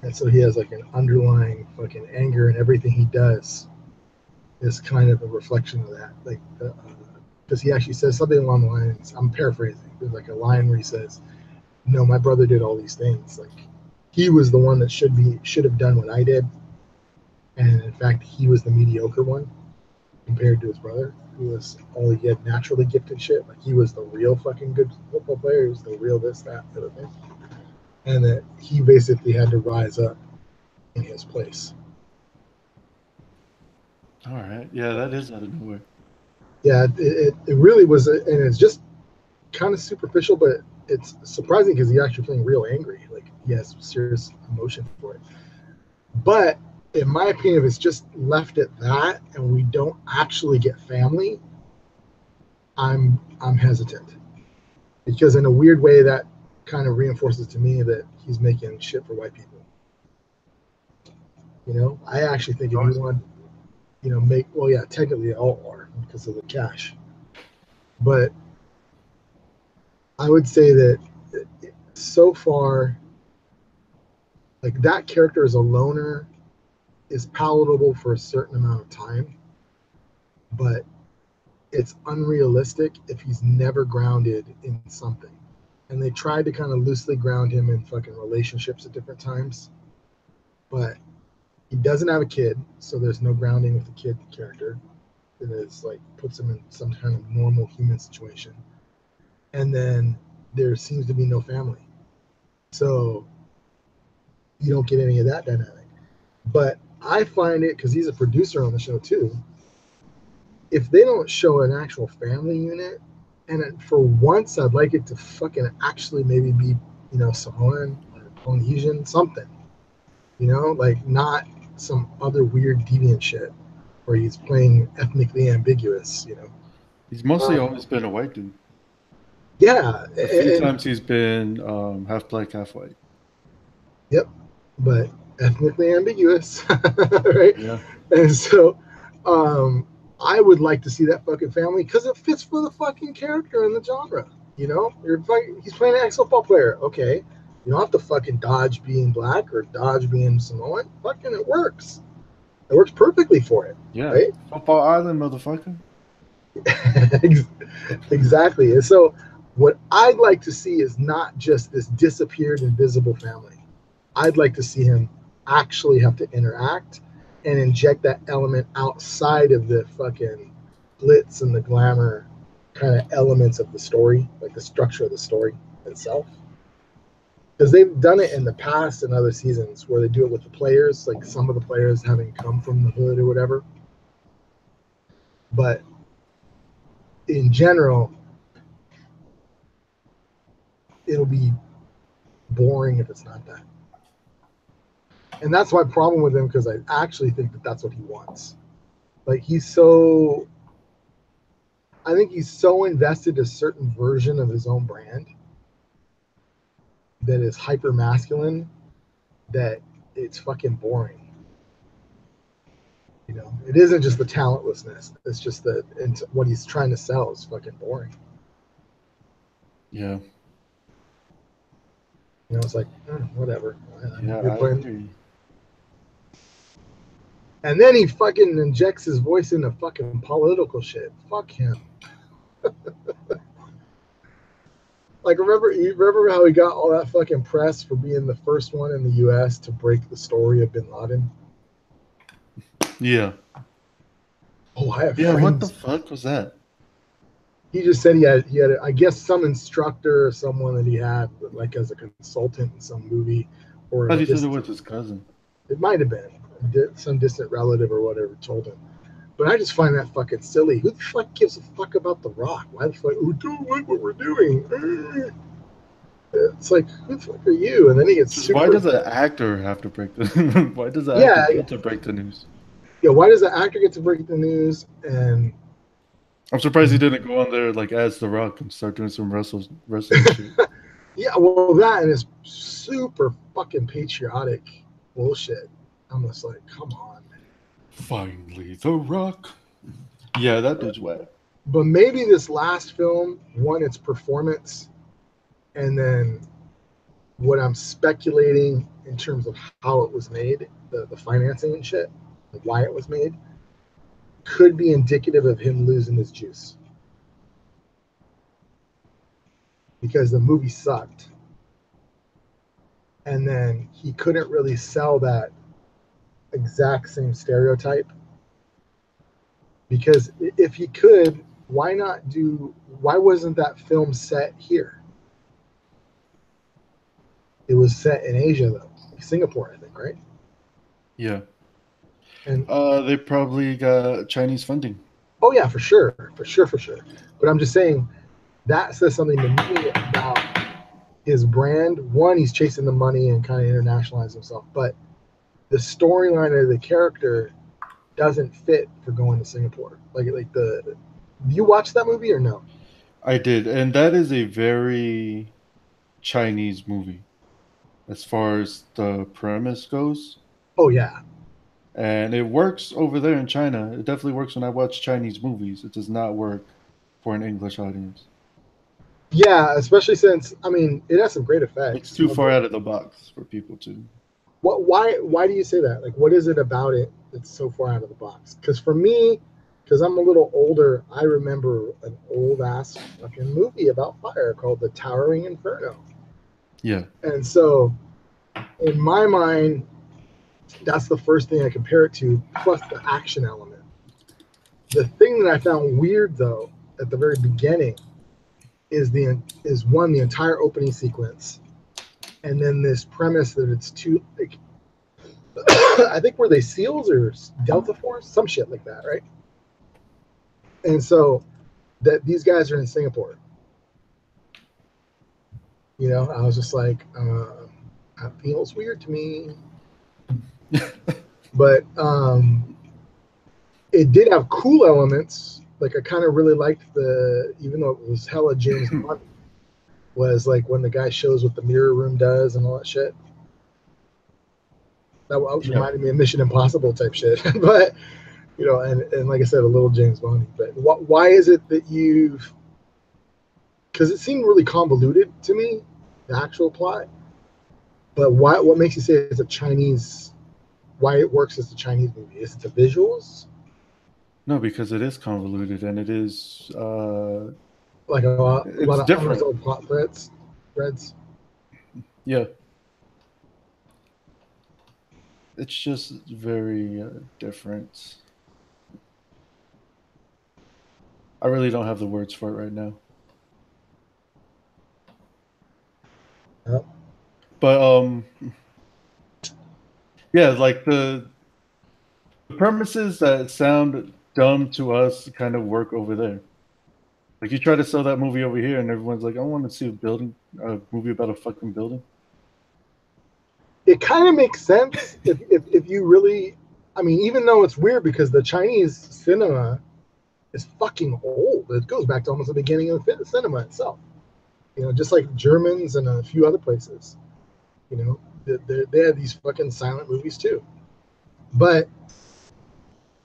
And so he has like an underlying fucking anger, and everything he does is kind of a reflection of that. Like, because he actually says something along the lines, I'm paraphrasing, there's like a line where he says, no, my brother did all these things. Like, he was the one that should have done what I did. And in fact, he was the mediocre one compared to his brother, who was all he had naturally gifted shit. Like, he was the real fucking good football player. He was the real this, that, the other thing. And that he basically had to rise up in his place.
All right. Yeah, that is out of nowhere.
Yeah, it really was, and it's just kind of superficial, but it's surprising because he's actually feeling real angry. Like, he has serious emotion for it. But in my opinion, if it's just left at that and we don't actually get family, I'm hesitant, because in a weird way that kind of reinforces to me that he's making shit for white people. You know, I actually think if you want, you know, technically all are because of the cash, but I would say that so far, like, that character as a loner is palatable for a certain amount of time, but it's unrealistic if he's never grounded in something. And they tried to kind of loosely ground him in fucking relationships at different times, but he doesn't have a kid, so there's no grounding with the kid character. It is like puts him in some kind of normal human situation. And then there seems to be no family. So you don't get any of that dynamic. But I find it, because he's a producer on the show too, if they don't show an actual family unit, and for once I'd like it to fucking actually maybe be, you know, Samoan or Polynesian, something, you know, like not some other weird deviant shit where he's playing ethnically ambiguous, you know.
He's mostly always been a white dude.
Yeah.
A few times he's been half black, half white.
Yep. But ethnically ambiguous, right?
Yeah.
And so I would like to see that fucking family because it fits for the fucking character and the genre. You know, he's playing an ex-football player. Okay, you don't have to fucking dodge being black or dodge being Samoan. Fucking, it works. It works perfectly for it.
Yeah.
Right?
Football Island, motherfucker.
Exactly. And so what I'd like to see is not just this disappeared invisible family. I'd like to see him actually have to interact and inject that element outside of the fucking glitz and the glamour kind of elements of the story, like the structure of the story itself. Because they've done it in the past in other seasons where they do it with the players, like some of the players having come from the hood or whatever. But in general, it'll be boring if it's not that. And that's my problem with him, because I actually think that that's what he wants. Like, I think he's so invested in a certain version of his own brand that is hyper masculine that it's fucking boring. You know, it isn't just the talentlessness. It's just that what he's trying to sell is fucking boring.
Yeah.
You know, it's like, whatever.
Yeah, I agree.
And then he fucking injects his voice into fucking political shit. Fuck him. Like, you remember how he got all that fucking press for being the first one in the U.S. to break the story of Bin Laden?
Yeah.
Oh, I have
friends. What the fuck was that?
He just said he had I guess some instructor or someone that he had, like, as a consultant in some movie, or
I thought he said it was his cousin.
It might have been some distant relative or whatever told him. But I just find that fucking silly. Who the fuck gives a fuck about The Rock? Why the fuck? We don't like what we're doing. It's like, who the fuck are you? And then he gets super.
Why does an actor have to break the? Why does the actor get to break the news?
Yeah, why does the actor get to break the news? And
I'm surprised he didn't go on there like as The Rock and start doing some wrestling shit.
Yeah, well, that and his super fucking patriotic bullshit. I'm just like, come on, man.
Finally, The Rock. Yeah, that dude's wet.
But maybe this last film won its performance, and then what I'm speculating in terms of how it was made, the financing and shit, like why it was made, could be indicative of him losing his juice. Because the movie sucked. And then he couldn't really sell that exact same stereotype. Because if he could, why wasn't that film set here? It was set in Asia, though. Singapore, I think, right?
Yeah.
And
they probably got Chinese funding.
oh yeah, for sure. But I'm just saying that says something to me about his brand. One, he's chasing the money and kind of internationalize himself, but the storyline of the character doesn't fit for going to Singapore. You watch that movie or no?
I did, and that is a very Chinese movie as far as the premise goes.
Oh yeah,
And it works over there in China. It definitely works when I watch Chinese movies. It does not work for an English audience.
yeah. Especially since it has some great
It's
effects.
too far out of the box for people to.
Why do you say that? Like, what is it about it that's so far out of the box? Because for me, because I'm a little older, I remember an old ass fucking movie about fire called The Towering Inferno.
Yeah.
And so, in my mind, that's the first thing I compare it to, plus the action element. The thing that I found weird, though, at the very beginning, is the entire opening sequence, and then this premise that it's two, like, I think were they SEALs or Delta Force, some shit like that, right? And so that these guys are in Singapore. I was just like, that feels weird to me. But it did have cool elements. Like I kind of really liked even though it was hella James Bond, was like when the guy shows what the mirror room does and all that shit. That was reminding me of Mission Impossible type shit. But and like I said, a little James Bond. But why is it that you've? Because it seemed really convoluted to me, the actual plot. But why? What makes you say it's a Chinese? Why it works as a Chinese movie? Is it the visuals?
No, because it is convoluted and it is.
Like a lot of
different.
unresolved plot threads.
Yeah. It's just very different. I really don't have the words for it right now.
Yep.
But yeah, like the premises that sound dumb to us kind of work over there. Like you try to sell that movie over here, and everyone's like, "I want to see a movie about a fucking building."
It kind of makes sense if you really, even though it's weird because the Chinese cinema is fucking old. It goes back to almost the beginning of the cinema itself. Just like Germans and a few other places. They had these fucking silent movies too. But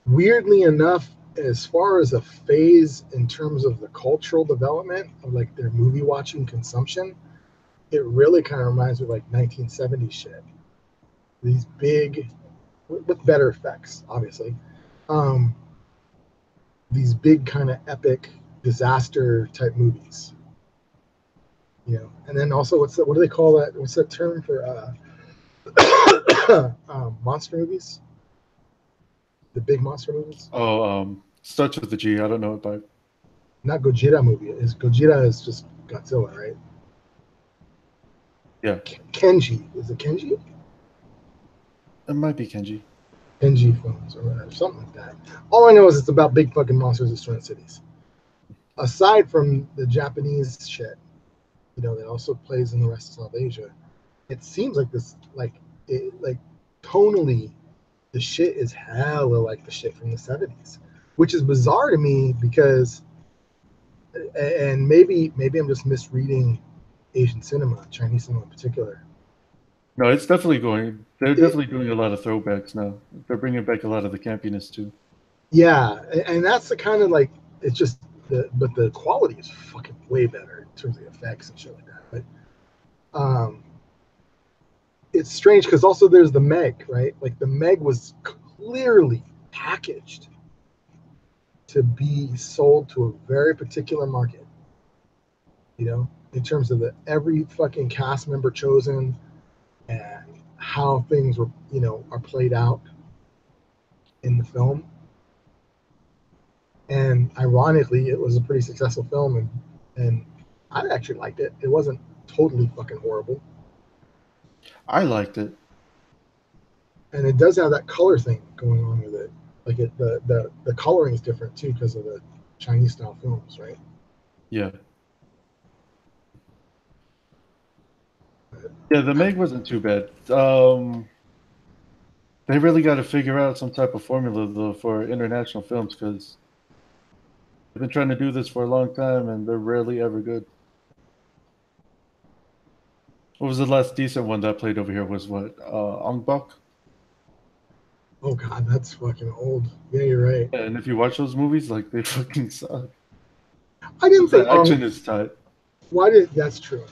weirdly enough, as far as a phase in terms of the cultural development of like their movie watching consumption, it really kind of reminds me of like 1970s shit. These big, with better effects, obviously. These big kind of epic disaster type movies. And then also what do they call that? What's that term for monster movies? The big monster movies?
Oh, starts with the G. I don't know it by.
Not Gojira movie. Gojira is just Godzilla, right?
Yeah.
Kenji. Is it Kenji?
It might be Kenji.
Kenji films or whatever, something like that. All I know is it's about big fucking monsters destroying cities. Aside from the Japanese shit, that also plays in the rest of South Asia, it seems like this, like tonally, the shit is hella like the shit from the 70s, which is bizarre to me because, and maybe I'm just misreading Asian cinema, Chinese cinema in particular.
No, it's definitely going. They're definitely doing a lot of throwbacks now. They're bringing back a lot of the campiness too.
Yeah, and that's the kind of like, it's just but the quality is fucking way better in terms of the effects and shit like that. But it's strange because also there's the Meg, right? Like the Meg was clearly packaged to be sold to a very particular market, you know, in terms of the every fucking cast member chosen and how things were, you know, are played out in the film. And ironically, it was a pretty successful film, and I actually liked it. It wasn't totally fucking horrible,
I liked it.
and it does have that color thing going on with it. Like the coloring is different too because of the Chinese style films, right?
Yeah. Yeah, the Meg wasn't too bad. They really got to figure out some type of formula though for international films because they've been trying to do this for a long time and they're rarely ever good. What was the last decent one that played over here? Was what Ong Bak?
Oh god, that's fucking old. Yeah, you're right.
And if you watch those movies, like they fucking suck.
I didn't
The
think
action is tight.
Why did that's true.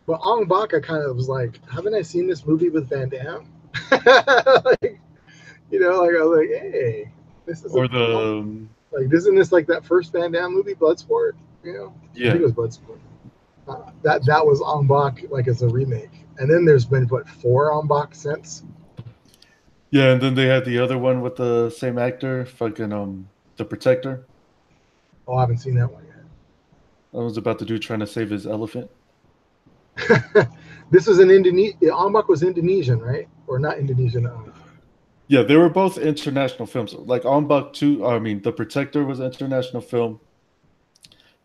But Ong Bak, I kind of was like, haven't I seen this movie with Van Damme? Like, you know, like I was like, hey, this is
Or the
like, isn't this like that first Van Damme movie, Bloodsport? You know, I
yeah,
think it was Bloodsport. That was Ong Bak, like as a remake, and then there's been what 4 Ong Bak since.
yeah, and then they had the other one with the same actor, fucking The Protector.
Oh, I haven't seen that one
That was about the dude trying to save his elephant.
yet. This was in Indonesia. Ong Bak was Indonesian, right? Or not Indonesian?
Yeah, they were both international films. Like Ong Bak 2, I mean, The Protector was an international film.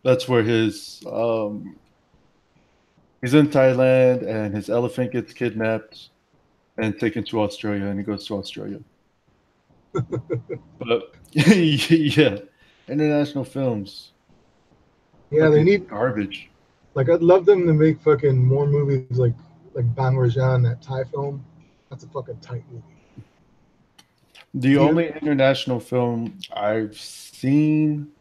That's where he's in Thailand and his elephant gets kidnapped and taken to Australia and he goes to Australia. But yeah, international films.
Yeah, they
Fucking
need
garbage.
like I'd love them to make fucking more movies like Bangladesh, that Thai film. That's a fucking tight movie.
The
You know,
only international film I've seen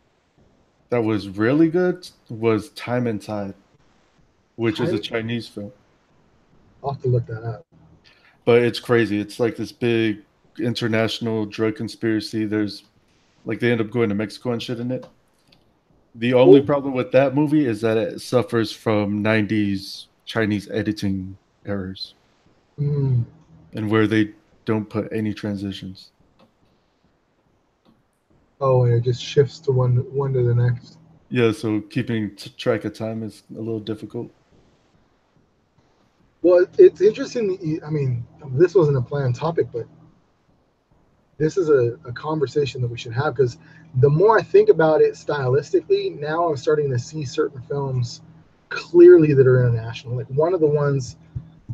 that was really good was Time and Tide, which is a
Thai,
Chinese film.
I'll have to look that up.
But it's crazy. It's like this big international drug conspiracy. There's like they end up going to Mexico and shit in it. The only
Well,
problem with that movie is that it suffers from 90s Chinese editing errors
mm,
and where they don't put any transitions.
oh, and it just shifts to one to the next.
Yeah, so keeping track of time is a little difficult.
Well, it's interesting. I mean, this wasn't a planned topic, but this is a conversation that we should have because the more I think about it stylistically, now I'm starting to see certain films clearly that are international. Like one of the ones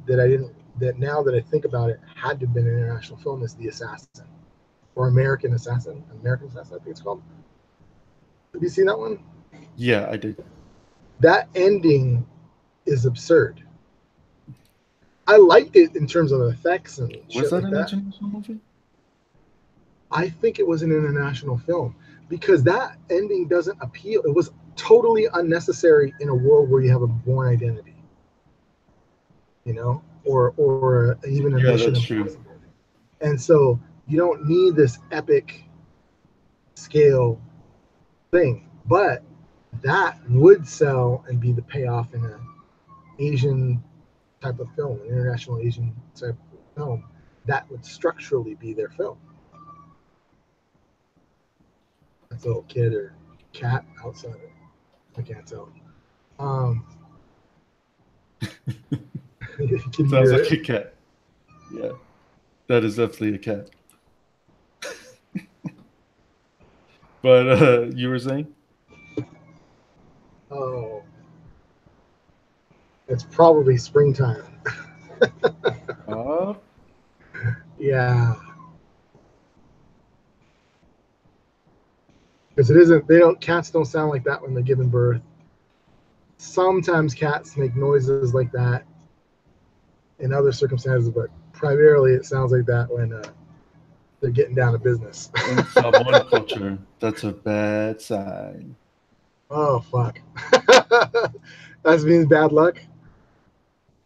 that I didn't, that now that I think about it, had to have been an international film is The Assassin or American Assassin. American Assassin, I think it's called. Have you seen that one?
Yeah, I did.
That ending is absurd. I liked it in terms of effects and
Was
shit
that
like
an
that.
international movie?
I think it was an international film because that ending doesn't appeal. It was totally unnecessary in a world where you have a born identity, you know, or even a
Yeah,
Mission
that's true.
Impossible. And so you don't need this epic scale thing, but that would sell and be the payoff in an Asian type of film, an international Asian type of film. That would structurally be their film. That's a little kid or cat outside. I can't tell. Um, can you
Sounds
hear
like
it?
a cat. Yeah, that is definitely a cat. But you were saying?
Oh, it's probably springtime.
Uh,
Yeah, because it isn't. They don't. Cats don't sound like that when they're giving birth. Sometimes cats make noises like that in other circumstances, but primarily it sounds like that when they're getting down to business.
in Samoan culture, that's a bad sign.
Oh fuck. That means bad luck.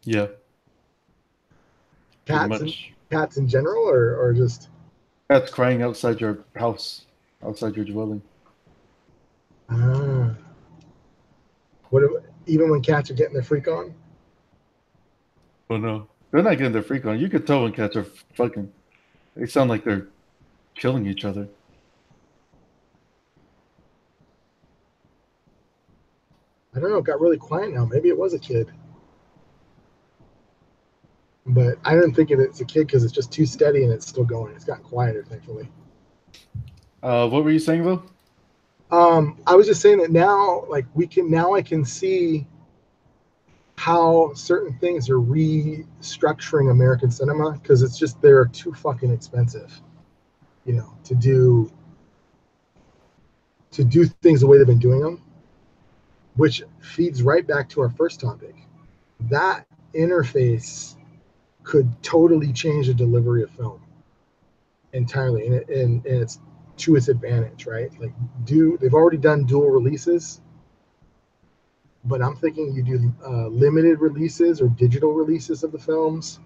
Yeah, pretty
Cats and
much.
cats in general, or just
Cats crying outside your house, outside your dwelling.
ah. What? Even when cats are getting their freak on.
Oh no, they're not getting their freak on. You could tell when cats are fucking. They sound like they're killing each other.
I don't know. It got really quiet now. Maybe it was a kid, but I didn't think it's a kid because it's just too steady and it's still going. It's gotten quieter, thankfully.
What were you saying though?
I was just saying that now, like I can see how certain things are restructuring American cinema because it's just they're too fucking expensive, to do things the way they've been doing them, which feeds right back to our first topic. That interface could totally change the delivery of film entirely, and it's to its advantage, right? Like, they've already done dual releases, but I'm thinking you do limited releases or digital releases of the films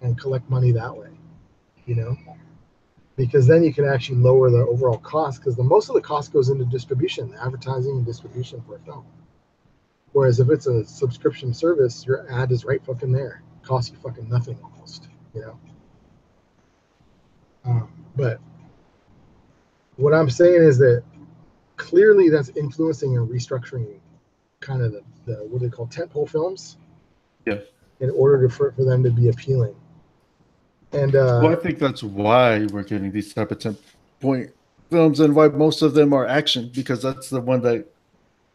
and collect money that way, you know, because then you can actually lower the overall cost because the most of the cost goes into distribution, advertising and distribution for a film. Whereas if it's a subscription service, your ad is right fucking there. It costs you fucking nothing almost, you know. But what I'm saying is that clearly that's influencing and restructuring kind of the what they call tentpole films
Yeah.
in order for them to be appealing. And
Well, I think that's why we're getting these type of 10-point films and why most of them are action because that's the one that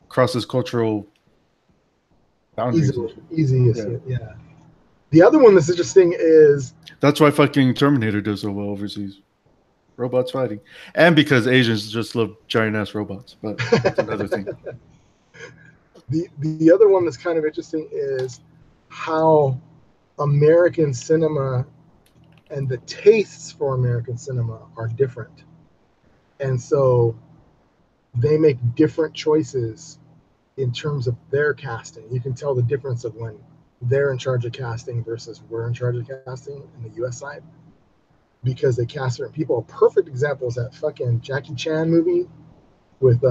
crosses cultural boundaries and shit.
easiest,
Yeah.
yeah. The other one that's interesting is
That's why fucking Terminator does so well overseas. Robots fighting. And because Asians just love giant ass robots. But that's another thing.
the other one that's kind of interesting is how American cinema and the tastes for American cinema are different. And so they make different choices in terms of their casting. You can tell the difference of when they're in charge of casting versus we're in charge of casting in the US side because they cast certain people. A perfect example is that fucking Jackie Chan movie with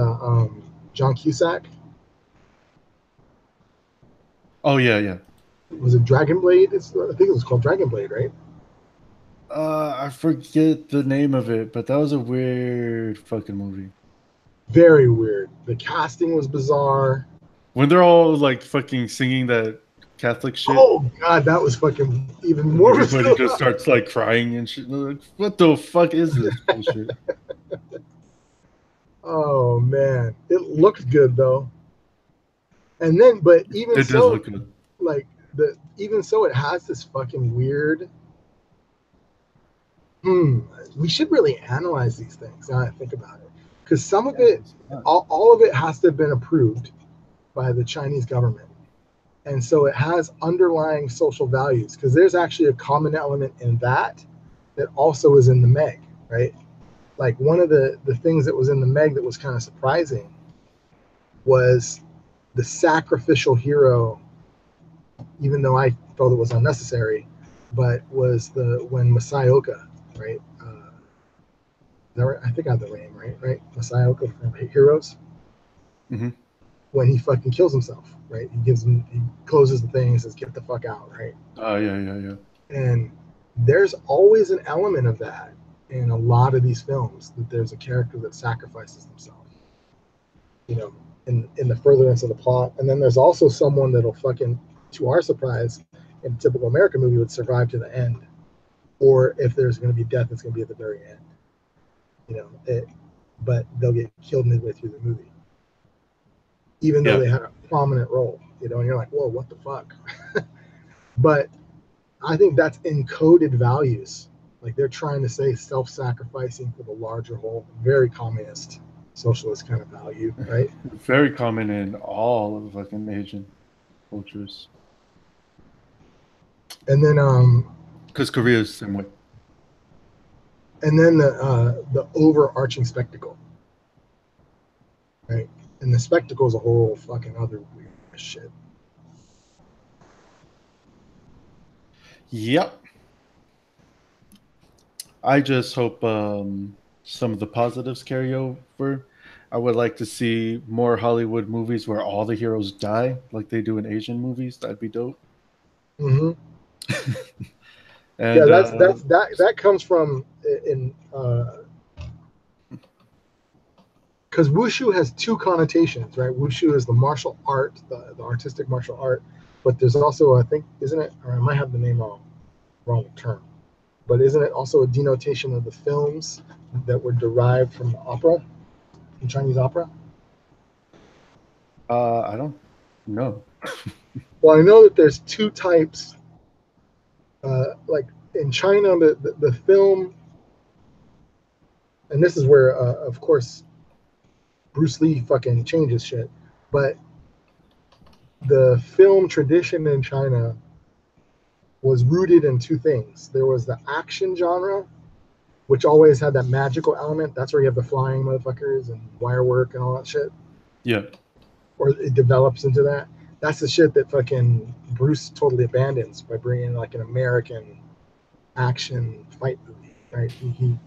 John Cusack.
Oh yeah, yeah.
Was it Dragon Blade? I think it was called Dragon Blade, right?
I forget the name of it, but that was a weird fucking movie.
Very weird. The casting was bizarre.
When they're all like fucking singing that Catholic shit,
Oh god, that was fucking even
and
more
everybody
bizarre.
just starts like crying and shit. And they're like, what the fuck is this bullshit?
Oh man, it looked good though. And then, but even
It did
so,
look good.
like even so, it has this fucking weird. We should really analyze these things now that I think about it, because some of it, all of it, has to have been approved by the Chinese government, and so it has underlying social values. Because there's actually a common element in that also is in the Meg, right? Like one of the things that was in the Meg that was kind of surprising was the sacrificial hero, even though I felt it was unnecessary, but was the when Masayoka, right? Right? I think I have the name right, right? Masayoka from Heroes.
Mm-hmm.
When he fucking kills himself, right? He closes the thing and says, "Get the fuck out," right?
Oh yeah, yeah, yeah.
And there's always an element of that in a lot of these films that there's a character that sacrifices themselves, in the furtherance of the plot. And then there's also someone that'll fucking, to our surprise, in a typical American movie, would survive to the end. Or if there's going to be death, it's going to be at the very end. But they'll get killed midway through the movie, even though
Yeah.
they had a prominent role. And you're like, whoa, what the fuck? But I think that's encoded values. Like they're trying to say self-sacrificing for the larger whole, very communist, socialist kind of value, right?
Very common in all of fucking Asian cultures.
And then
Because Korea is the same way.
and then the overarching spectacle, right? And the spectacle is a whole fucking other weird shit.
Yep. I just hope some of the positives carry over. I would like to see more Hollywood movies where all the heroes die, like they do in Asian movies. That'd be dope.
Hmm. Yeah,
And
that comes from in because wushu has two connotations, right? Wushu is the martial art, the artistic martial art, but there's also, I think, isn't it? Or I might have the name wrong term, but isn't it also a denotation of the films that were derived from opera, from Chinese opera?
I don't know.
Well, I know that there's two types. Like in China, the film, and this is where, of course, Bruce Lee fucking changes shit, but the film tradition in China was rooted in two things. There was the action genre, which always had that magical element. That's where you have the flying motherfuckers and wire work and all that shit.
Yeah.
Or it develops into that. That's the shit that fucking Bruce totally abandons by bringing like an American action fight movie. Right? He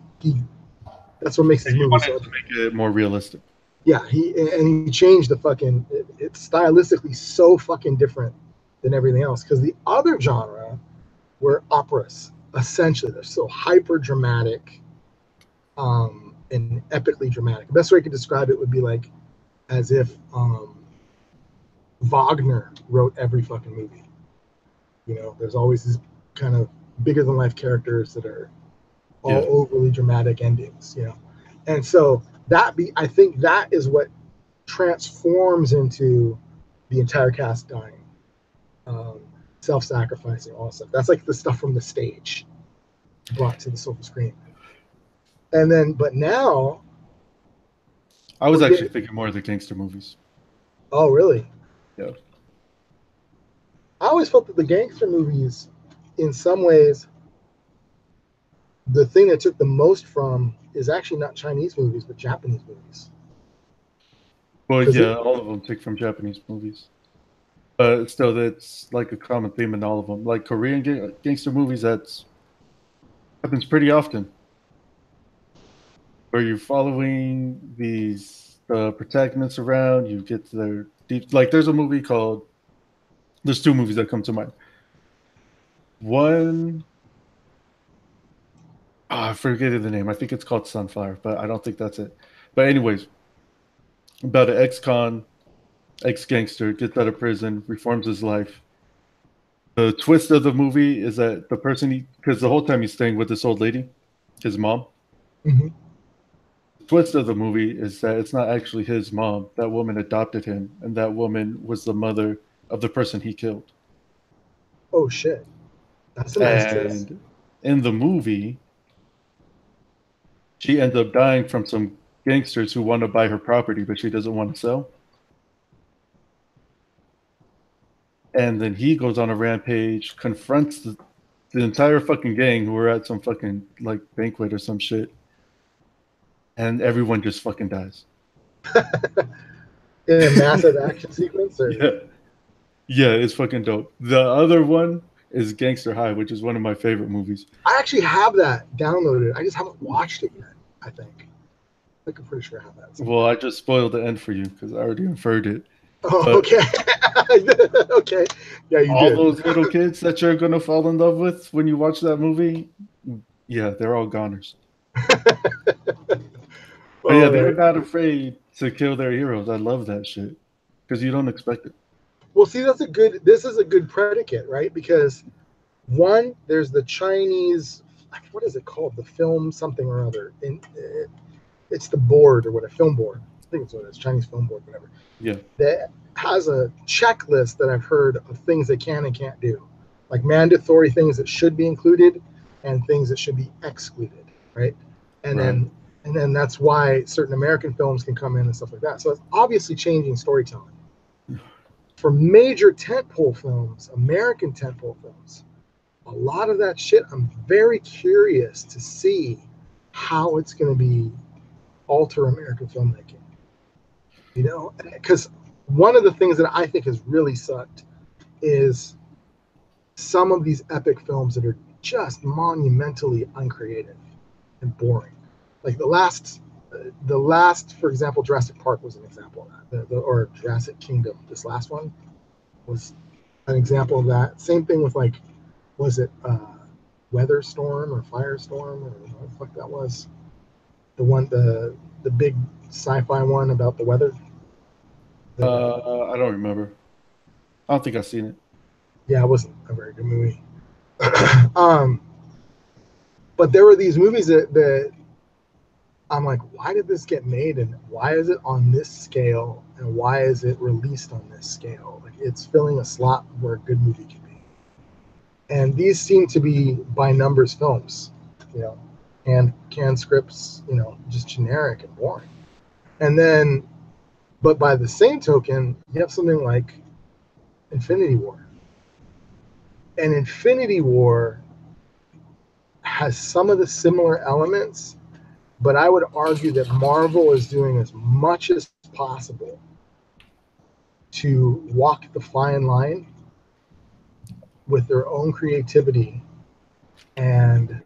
that's what makes his
And you
movie
wanted
so.
to make it more realistic.
Yeah, he changed the fucking. It's stylistically so fucking different than everything else because the other genre were operas. Essentially, they're so hyper dramatic, and epically dramatic. The best way I could describe it would be like as if Wagner wrote every fucking movie. You know, there's always these kind of bigger than life characters that are all
Yeah.
overly dramatic endings. You know, and so I think that is what transforms into the entire cast dying, self-sacrificing, all that stuff. That's like the stuff from the stage brought to the silver screen. And then, but now
I was
we're
actually
getting.
thinking more of the gangster movies.
Oh, really?
Yeah.
I always felt that the gangster movies, in some ways, the thing that took the most from is actually not Chinese movies, but Japanese movies.
Well,
Because
yeah, all of them take from Japanese movies. But still, that's like a common theme in all of them. Like Korean gangster movies, that's happens pretty often, where you're following these protagonists around. You get to their deep. Like, there's a movie called. There's two movies that come to mind. One, I forget the name. I think it's called Sunflower, but I don't think that's it. But anyways, about an ex-con, ex-gangster gets out of prison, reforms his life. The twist of the movie is that the person because the whole time he's staying with this old lady, his mom.
mm-hmm.
The twist of the movie is that it's not actually his mom. That woman adopted him, and that woman was the mother of the person he killed.
Oh shit, that's a nice twist.
And in the movie, she ends up dying from some gangsters who want to buy her property, but she doesn't want to sell. And then he goes on a rampage, confronts the entire fucking gang who are at some fucking like banquet or some shit, and everyone just fucking dies.
In a massive action sequence, or
Yeah, yeah, it's fucking dope. The other one is Gangster High, which is one of my favorite movies.
I actually have that downloaded. I just haven't watched it yet. I think. I'm pretty sure I have that.
Well, I just spoiled the end for you because I already inferred it.
Oh,
But
okay. Okay. Yeah, you
all
did.
those little kids that you're gonna fall in love with when you watch that movie, yeah, they're all goners. But yeah,
All
they're
right.
not afraid to kill their heroes. I love that shit because you don't expect it.
Well, see, this is a good predicate, right? Because one, there's the Chinese, what is it called? The film something or other. It's the board or what, a film board. I think it's what it is, Chinese film board, whatever.
Yeah,
That has a checklist that I've heard of things they can and can't do, like mandatory things that should be included and things that should be excluded, right? And
right.
then that's why certain American films can come in and stuff like that. So it's obviously changing storytelling. For major tentpole films, American tentpole films, a lot of that shit, I'm very curious to see how it's going to be alter American filmmaking. You know, because one of the things that I think has really sucked is some of these epic films that are just monumentally uncreative and boring. Like the last, for example, Jurassic Park was an example of that, or Jurassic Kingdom. This last one was an example of that. Same thing with like, was it Weather Storm or Firestorm or what the fuck that was? The one, the big sci-fi one about the weather.
I don't remember. I don't think I've seen it.
Yeah, it wasn't a very good movie. um, but there were these movies that I'm like, why did this get made, and why is it on this scale, and why is it released on this scale? Like, it's filling a slot where a good movie can be. And these seem to be by numbers films, you know, and canned scripts, you know, just generic and boring. And then, but by the same token, you have something like Infinity War. And Infinity War has some of the similar elements, but I would argue that Marvel is doing as much as possible to walk the fine line with their own creativity and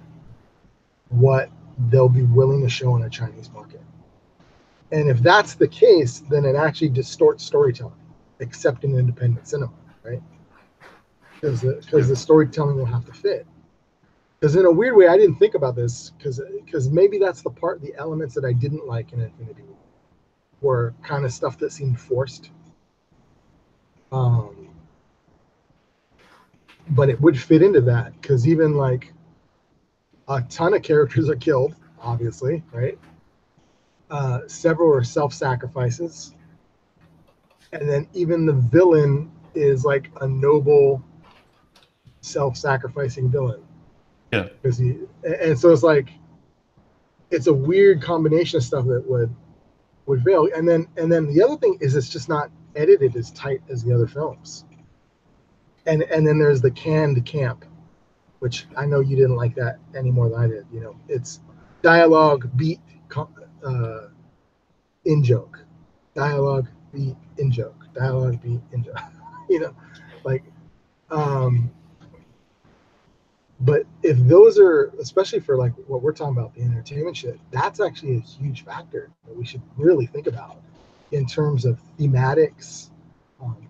what they'll be willing to show in a Chinese market. And if that's the case, then it actually distorts storytelling, except in independent cinema, right? Because the storytelling will have to fit. Because in a weird way, I didn't think about this because maybe that's the elements that I didn't like in Infinity War were kind of stuff that seemed forced. But it would fit into that because even like a ton of characters are killed, obviously, right? Several are self-sacrifices, and then even the villain is like a noble, self-sacrificing villain.
Yeah.
Because and so it's like it's a weird combination of stuff that would fail. And then the other thing is it's just not edited as tight as the other films. And then there's the canned camp, which I know you didn't like that any more than I did. You know, it's dialogue beat in joke, dialogue beat in joke, dialogue beat in joke. You know, like, but if those are, especially for like what we're talking about, the entertainment shit, that's actually a huge factor that we should really think about in terms of thematics,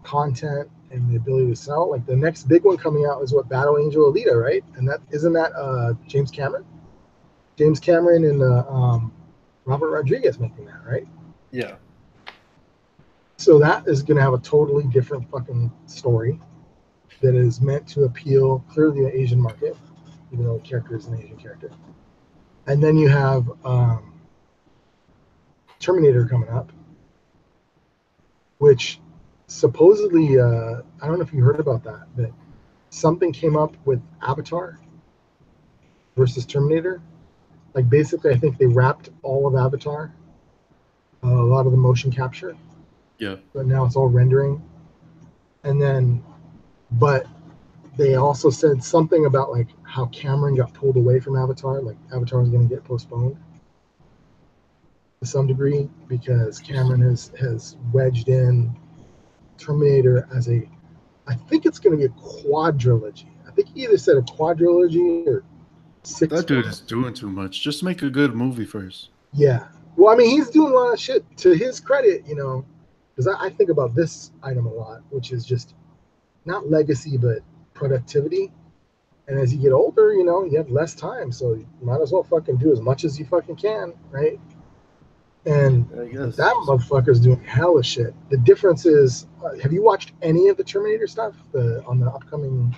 content, and the ability to sell. Like the next big one coming out is what, Battle Angel Alita, right? And that isn't that James Cameron? James Cameron and Robert Rodriguez making that, right?
Yeah.
So that is going to have a totally different fucking story that is meant to appeal clearly the Asian market, even though the character is an Asian character. And then you have Terminator coming up, which supposedly, I don't know if you heard about that, but something came up with Avatar versus Terminator. Like basically, I think they wrapped all of Avatar, a lot of the motion capture.
Yeah.
But now it's all rendering. And then, but they also said something about like how Cameron got pulled away from Avatar, like Avatar was going to get postponed to some degree because Cameron has wedged in Terminator as a, I think it's going to be a quadrilogy. I think he either said a quadrilogy or six.
That dude is doing too much. Just make a good movie first.
Yeah. Well, I mean, he's doing a lot of shit. To his credit, you know, because I think about this item a lot, which is just not legacy, but productivity. And as you get older, you know, you have less time, so you might as well fucking do as much as you fucking can, right? And that motherfucker's doing hella shit. The difference is, have you watched any of the Terminator stuff on the upcoming?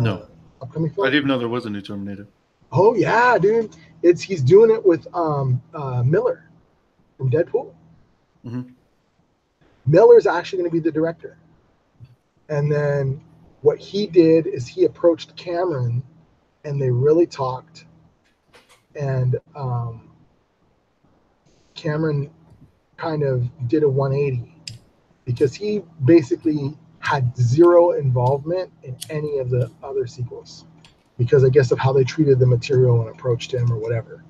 No.
Upcoming film?
I didn't even know there was a new Terminator.
Oh yeah, dude! He's doing it with Miller from Deadpool.
Mm-hmm.
Miller's actually going to be the director, and then what he did is he approached Cameron, and they really talked, and Cameron kind of did a 180 because he basically had zero involvement in any of the other sequels because I guess of how they treated the material and approached him or whatever,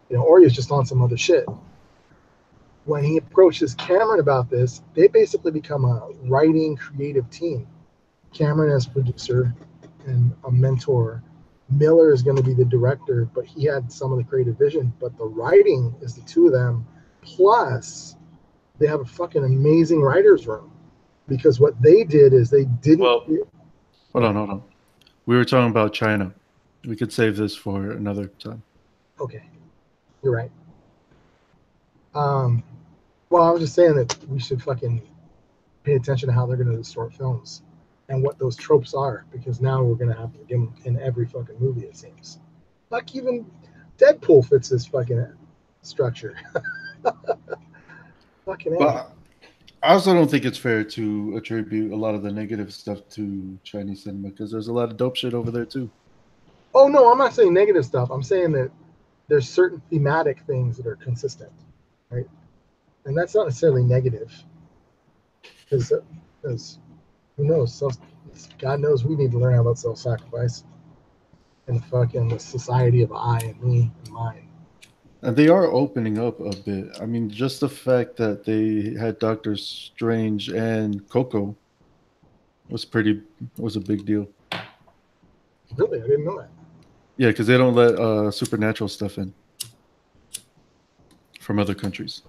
you know, or he was just on some other shit. When he approaches Cameron about this, they basically become a writing creative team. Cameron as producer and a mentor. Miller is going to be the director, but he had some of the creative vision. But the writing is the two of them. Plus, they have a fucking amazing writer's room. Because what they did is they didn't.
Well, hold on. We were talking about China. We could save this for another time.
Okay, you're right. Well, I was just saying that we should fucking pay attention to how they're going to distort films and what those tropes are, because now we're going to have to give them in every fucking movie, it seems. Like even Deadpool fits this fucking structure. Fucking A.
But I also don't think it's fair to attribute a lot of the negative stuff to Chinese cinema because there's a lot of dope shit over there too.
Oh no, I'm not saying negative stuff. I'm saying that there's certain thematic things that are consistent, right? And that's not necessarily negative, because who knows? God knows we need to learn about self-sacrifice and the society of I and me and mine.
And they are opening up a bit. I mean, just the fact that they had Doctor Strange and Coco was a big deal.
Really, I didn't know that.
Yeah, because they don't let supernatural stuff in from other countries.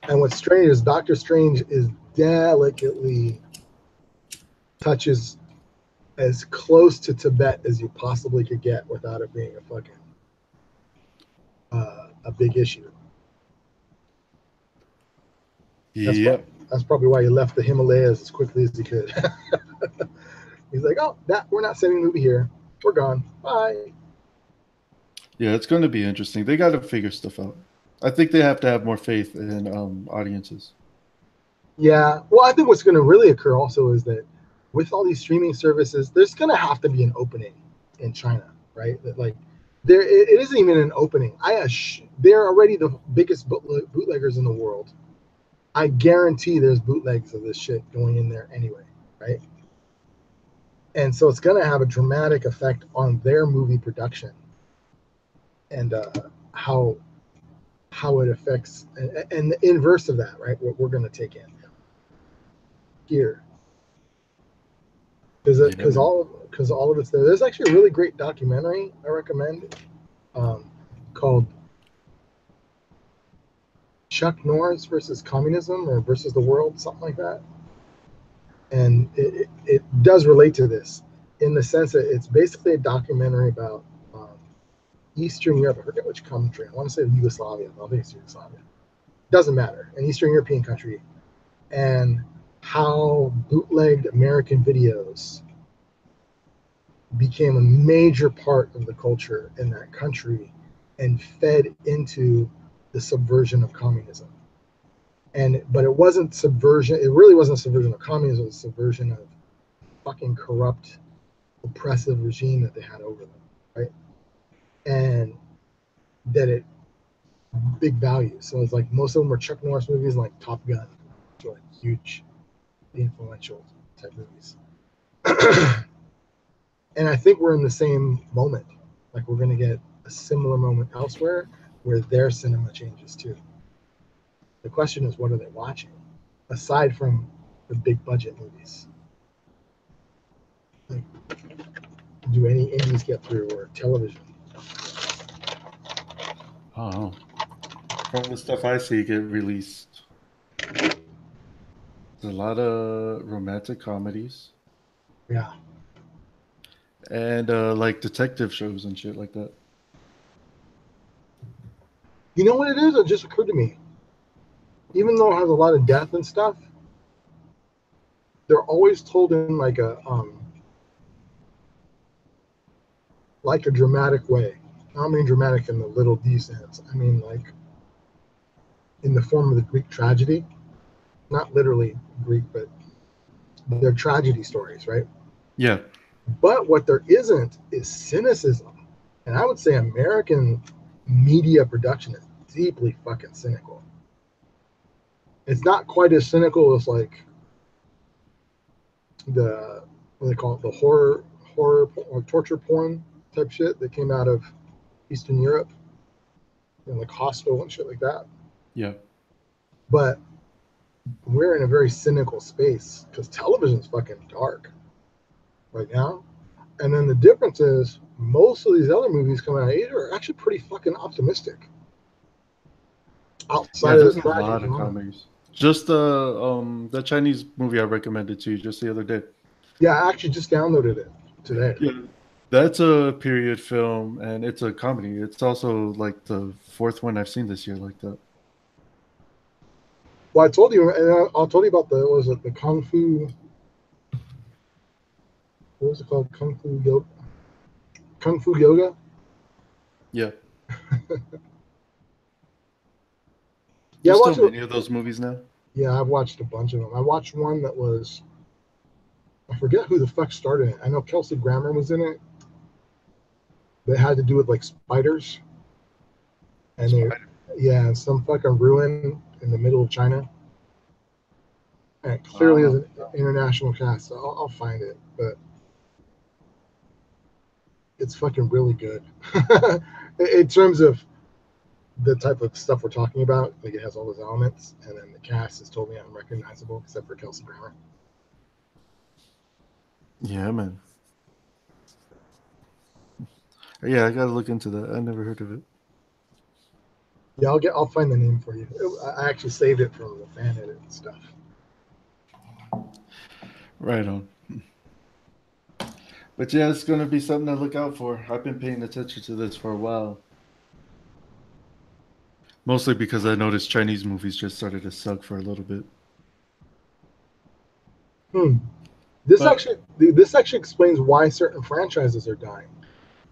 And what's strange is Doctor Strange is delicately touches as close to Tibet as you possibly could get without it being a fucking a big issue. That's probably why he left the Himalayas as quickly as he could. He's like, oh, we're not sending a movie here. We're gone. Bye.
Yeah, it's going to be interesting. They got to figure stuff out. I think they have to have more faith in audiences.
Yeah. Well, I think what's going to really occur also is that with all these streaming services, there's going to have to be an opening in China, right? That like it isn't even an opening. They're already the biggest bootleggers in the world. I guarantee there's bootlegs of this shit going in there anyway, right? And so it's going to have a dramatic effect on their movie production and how it affects, and the inverse of that, right? What we're going to take in here, because all of it's there. There's actually a really great documentary I recommend called Chuck Norris versus Communism or versus the World, something like that. And it does relate to this in the sense that it's basically a documentary about Eastern Europe. I forget which country. I want to say Yugoslavia. I think it's Yugoslavia. Doesn't matter. An Eastern European country. And how bootlegged American videos became a major part of the culture in that country and fed into the subversion of communism. But it wasn't subversion. It really wasn't subversion of communism. It was subversion of fucking corrupt, oppressive regime that they had over them, right? And that it big value. So it's like most of them were Chuck Norris movies, like Top Gun, which were like huge, influential type movies. And I think we're in the same moment. Like we're going to get a similar moment elsewhere where their cinema changes too. The question is, what are they watching? Aside from the big budget movies. Like, do any indies get through or television?
Oh, from the stuff I see get released, there's a lot of romantic comedies.
Yeah.
And like detective shows and shit like that.
You know what it is? It just occurred to me. Even though it has a lot of death and stuff, they're always told in like a dramatic way. I don't mean dramatic in the little d sense. I mean like in the form of the Greek tragedy. Not literally Greek, but they're tragedy stories, right?
Yeah.
But what there isn't is cynicism. And I would say American media production is deeply fucking cynical. It's not quite as cynical as like what they call it, the horror or torture porn type shit that came out of Eastern Europe, like Hostel and shit like that.
Yeah.
But we're in a very cynical space because television's fucking dark right now. And then the difference is most of these other movies coming out of Asia are actually pretty fucking optimistic.
Yeah,
Outside of
there's
the
a
tragic
lot of
drama.
comedies. Just the Chinese movie I recommended to you just the other day.
Yeah, I actually just downloaded it today.
Yeah, that's a period film and it's a comedy. It's also like the fourth one I've seen this year like that.
Well, I told you, and I'll tell you about the what was it the Kung Fu? What was it called? Kung Fu Yoga. Kung Fu Yoga.
Yeah.
Yeah, I
There's still
watched it.
many of those movies now.
Yeah, I've watched a bunch of them. I watched one that was I forget who the fuck started it. I know Kelsey Grammer was in it. That had to do with like spiders, and they yeah, some fucking ruin in the middle of China. And it clearly is
Wow.
an international cast. So I'll find it, but it's fucking really good. In terms of the type of stuff we're talking about, like it has all those elements, and then the cast is totally unrecognizable except for Kelsey Grammer.
Yeah, man. Yeah, I gotta look into that. I never heard of it.
Yeah, I'll find the name for you. I actually saved it from the fan edit and stuff.
Right on. But yeah, it's gonna be something to look out for. I've been paying attention to this for a while. Mostly because I noticed Chinese movies just started to suck for a little bit.
Hmm. This
But
actually this actually explains why certain franchises are dying.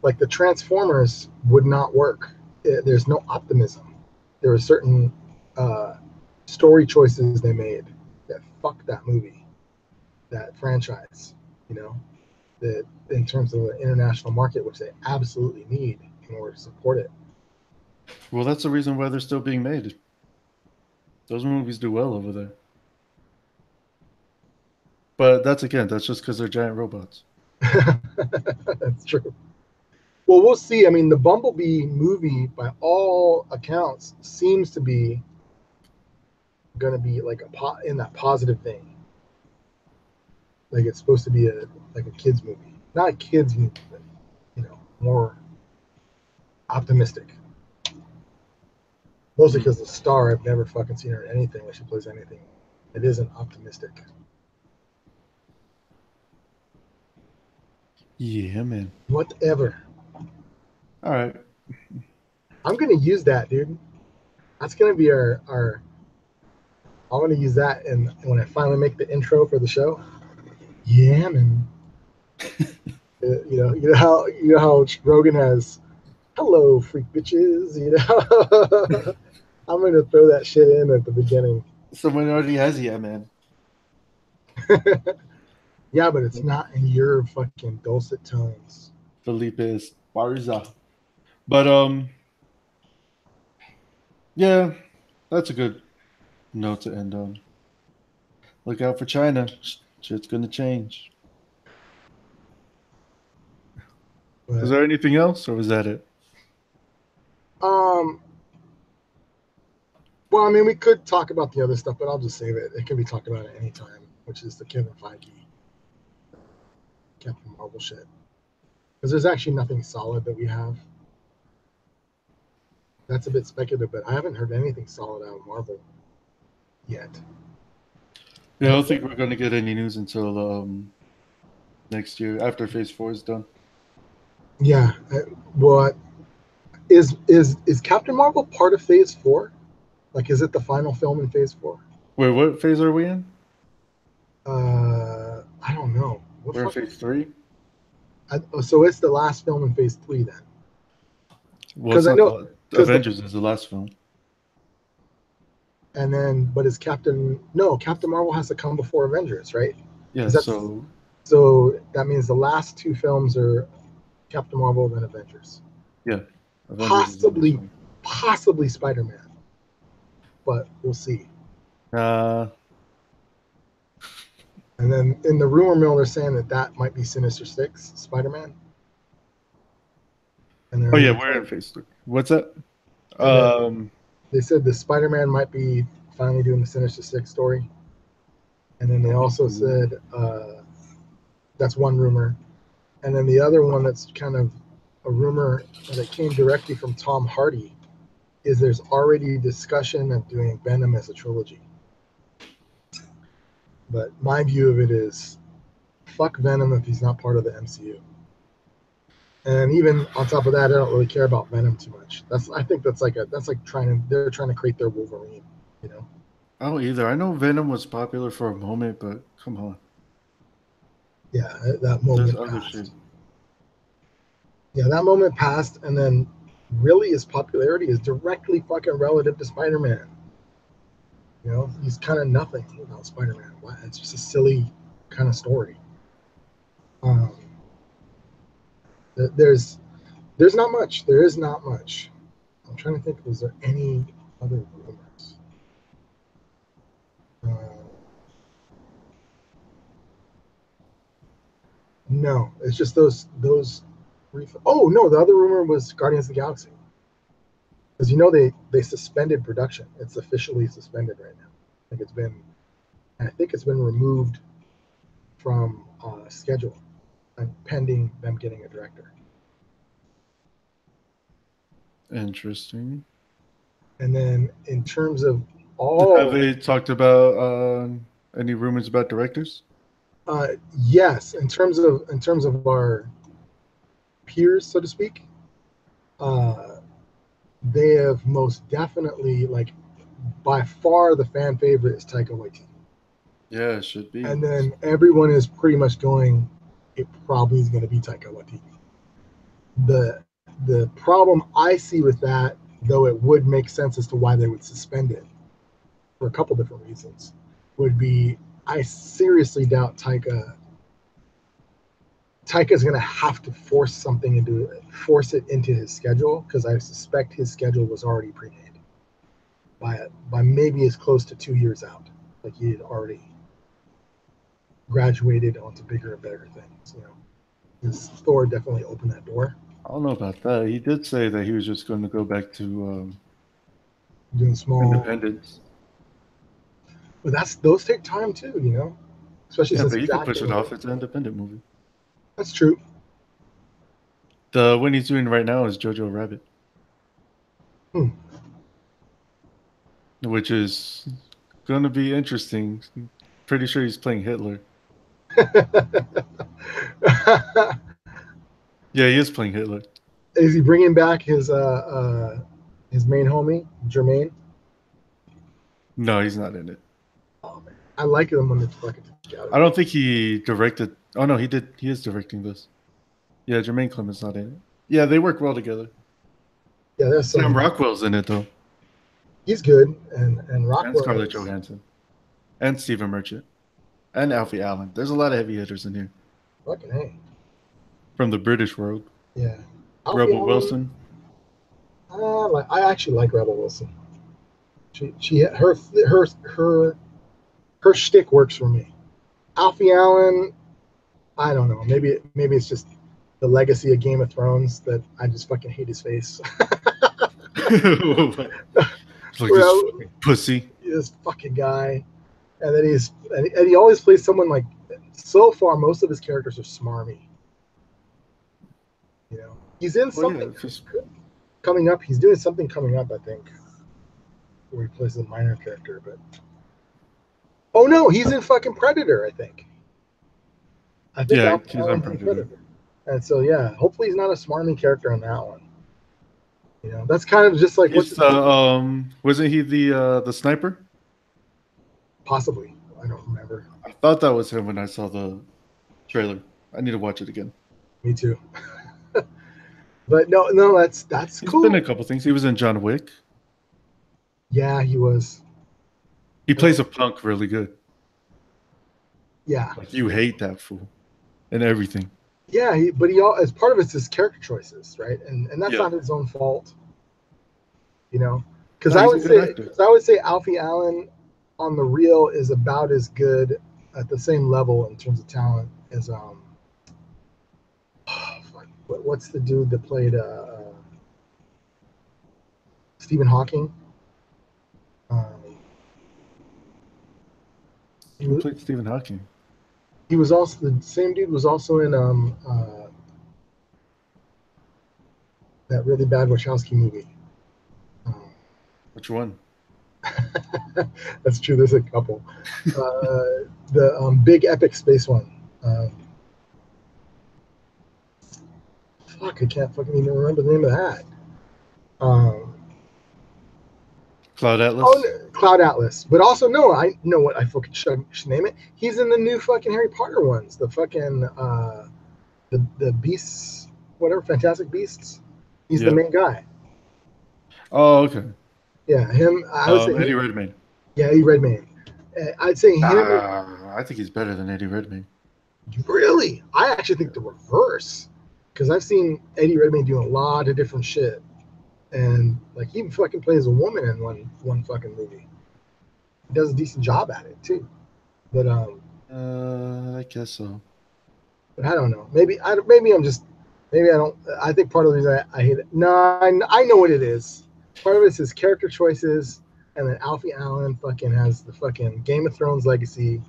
Like the Transformers would not work. There's no optimism. There were certain uh, story choices they made that fucked that movie, that franchise. You know, that in terms of the international market, which they absolutely need in order to support it.
well, that's the reason why they're still being made. Those movies do well over there. But that's just because they're giant robots.
That's true. Well, we'll see. I mean, the Bumblebee movie, by all accounts, seems to be going to be like in that positive thing. Like it's supposed to be a kids movie, not a kids movie, but more optimistic. Mostly
Hmm.
because the star, I've never fucking seen her in anything when she plays anything. It isn't optimistic.
Yeah, man.
Whatever.
All right.
I'm gonna use that, dude. That's gonna be our. I'm gonna use that, and when I finally make the intro for the show. Yeah, man. You know how Rogan has "Hello, freak bitches." I'm gonna throw that shit in at the beginning.
Someone already has yeah, man.
Yeah, but it's not in your fucking dulcet tones.
Felipe Esparza. But yeah, that's a good note to end on. Look out for China. Shit's gonna change. Is
But
there anything else, or was that it?
um, well, I mean, we could talk about the other stuff, but I'll just save it. It can be talked about at any time, which is the Kevin Feige, Captain Marvel shit. Because there's actually nothing solid that we have. That's a bit speculative, but I haven't heard anything solid out of Marvel yet.
Yeah, I don't think we're gonna get any news until next year after Phase 4 is done.
Yeah. What is Captain Marvel part of Phase 4? Like, is it the final film in Phase 4?
Wait, what phase are we in?
I don't know. What
We're in
fuck?
Phase 3.
So it's the last film in Phase 3 then,
Well, it's
because I
not
know
the
because
Avengers is the last film.
and then but is Captain Marvel has to come before Avengers, right?
Yeah,
Because that's
so
so that means the last two films are Captain Marvel then Avengers,
yeah, Avengers is the next
possibly
one.
possibly Spider Man, but we'll see.
Uh,
And then in the rumor mill, they're saying that might be Sinister Six Spider Man, and
oh yeah, we're in Phase 3. What's that?
and then
Um,
they said the Spider Man might be finally doing the Sinister Six story. And then they also said that's one rumor. And then the other one that's kind of a rumor that came directly from Tom Hardy is there's already discussion of doing Venom as a trilogy. But my view of it is fuck Venom if he's not part of the MCU. And even on top of that, I don't really care about Venom too much. They're trying to create their Wolverine, you know?
I don't either. I know Venom was popular for a moment, but come on.
Yeah, that
There's
moment
other
passed.
shit.
Yeah, that moment passed, and then really his popularity is directly fucking relative to Spider-Man. You know, he's kind of nothing without Spider-Man. It's just a silly kind of story. There's not much. There is not much. I'm trying to think. Was there any other rumors? No, it's just those. Oh no, the other rumor was Guardians of the Galaxy, because you know they suspended production. It's officially suspended right now. I think it's been removed from schedule, and pending them getting a director.
Interesting.
And then in terms of
Have they talked about any rumors about directors?
yes, in terms of our peers, so to speak, they have most definitely, like, by far the fan favorite is Taika Waititi.
Yeah, it should be.
And then everyone is pretty much going, it probably is going to be Taika Waititi. The problem I see with that, though it would make sense as to why they would suspend it for a couple different reasons, would be I seriously doubt Taika's going to have to force it into his schedule, because I suspect his schedule was already pre-made by maybe as close to 2 years out. Like he had already graduated onto bigger and better things. You know, his Thor definitely opened that door.
I don't know about that. He did say that he was just going to go back to
Doing small
independence.
But those take time too, you know. Especially
Yeah,
since
but you
he's
can push it
acting.
off. It's an independent movie.
That's true.
The one he's doing right now is Jojo Rabbit, which is going to be interesting. Pretty sure he's playing Hitler. Yeah, he is playing Hitler.
Is he bringing back his main homie, Jermaine?
No, he's not in it.
Oh man, I like them when they're fucking together.
I don't think he directed. Oh no, he did. He is directing this. Yeah, Jermaine Clement's not in it. Yeah, they work well together.
Yeah, there's some.
Sam Rockwell's in it though,
He's good, and
and
Rockwell.
Scarlett Johansson, and Stephen Merchant, and Alfie Allen. There's a lot of heavy hitters in here
Fucking hey.
from the British world.
Yeah.
Rebel Wilson.
I actually like Rebel Wilson. Her shtick works for me. Alfie Allen, I don't know. Maybe it's just the legacy of Game of Thrones that I just fucking hate his face.
Like this pussy.
This fucking guy, and then he always plays someone like. So far, most of his characters are smarmy. You know, he's in something coming up. He's doing something coming up, I think, where he plays a minor character. But oh no, he's in fucking Predator, I think.
Yeah, he's on Predator.
And so yeah, hopefully he's not a smarmy character on that one. You know, that's kind of just like
wasn't he the sniper?
Possibly, I don't remember.
I thought that was him when I saw the trailer. I need to watch it again.
Me too. But no, that's
He's
cool.
been in a couple things. He was in John Wick.
Yeah, he was.
He plays a punk really good.
Yeah,
like you hate that fool and everything.
Yeah, as part of it's his character choices, right? And that's not his own fault, you know. Because I would say Alfie Allen on the real is about as good at the same level in terms of talent as what's the dude that played Stephen Hawking?
Who played Stephen Hawking?
He was also the same dude. Was also in that really bad Wachowski movie.
Which one?
That's true. There's a couple. The big epic space one. Fuck, I can't fucking even remember the name of that.
Cloud Atlas.
Oh, no, Cloud Atlas. But also, no, I know what I fucking should name it. He's in the new fucking Harry Potter ones. The fucking the Beasts, whatever, Fantastic Beasts. He's the main guy.
Oh, okay.
Yeah, him. I would say
Eddie Redmayne.
Yeah, Eddie Redmayne. I'd say him.
I think he's better than Eddie Redmayne.
Really? I actually think the reverse. Because I've seen Eddie Redmayne do a lot of different shit. And like he fucking plays a woman in one fucking movie. He does a decent job at it too. But
I guess so.
But I don't know. Maybe I don't. I think part of the reason I hate it. No, I know what it is. Part of it is his character choices, and then Alfie Allen fucking has the fucking Game of Thrones legacy,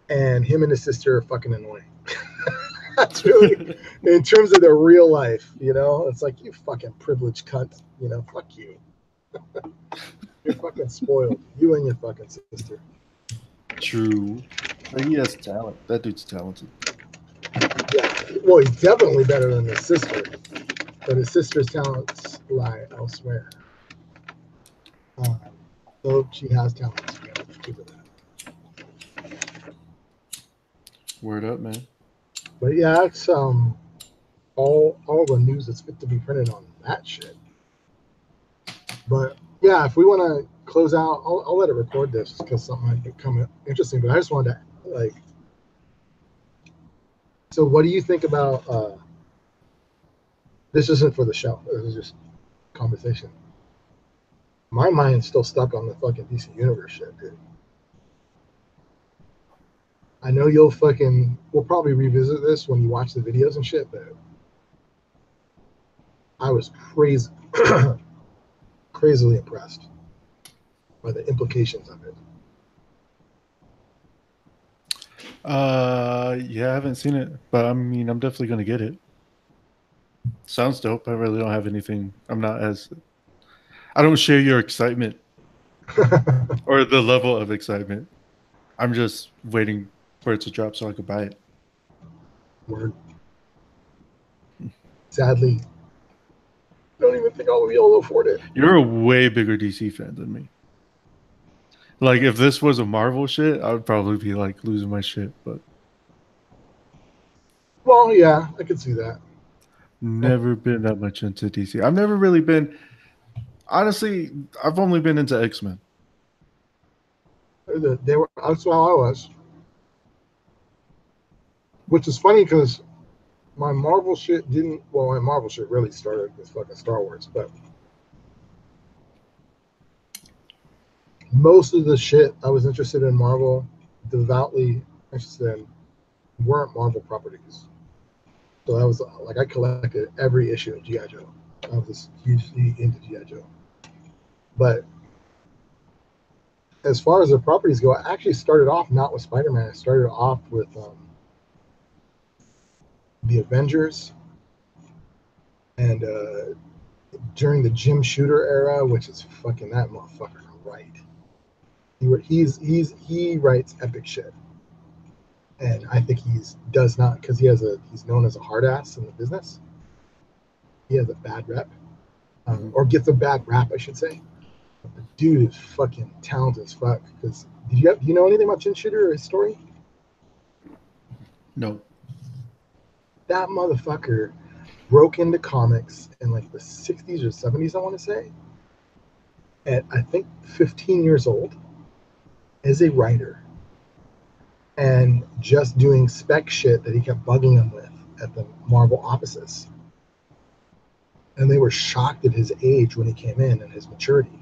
and him and his sister are fucking annoying. That's really in terms of their real life. You know, it's like you fucking privileged cunt. You know, fuck you. You're fucking spoiled. You and your fucking sister.
True. But he has talent. That dude's talented.
Yeah. Well, he's definitely better than his sister. But his sister's talents lie elsewhere. So she has talents. Give her that.
Word up, man.
But yeah, it's all the news that's fit to be printed on that shit. But yeah, if we want to close out, I'll let it record this because something might become interesting. But I just wanted to like. So what do you think about? This isn't for the show. This is just conversation. My mind's still stuck on the fucking DC Universe shit, dude. I know we'll probably revisit this when you watch the videos and shit, but I was crazily impressed by the implications of it.
Yeah, I haven't seen it, but I mean, I'm definitely gonna get it. Sounds dope. I really don't have anything. I don't share your excitement or the level of excitement. I'm just waiting for it to drop so I could buy it.
Word. Sadly, I don't even think I'll be able to afford it.
You're a way bigger DC fan than me. Like, if this was a Marvel shit, I would probably be like losing my shit. But
well, yeah, I could see that.
Never been that much into DC. I've never really been. Honestly, I've only been into X-Men.
That's how I was. Which is funny because my Marvel shit my Marvel shit really started with fucking Star Wars, but most of the shit I was interested in Marvel, devoutly interested in, weren't Marvel properties. So I was like, I collected every issue of G.I. Joe. I was just hugely into G.I. Joe. But as far as the properties go, I actually started off not with Spider-Man. I started off with the Avengers, and during the Jim Shooter era, which is fucking that motherfucker right. He writes epic shit, and I think does not because he's known as a hard ass in the business. He has a bad rep, or gets a bad rap, I should say. But the dude is fucking talented as fuck. Because do you know anything about Jim Shooter or his story?
No.
That motherfucker broke into comics in like the 60s or 70s, I want to say, at I think 15 years old, as a writer, and just doing spec shit that he kept bugging him with at the Marvel offices. And they were shocked at his age when he came in and his maturity.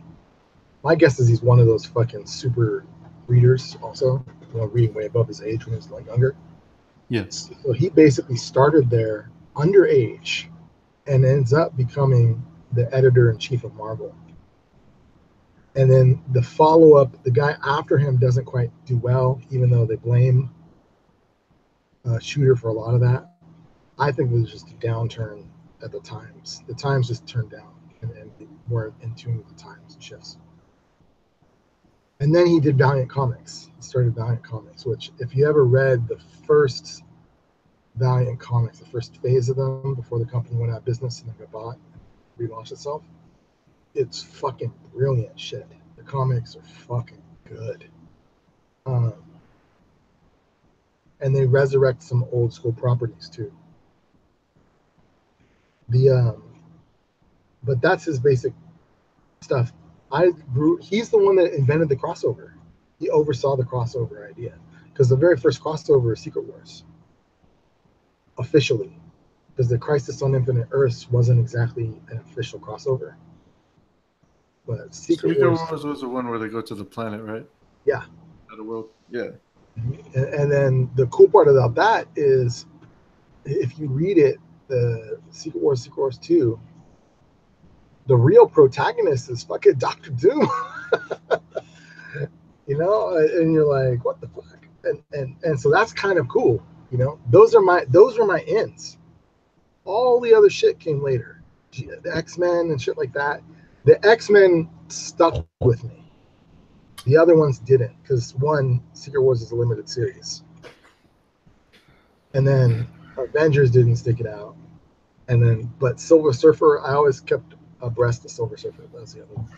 My guess is he's one of those fucking super readers also, reading way above his age when he was like younger.
Yes.
So he basically started there underage and ends up becoming the editor-in-chief of Marvel. And then the follow up, the guy after him doesn't quite do well, even though they blame Shooter for a lot of that. I think it was just a downturn at the Times. The Times just turned down and weren't in tune with the times and shifts. And then he did Valiant Comics. He started Valiant Comics, which, if you ever read the first Valiant Comics, the first phase of them before the company went out of business and then got bought and relaunched itself, it's fucking brilliant shit. The comics are fucking good. And they resurrect some old school properties too. But that's his basic stuff. He's the one that invented the crossover. He oversaw the crossover idea, because the very first crossover is Secret Wars, officially, because the Crisis on Infinite Earths wasn't exactly an official crossover. But Secret Wars
was the one where they go to the planet, right?
Yeah.
The world. Yeah.
And then the cool part about that is, if you read it, the Secret Wars 2, the real protagonist is fucking Doctor Doom. You know, and you're like, what the fuck? And so that's kind of cool. You know, those were my ends. All the other shit came later. The X-Men and shit like that. The X-Men stuck with me. The other ones didn't, because one, Secret Wars is a limited series. And then Avengers didn't stick it out. And then, but Silver Surfer, I always kept abreast of Silver Surfer. That's the other one.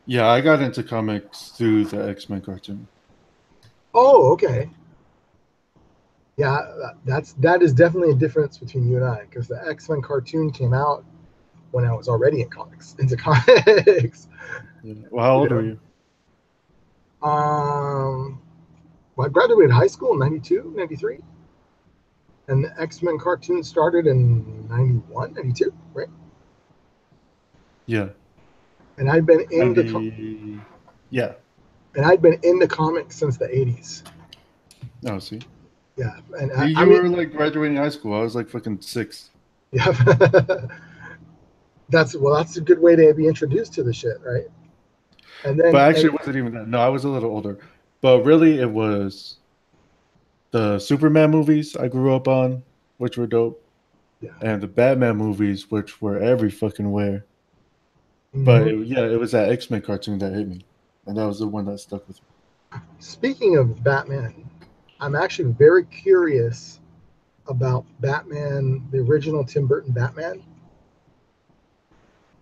Yeah, I got into comics through the X-Men cartoon.
Oh, okay. Yeah, that is definitely a difference between you and I, because the X-Men cartoon came out when I was already into comics.
Yeah. Well, how old are you?
Well, I graduated high school in 92, 93. And the X-Men cartoon started in 91, 92, right?
Yeah.
And I'd been into
yeah.
And I'd been into comics since the 80s.
Oh, see.
Yeah, and
you were like graduating high school. I was like fucking 6.
Yeah. That's a good way to be introduced to the shit, right? And then,
but actually, it wasn't even that. No, I was a little older. But really, it was the Superman movies I grew up on, which were dope.
Yeah.
And the Batman movies, which were every fucking where. Mm-hmm. But it was that X-Men cartoon that hit me. And that was the one that stuck with me.
Speaking of Batman, I'm actually very curious about Batman, the original Tim Burton Batman,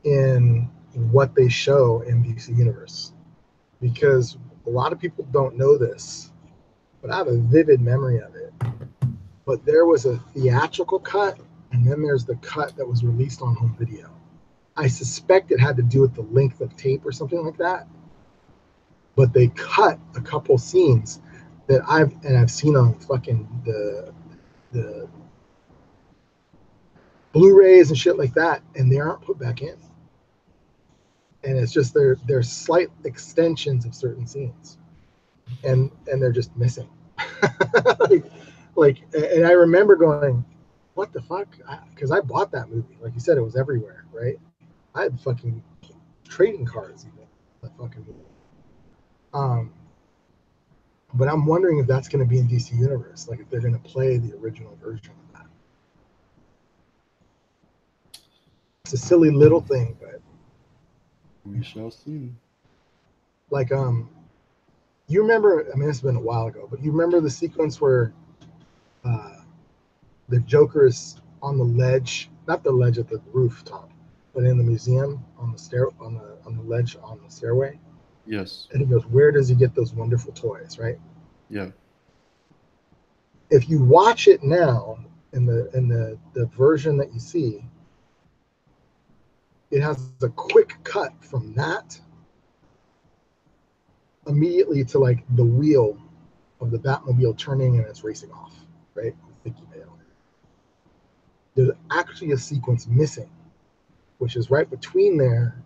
in what they show in DC Universe. Because a lot of people don't know this, but I have a vivid memory of it. But there was a theatrical cut, and then there's the cut that was released on home video. I suspect it had to do with the length of tape or something like that. But they cut a couple scenes that I've seen on fucking the Blu-rays and shit like that, and they aren't put back in. And it's just they're slight extensions of certain scenes, and they're just missing. And I remember going, what the fuck? Because I bought that movie. Like you said, it was everywhere, right? I had fucking trading cards even. That fucking movie. But I'm wondering if that's going to be in DC Universe, like if they're going to play the original version of that. It's a silly little thing, but
we shall see.
Like, you remember? I mean, it's been a while ago, but you remember the sequence where the Joker is on the ledge, not the ledge at the rooftop, but in the museum on the ledge on the stairway.
Yes.
And he goes, "Where does he get those wonderful toys?" Right.
Yeah.
If you watch it now in the version that you see, it has a quick cut from that immediately to like the wheel of the Batmobile turning and it's racing off, right? There's actually a sequence missing, which is right between there.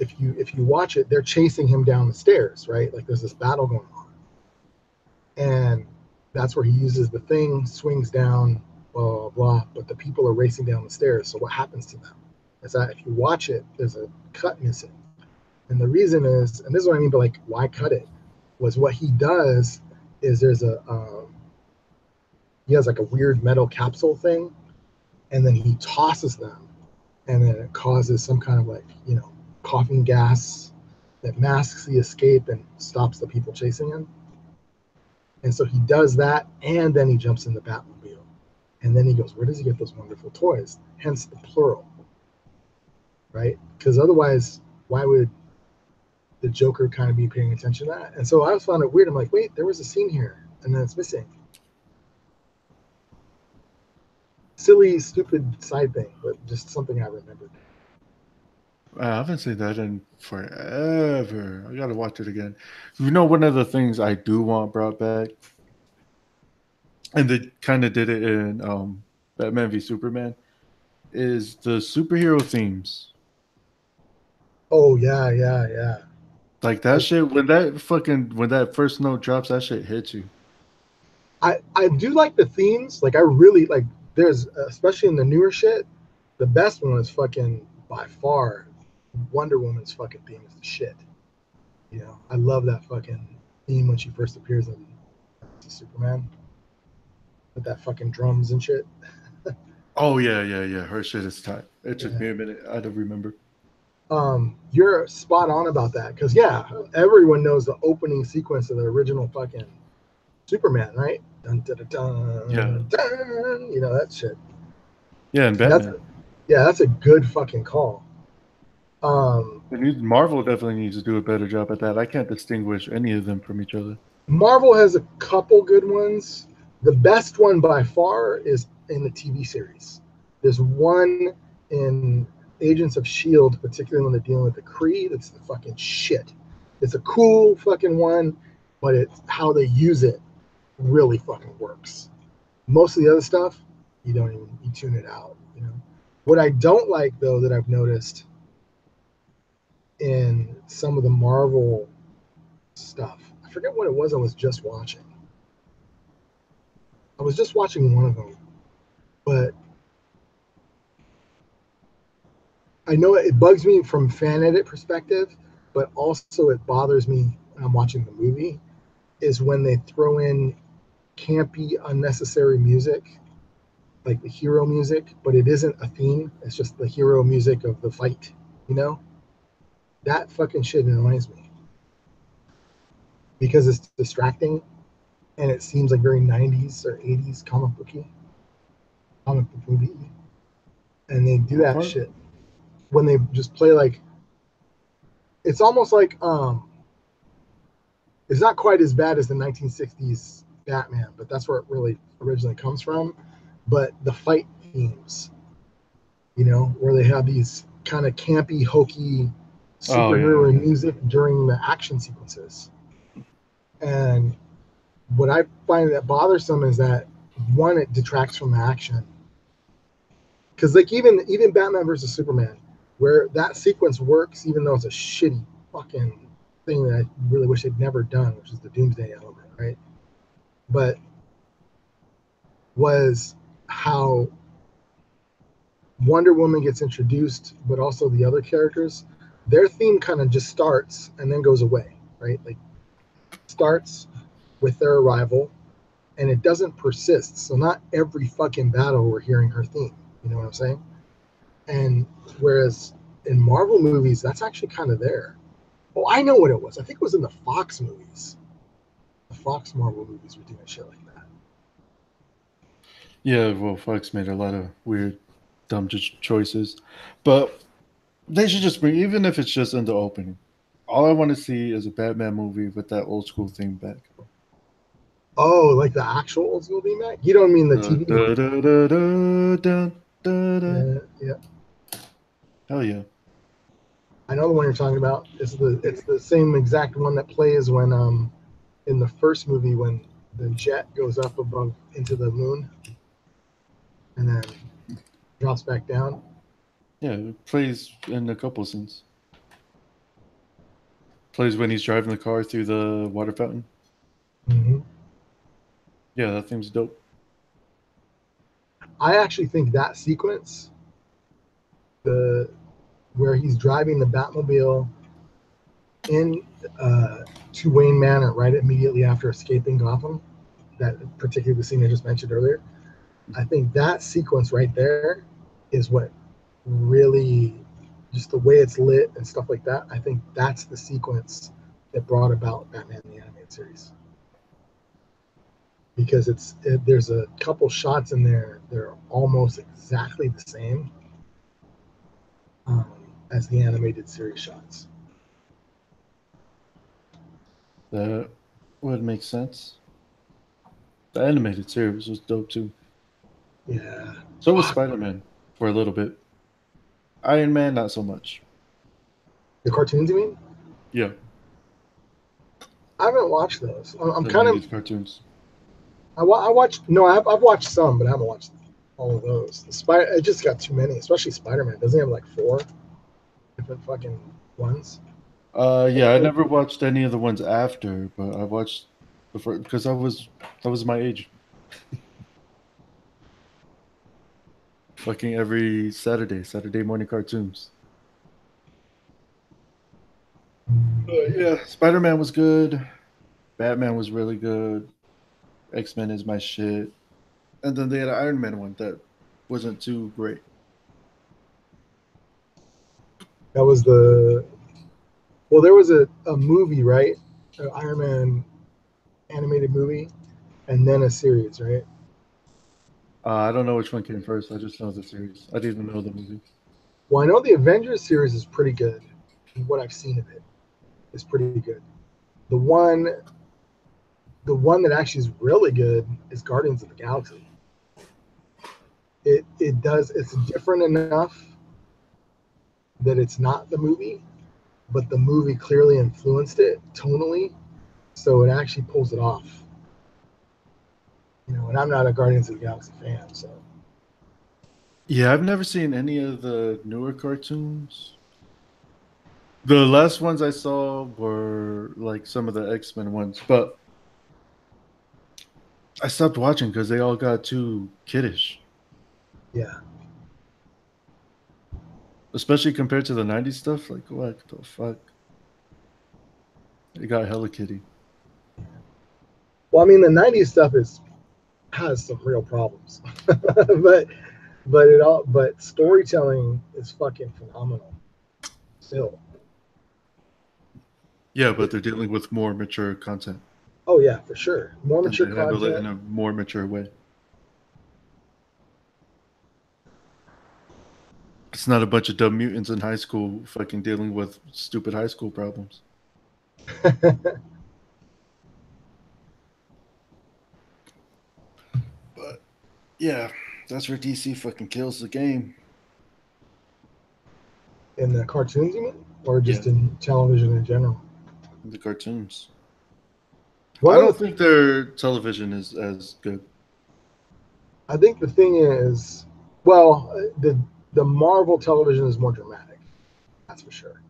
If you watch it, they're chasing him down the stairs, right? Like there's this battle going on, and that's where he uses the thing, swings down, blah blah blah. But the people are racing down the stairs. So what happens to them? is that if you watch it, there's a cut missing. And the reason is, and this is what I mean by like, why cut it? Was what he does is he has like a weird metal capsule thing, and then he tosses them, and then it causes some kind of like, coughing gas that masks the escape and stops the people chasing him. And so he does that, and then he jumps in the Batmobile. And then he goes, where does he get those wonderful toys? Hence the plural, right? Because otherwise, why would the Joker kind of be paying attention to that? And so I found it weird. I'm like, wait, there was a scene here, and then it's missing. Silly, stupid side thing, but just something I remembered.
I haven't seen that in forever. I gotta watch it again. One of the things I do want brought back, and they kind of did it in Batman v Superman, is the superhero themes.
Oh yeah, yeah, yeah.
Like that shit, when that first note drops, that shit hits you.
I do like the themes. Like I really like. There's especially in the newer shit. The best one is fucking by far. Wonder Woman's fucking theme is the shit. I love that fucking theme when she first appears in Superman with that fucking drums and shit.
Oh yeah, yeah, yeah. Her shit is tight. It took
Yeah.
me a minute. I don't remember.
You're spot on about that because yeah, everyone knows the opening sequence of the original fucking Superman, right? Dun, dun, dun,
Yeah,
dun, dun, that shit.
yeah, and
That's
Batman.
that's a good fucking call.
Marvel definitely needs to do a better job at that. I can't distinguish any of them from each other.
Marvel has a couple good ones. The best one by far is in the TV series. There's one in Agents of S.H.I.E.L.D., particularly when they're dealing with the Kree. That's the fucking shit. It's a cool fucking one, but it's how they use it really fucking works. Most of the other stuff, you tune it out. What I don't like though that I've noticed in some of the Marvel stuff, I forget what it was I was just watching. I was just watching one of them, but I know it bugs me from fan edit perspective, but also it bothers me when I'm watching the movie is when they throw in campy, unnecessary music, like the hero music, but it isn't a theme. It's just the hero music of the fight, you know? That fucking shit annoys me because it's distracting and it seems like very 90s or 80s comic book movie. And they do
What
that
part?
shit when they just play like it's almost like it's not quite as bad as the 1960s Batman, but that's where it really originally comes from. But the fight themes, where they have these kind of campy, hokey
Oh yeah,
superhero
yeah.
music during the action sequences. And what I find that bothersome is that one, it detracts from the action. Because like even Batman versus Superman, where that sequence works, even though it's a shitty fucking thing that I really wish they'd never done, which is the Doomsday element, right? But was how Wonder Woman gets introduced, but also the other characters, their theme kind of just starts and then goes away, right? Like starts with their arrival and it doesn't persist. So not every fucking battle we're hearing her theme. You know what I'm saying? And whereas in Marvel movies, that's actually kind of there. Oh, I know what it was. I think it was in the Fox movies. The Fox Marvel movies were doing shit like that.
Yeah, well, Fox made a lot of weird, dumb choices, but they should just bring, even if it's just in the opening. All I want to see is a Batman movie with that old school theme back.
Oh, like the actual old school remake? You don't mean the
Da,
TV
da,
one?
da, da, da, da, da, da.
Yeah, yeah.
Hell yeah.
I know the one you're talking about. It's the same exact one that plays when in the first movie when the jet goes up above into the moon and then drops back down.
Yeah, it plays in a couple scenes. Plays when he's driving the car through the water fountain.
Hmm.
Yeah, that theme's dope.
I actually think that sequence the where he's driving the Batmobile in to Wayne Manor right immediately after escaping Gotham. That particularly the scene I just mentioned earlier. I think that sequence right there is what really, just the way it's lit and stuff like that. I think that's the sequence that brought about Batman the Animated Series, because there's a couple shots in there that are almost exactly the same as the animated series shots.
That would make sense. The animated series was dope too.
Yeah.
So was Spider-Man for a little bit. Iron Man, not so much.
The cartoons, you mean?
Yeah,
I haven't watched those. I'm
the
kind of.
90s cartoons.
I watched. No, I've watched some, but I haven't watched all of those. I just got too many, especially Spider-Man. Doesn't he have like 4 different fucking ones?
Yeah, I never watched any of the ones after, but I watched the first because that was my age. Fucking every Saturday morning cartoons. Yeah, Spider-Man was good. Batman was really good. X-Men is my shit. And then they had an Iron Man one that wasn't too great.
That was the. Well, there was a movie, right? An Iron Man animated movie, and then a series, right?
I don't know which one came first. I just know the series. I didn't even know the movie.
Well, I know the Avengers series is pretty good. What I've seen of it is pretty good. The one, the one that actually is really good is Guardians of the Galaxy. It's different enough that it's not the movie, but the movie clearly influenced it tonally, so it actually pulls it off. And I'm not a Guardians of the Galaxy fan, so.
Yeah, I've never seen any of the newer cartoons. The last ones I saw were like some of the X-Men ones, but I stopped watching because they all got too kiddish,
Yeah.
especially compared to the '90s stuff. Like, what the fuck? It got hella kiddie.
Well, I mean, the '90s stuff has some real problems, but storytelling is fucking phenomenal still.
Yeah, but they're dealing with more mature content,
Oh yeah, for sure. More
and
mature
they handle it in
content.
a more mature way. It's not a bunch of dumb mutants in high school fucking dealing with stupid high school problems. But yeah, that's where DC fucking kills the game.
In the cartoons, you mean, or
Yeah,
just in television in general?
the cartoons.
One
I
of
don't
the,
think their television is as good.
I think the thing is, well, the Marvel television is more dramatic, that's for sure.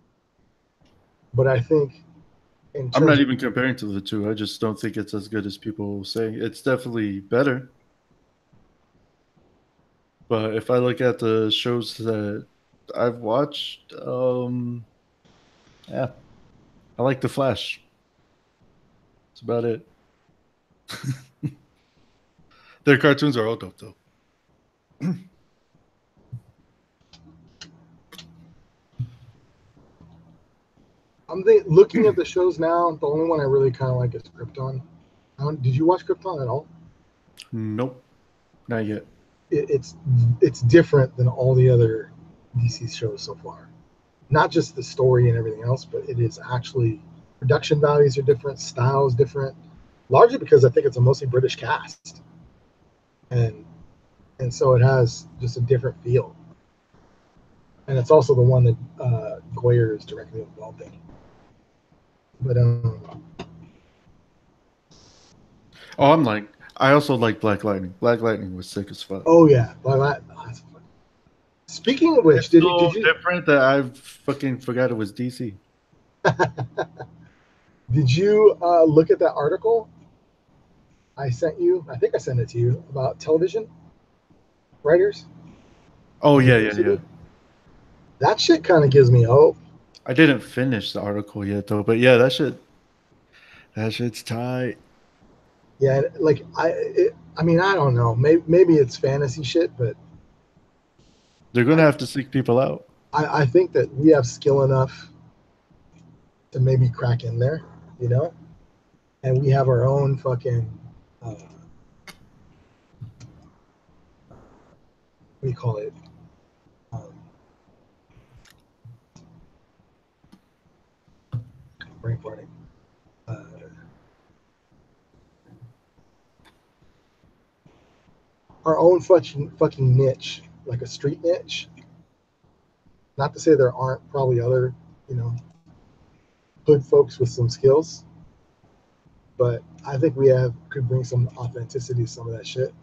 But I think in
I'm
terms
not
of,
even comparing to the two. I just don't think it's as good as people say. It's definitely better. But if I look at the shows that I've watched, yeah, I like The Flash. That's about it. Their cartoons are all dope though.
looking at the shows now, the only one I really kind of like is Krypton. Did you watch Krypton at all?
Nope, not yet.
It's different than all the other DC shows so far. Not just the story and everything else, but it is actually, production values are different, styles different, largely because I think it's a mostly British cast, and so it has just a different feel. And it's also the one that Goyer is directly involved in. But
Oh, I also like Black Lightning. Black Lightning was sick as fuck.
oh yeah, speaking of which,
It's so
did you
different that I fucking forgot it was DC.
did you look at that article I sent you? I think I sent it to you about television writers
Oh
and
yeah, yeah, yeah.
diversity. That shit kind of gives me hope.
I didn't finish the article yet though, but yeah, that shit's tight.
Yeah, like I mean, I don't know. Maybe it's fantasy shit, but
They're gonna have to seek people out.
I think that we have skill enough to maybe crack in there, you know, and we have our own fucking what do you call it? Um, brain farting. Uh, our own fucking niche, like a street niche. Not to say there aren't probably other, you know, hood folks with some skills, but I think we have could bring some authenticity to some of that shit.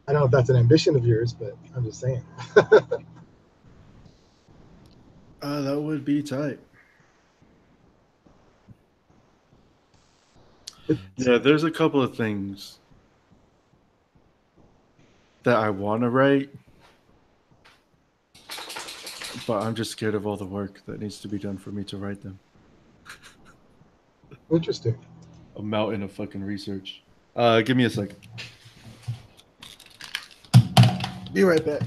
I don't know if that's an ambition of yours, but I'm just saying.
That would be tight.
It's
Yeah, there's a couple of things that I want to write, but I'm just scared of all the work that needs to be done for me to write them.
interesting.
A mountain of fucking research. Give me a second. Be right back.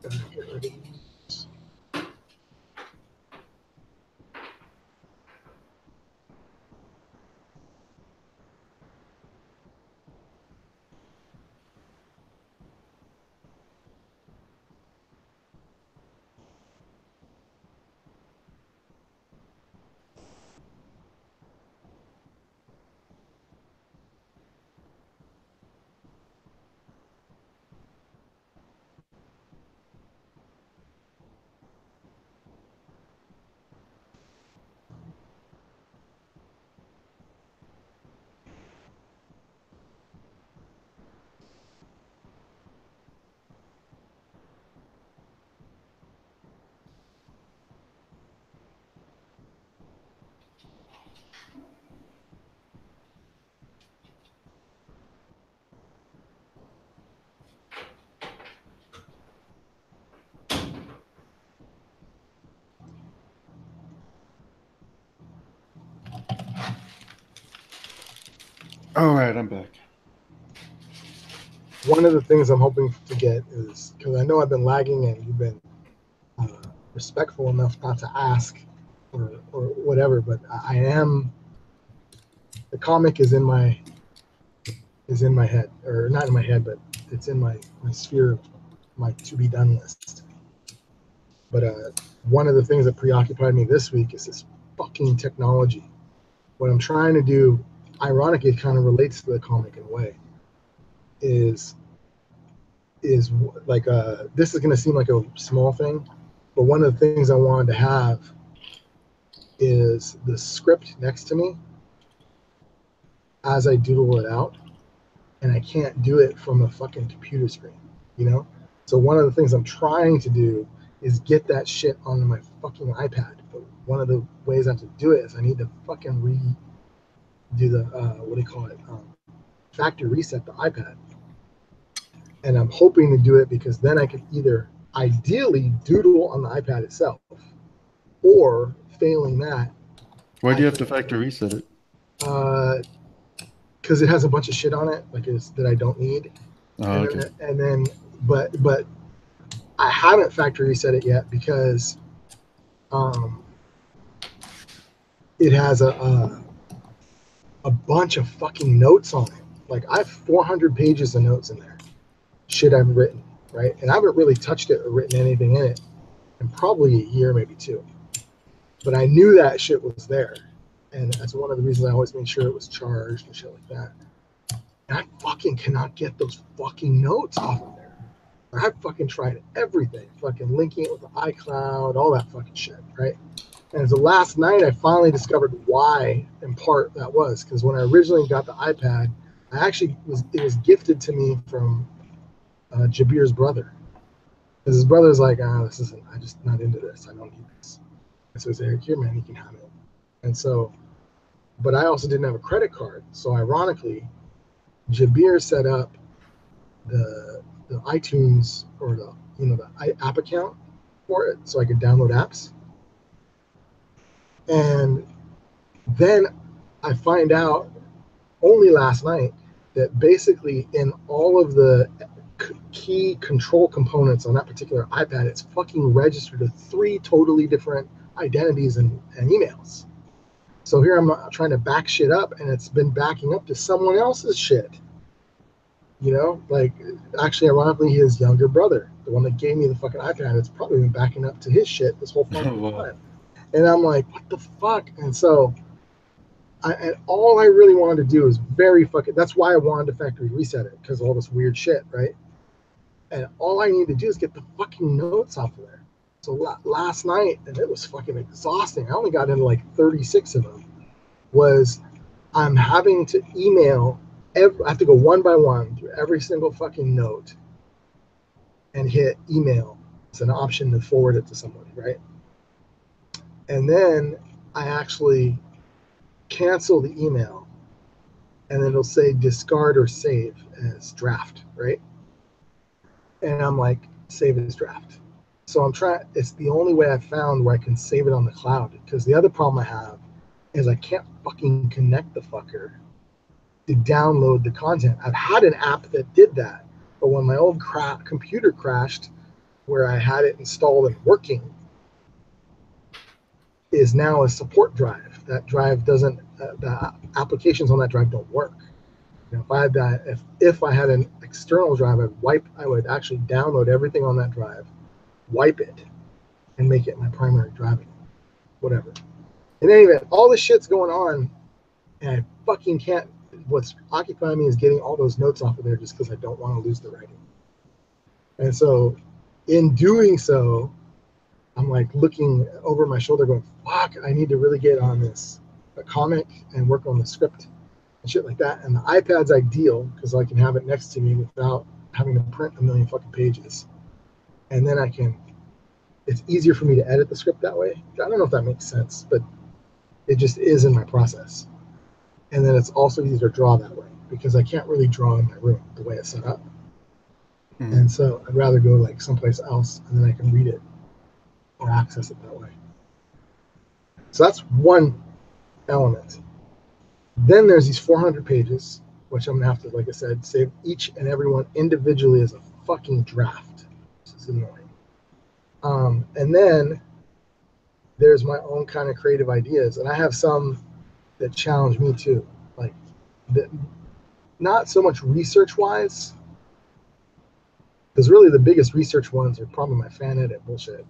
Get ready.
All right, I'm back.
One of the things I'm hoping to get is because I know I've been lagging and you've been uh, respectful enough not to ask or whatever, but I am. The comic is in my head, or not in my head, but it's in my sphere of my to be done list. But one of the things that preoccupied me this week is this fucking technology. What I'm trying to do, ironically, it kind of relates to the comic in a way, is is like this is going to seem like a small thing, but one of the things I wanted to have is the script next to me as I doodle it out, and I can't do it from a fucking computer screen, you know? So one of the things I'm trying to do is get that shit onto my fucking iPad. But one of the ways I have to do it is I need to fucking redo the what do you call it? Factory reset the iPad. And I'm hoping to do it because then I can either ideally doodle on the iPad itself, or failing that,
Why do
I
you have to
can
factory reset it?
because it has a bunch of shit on it, like that I don't need.
Oh, okay.
And then, but I haven't factory reset it yet because um, it has a bunch of fucking notes on it. Like I have 400 pages of notes in there, shit I've written, right? And I haven't really touched it or written anything in it in probably a year, maybe two. But I knew that shit was there, and that's one of the reasons I always made sure it was charged and shit like that. And I fucking cannot get those fucking notes off of there. I fucking tried everything, fucking linking it with the iCloud, all that fucking shit, right? And so last night I finally discovered why, in part, that was because when I originally got the iPad, it was gifted to me from Jabir's brother. Because his brother's like, this isn't. I'm just not into this. I don't need this. And so he's like, here, man, you can have it. And so, but I also didn't have a credit card. So ironically, Jabir set up the iTunes or the app account for it so I could download apps. And then I find out only last night that basically in all of the key control components on that particular iPad, it's fucking registered to 3 totally different identities and emails. So here I'm trying to back shit up, and it's been backing up to someone else's shit. Like, actually, ironically, his younger brother, the one that gave me the fucking iPad, it's probably been backing up to his shit this whole fucking time. And I'm like, what the fuck? And so, and all I really wanted to do is that's why I wanted to factory reset it, because of all this weird shit, right? And all I need to do is get the fucking notes off of there. So last night, and it was fucking exhausting. I only got into like 36 of them. I'm having to email. I have to go one by one through every single fucking note and hit email. It's an option to forward it to somebody, right? And then I actually cancel the email, and then it'll say discard or save as draft, right? And I'm like, save as draft. So it's the only way I've found where I can save it on the cloud, because the other problem I have is I can't fucking connect the fucker to download the content. I've had an app that did that, but when my old computer crashed, where I had it installed and working, is now a support drive. That drive doesn't, the applications on that drive don't work. If I had that, if I had an external drive, I would actually download everything on that drive, wipe it, and make it my primary drive. Whatever. In any event, all this shit's going on, and I fucking can't. What's occupying me is getting all those notes off of there, just because I don't want to lose the writing. And so, in doing so, I'm like looking over my shoulder, going, "Fuck! I need to really get on this comic and work on the script and shit like that." And the iPad's ideal because I can have it next to me without having to print a million fucking pages. And then it's easier for me to edit the script that way. I don't know if that makes sense, but it just is in my process. And then it's also easier to draw that way because I can't really draw in my room the way it's set up. Mm-hmm. And so I'd rather go like someplace else, and then I can read it or access it that way. So that's one element. Then there's these 400 pages, which I'm gonna have to, like I said, save each and every one individually as a fucking draft. This is annoying. And then there's my own kind of creative ideas, and I have some that challenge me too, like not so much research-wise, because really the biggest research ones are probably my fan edit bullshit.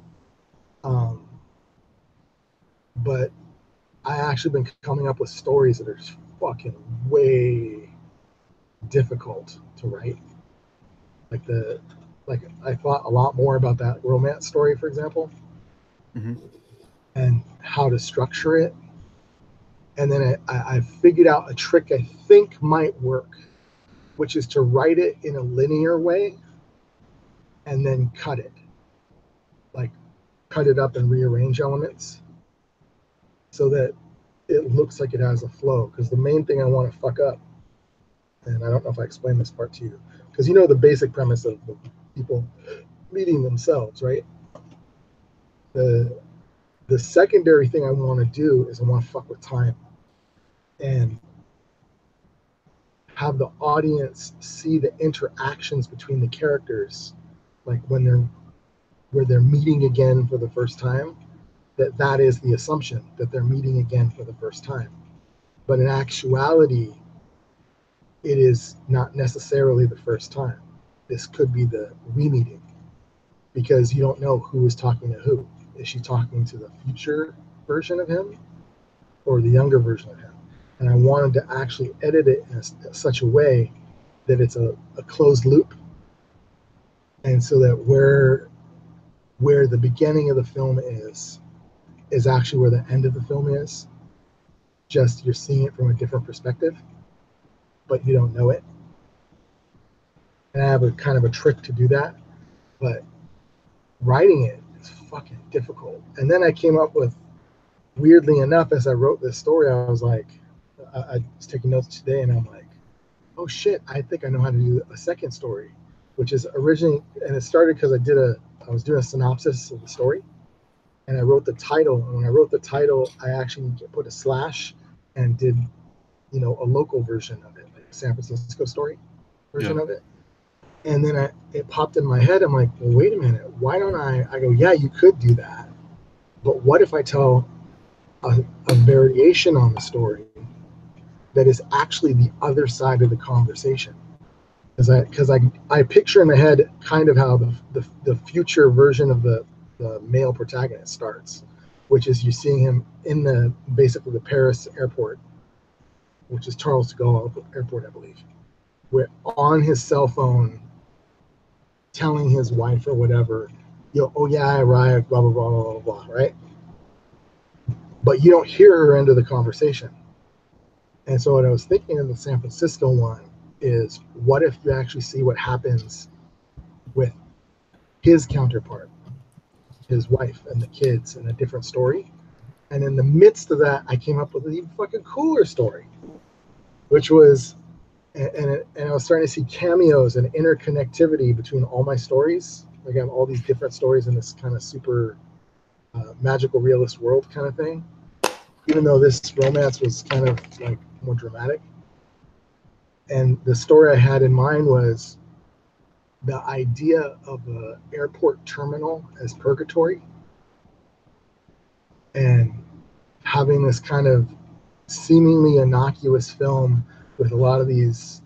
But I actually been coming up with stories that are just fucking way difficult to write. Like I thought a lot more about that romance story, for example, and how to structure it. And then I figured out a trick I think might work, which is to write it in a linear way and then cut it. Like cut it up and rearrange elements so that it looks like it has a flow. Because the main thing I want to fuck up, and I don't know if I explained this part to you, because you know the basic premise of the people meeting themselves, right? The secondary thing I want to do is I want to fuck with time and have the audience see the interactions between the characters, like when they're meeting again for the first time, that is the assumption that they're meeting again for the first time. But in actuality, it is not necessarily the first time. This could be the re-meeting, because you don't know who is talking to who. Is she talking to the future version of him or the younger version of him? And I wanted to actually edit it in such a way that it's a closed loop. And so that where the beginning of the film is actually where the end of the film is. Just you're seeing it from a different perspective, but you don't know it. And I have a kind of a trick to do that, but writing it is fucking difficult. And then I came up with, weirdly enough, as I wrote this story, I was like, I was taking notes today, and I'm like, oh shit, I think I know how to do a second story. which is originally, and it started because I was doing a synopsis of the story, and I wrote the title. And when I wrote the title, I actually put a slash and did, a local version of it, like a San Francisco story version of it. And then it popped in my head. I'm like, well, wait a minute. Why don't I go, yeah, you could do that. But what if I tell a variation on the story that is actually the other side of the conversation? Because I picture in my head kind of how the future version of the male protagonist starts, which is you seeing him in basically the Paris airport, which is Charles de Gaulle Airport, I believe, where on his cell phone telling his wife or whatever, oh yeah, I arrived, blah, blah, blah, blah, blah, blah, right? But you don't hear her end of the conversation. And so what I was thinking in the San Francisco one is, what if you actually see what happens with his counterpart, his wife and the kids, in a different story? And in the midst of that, I came up with an even fucking cooler story, which was, and I was starting to see cameos and interconnectivity between all my stories. Like I have all these different stories in this kind of super magical realist world kind of thing, even though this romance was kind of like more dramatic. And the story I had in mind was the idea of an airport terminal as purgatory, and having this kind of seemingly innocuous film with a lot of these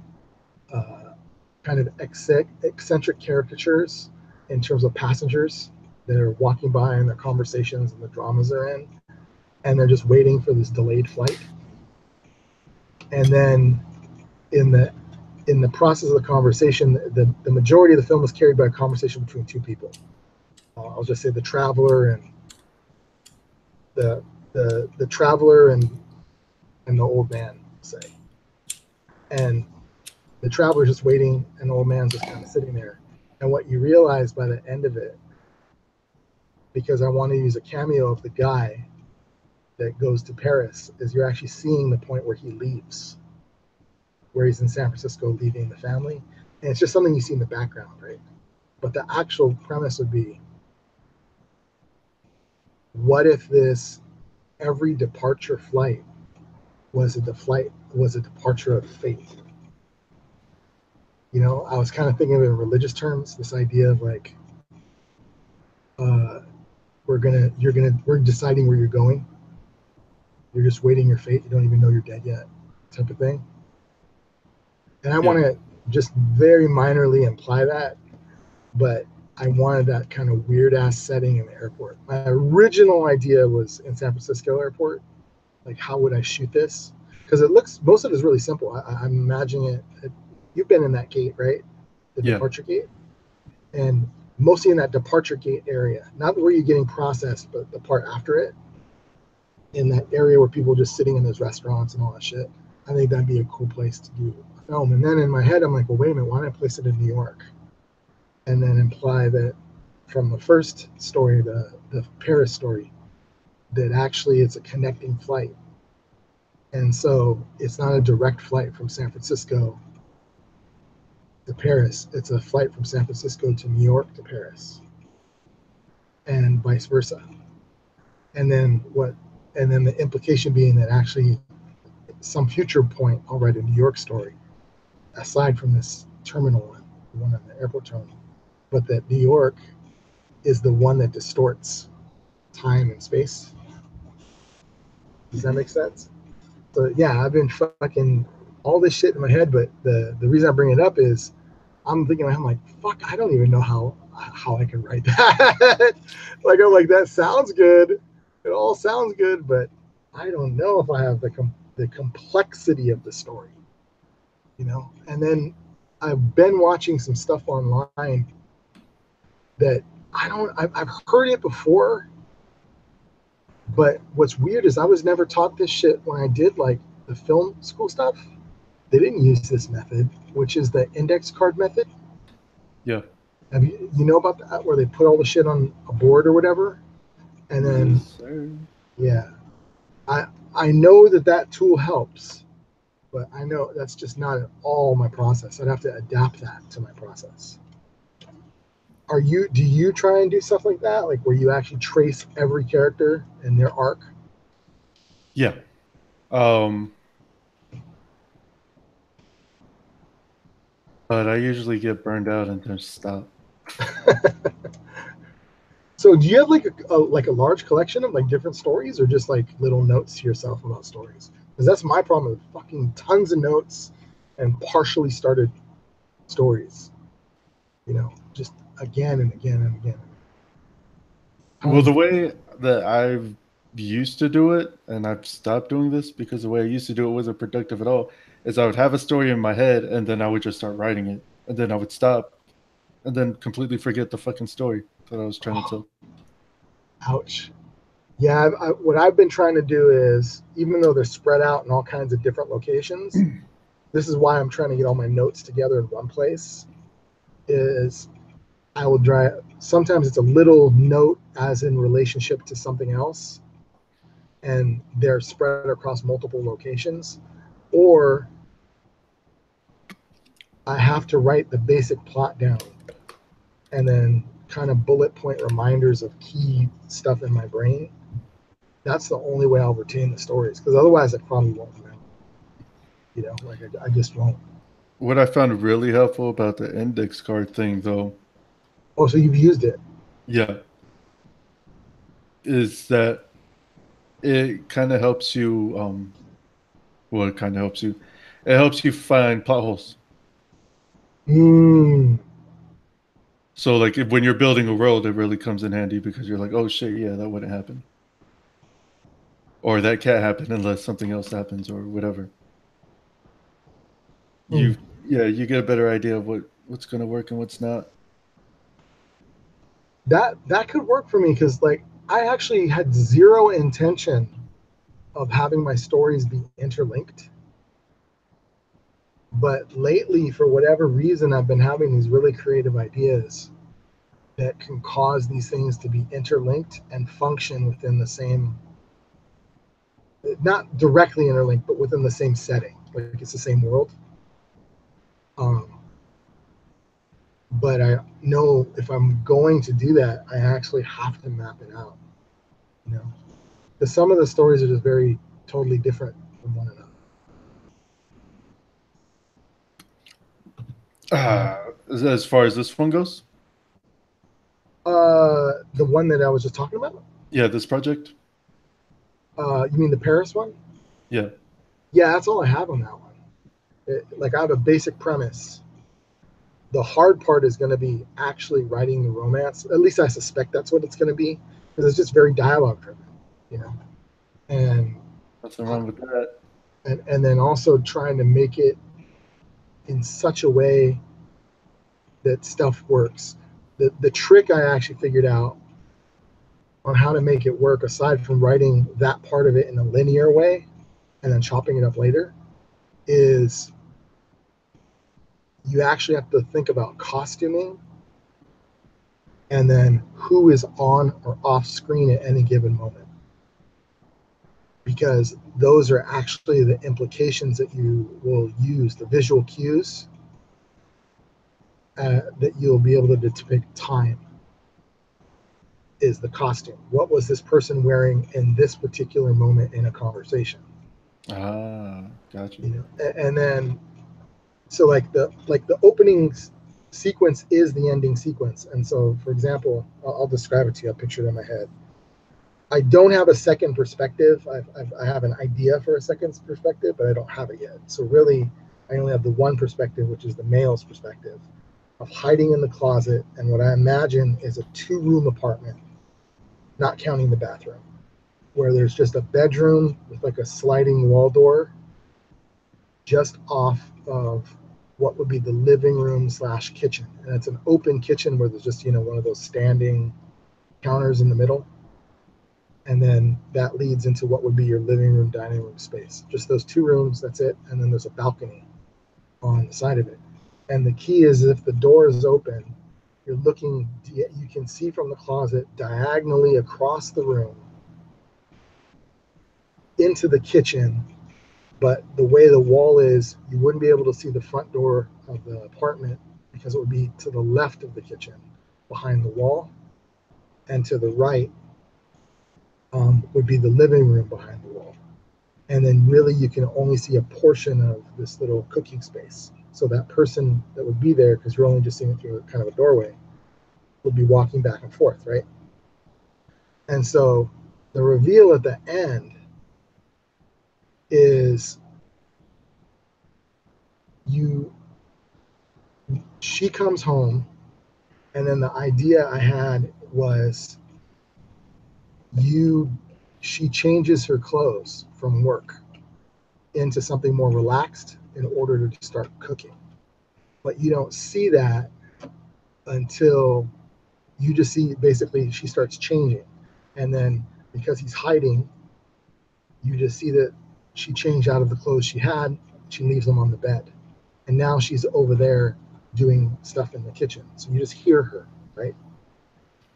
kind of eccentric caricatures in terms of passengers that are walking by and their conversations and the dramas they're in, and they're just waiting for this delayed flight. And then in the process of the conversation, the majority of the film was carried by a conversation between two people. I'll just say the traveler and the traveler and the old man, say. And the traveler's just waiting, and the old man's just kind of sitting there. And what you realize by the end of it, because I want to use a cameo of the guy that goes to Paris, is you're actually seeing the point where he leaves, where he's in San Francisco leaving the family. And it's just something you see in the background, right? But the actual premise would be, what if every departure flight was a departure of faith? I was kind of thinking of it in religious terms, this idea of like, we're deciding where you're going. You're just waiting your fate. You don't even know you're dead yet, type of thing. And I want to just very minorly imply that, but I wanted that kind of weird ass setting in the airport. My original idea was in San Francisco airport. Like, how would I shoot this? Because most of it is really simple. I'm imagining it. You've been in that gate, right? The departure gate. And mostly in that departure gate area, not where you're getting processed, but the part after it, in that area where people are just sitting in those restaurants and all that shit. I think that'd be a cool place to do a film. And then in my head, I'm like, well, wait a minute, why don't I place it in New York? And then imply that from the first story, the Paris story, that actually it's a connecting flight. And so it's not a direct flight from San Francisco to Paris. It's a flight from San Francisco to New York to Paris, and vice versa. And then the implication being that actually some future point, I'll write a New York story, aside from this terminal one, the one on the airport terminal, but that New York is the one that distorts time and space. Does that make sense? So yeah, I've been fucking all this shit in my head, but the reason I bring it up is I'm thinking, I'm like, fuck, I don't even know how I can write that. Like, I'm like, that sounds good. It all sounds good, but I don't know if I have the complexity of the story, And then I've been watching some stuff online that I've heard it before, but what's weird is I was never taught this shit when I did like the film school stuff. They didn't use this method, which is the index card method.
Yeah.
Have you know about that, where they put all the shit on a board or whatever, and then I know that tool helps, but I know that's just not at all my process. I'd have to adapt that to my process. Do you try and do stuff like that, like where you actually trace every character and their arc?
Yeah. Um, but I usually get burned out and then stop.
So do you have like a large collection of like different stories, or just like little notes to yourself about stories? Because that's my problem with fucking tons of notes and partially started stories. Just again and again and again.
Well,
Tons.
the way that I've used to do it, and I've stopped doing this because the way I used to do it wasn't productive at all, is I would have a story in my head and then I would just start writing it. And then I would stop and then completely forget the fucking story that I was trying to
Oh,
tell.
ouch. Yeah, what I've been trying to do is, even though they're spread out in all kinds of different locations, this is why I'm trying to get all my notes together in one place. Is I will drive. Sometimes it's a little note as in relationship to something else, and they're spread across multiple locations, or I have to write the basic plot down and then kind of bullet point reminders of key stuff in my brain. That's the only way I'll retain the stories, because otherwise I probably won't remember. Like I just won't.
What I found really helpful about the index card thing, though,
Oh, so you've used it?
yeah, is that it kind of helps you. Well, it kind of helps you. It helps you find plot holes.
Hmm.
So, like, when you're building a world, it really comes in handy because you're like, oh shit, yeah, that wouldn't happen, or that can't happen unless something else happens, or whatever.
Hmm.
Yeah, you get a better idea of what's gonna work and what's not.
That could work for me, because like I actually had zero intention of having my stories be interlinked. But lately, for whatever reason, I've been having these really creative ideas that can cause these things to be interlinked and function within the same, not directly interlinked, but within the same setting. Like it's the same world. Um, but I know if I'm going to do that, I actually have to map it out. You know, because some of the stories are just very totally different from one another. You know,
Uh, as far as this one goes,
the one that I was just talking about.
yeah, this project,
You mean the Paris one?
yeah.
Yeah, that's all I have on that one. Like I have a basic premise. The hard part is going to be actually writing the romance. At least I suspect that's what it's going to be, because it's just very dialogue driven, you know. And
Nothing wrong with that.
and then also trying to make it in such a way that stuff works. The trick I actually figured out on how to make it work, aside from writing that part of it in a linear way and then chopping it up later, is you actually have to think about costuming and then who is on or off screen at any given moment. Because those are actually the implications that you will use, the visual cues that you'll be able to depict time is the costume. What was this person wearing in this particular moment in a conversation?
Ah, gotcha.
And then so like the opening sequence is the ending sequence. And so, for example, I'll describe it to you. I'll picture it in my head. I don't have a second perspective. I have an idea for a second perspective, but I don't have it yet. So really, I only have the one perspective, which is the male's perspective of hiding in the closet. And what I imagine is a 2-room apartment, not counting the bathroom, where there's just a bedroom with like a sliding wall door just off of what would be the living room slash kitchen. And it's an open kitchen where there's just, one of those standing counters in the middle. And then that leads into what would be your living room, dining room space. Just those 2 rooms, that's it. And then there's a balcony on the side of it. And the key is, if the door is open, you're looking, you can see from the closet diagonally across the room into the kitchen. But the way the wall is, you wouldn't be able to see the front door of the apartment because it would be to the left of the kitchen. behind the wall, and to the right would be the living room behind the wall. And then really you can only see a portion of this little cooking space. So that person that would be there, because you're only just seeing it through kind of a doorway, would be walking back and forth, right? And so the reveal at the end is she comes home, and then the idea I had was she changes her clothes from work into something more relaxed in order to start cooking. But you don't see that until you just see basically she starts changing. And then because he's hiding, you just see that she changed out of the clothes she had, she leaves them on the bed. And now she's over there doing stuff in the kitchen. So you just hear her, right?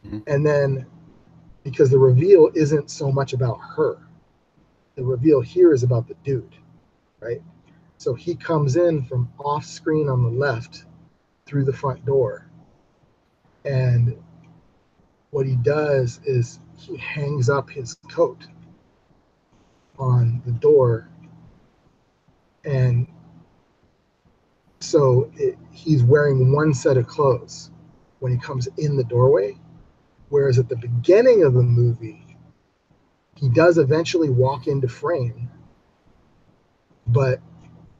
Mm-hmm.
And then because the reveal isn't so much about her, the reveal here is about the dude, right? So he comes in from off screen on the left through the front door. And what he does is he hangs up his coat on the door. And so he's wearing one set of clothes when he comes in the doorway. Whereas at the beginning of the movie, he does eventually walk into frame, but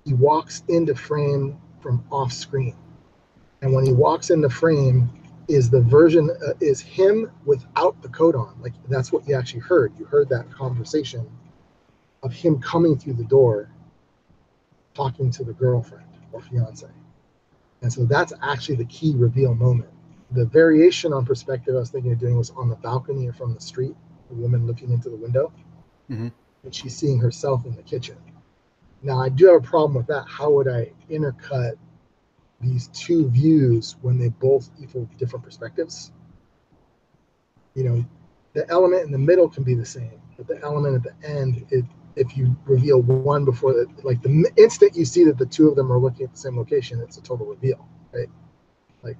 he walks into frame from off screen. And when he walks into frame, is the version is him without the coat on. Like that's what you actually heard. You heard that conversation of him coming through the door, talking to the girlfriend or fiance. And so that's actually the key reveal moment. The variation on perspective I was thinking of doing was on the balcony or from the street, the woman looking into the window,
Mm-hmm.
and she's seeing herself in the kitchen. Now I do have a problem with that. How would I intercut these two views when they both equal different perspectives? You know, the element in the middle can be the same, but the element at the end, if you reveal one before that, like the instant you see that the two of them are looking at the same location, it's a total reveal, right? Like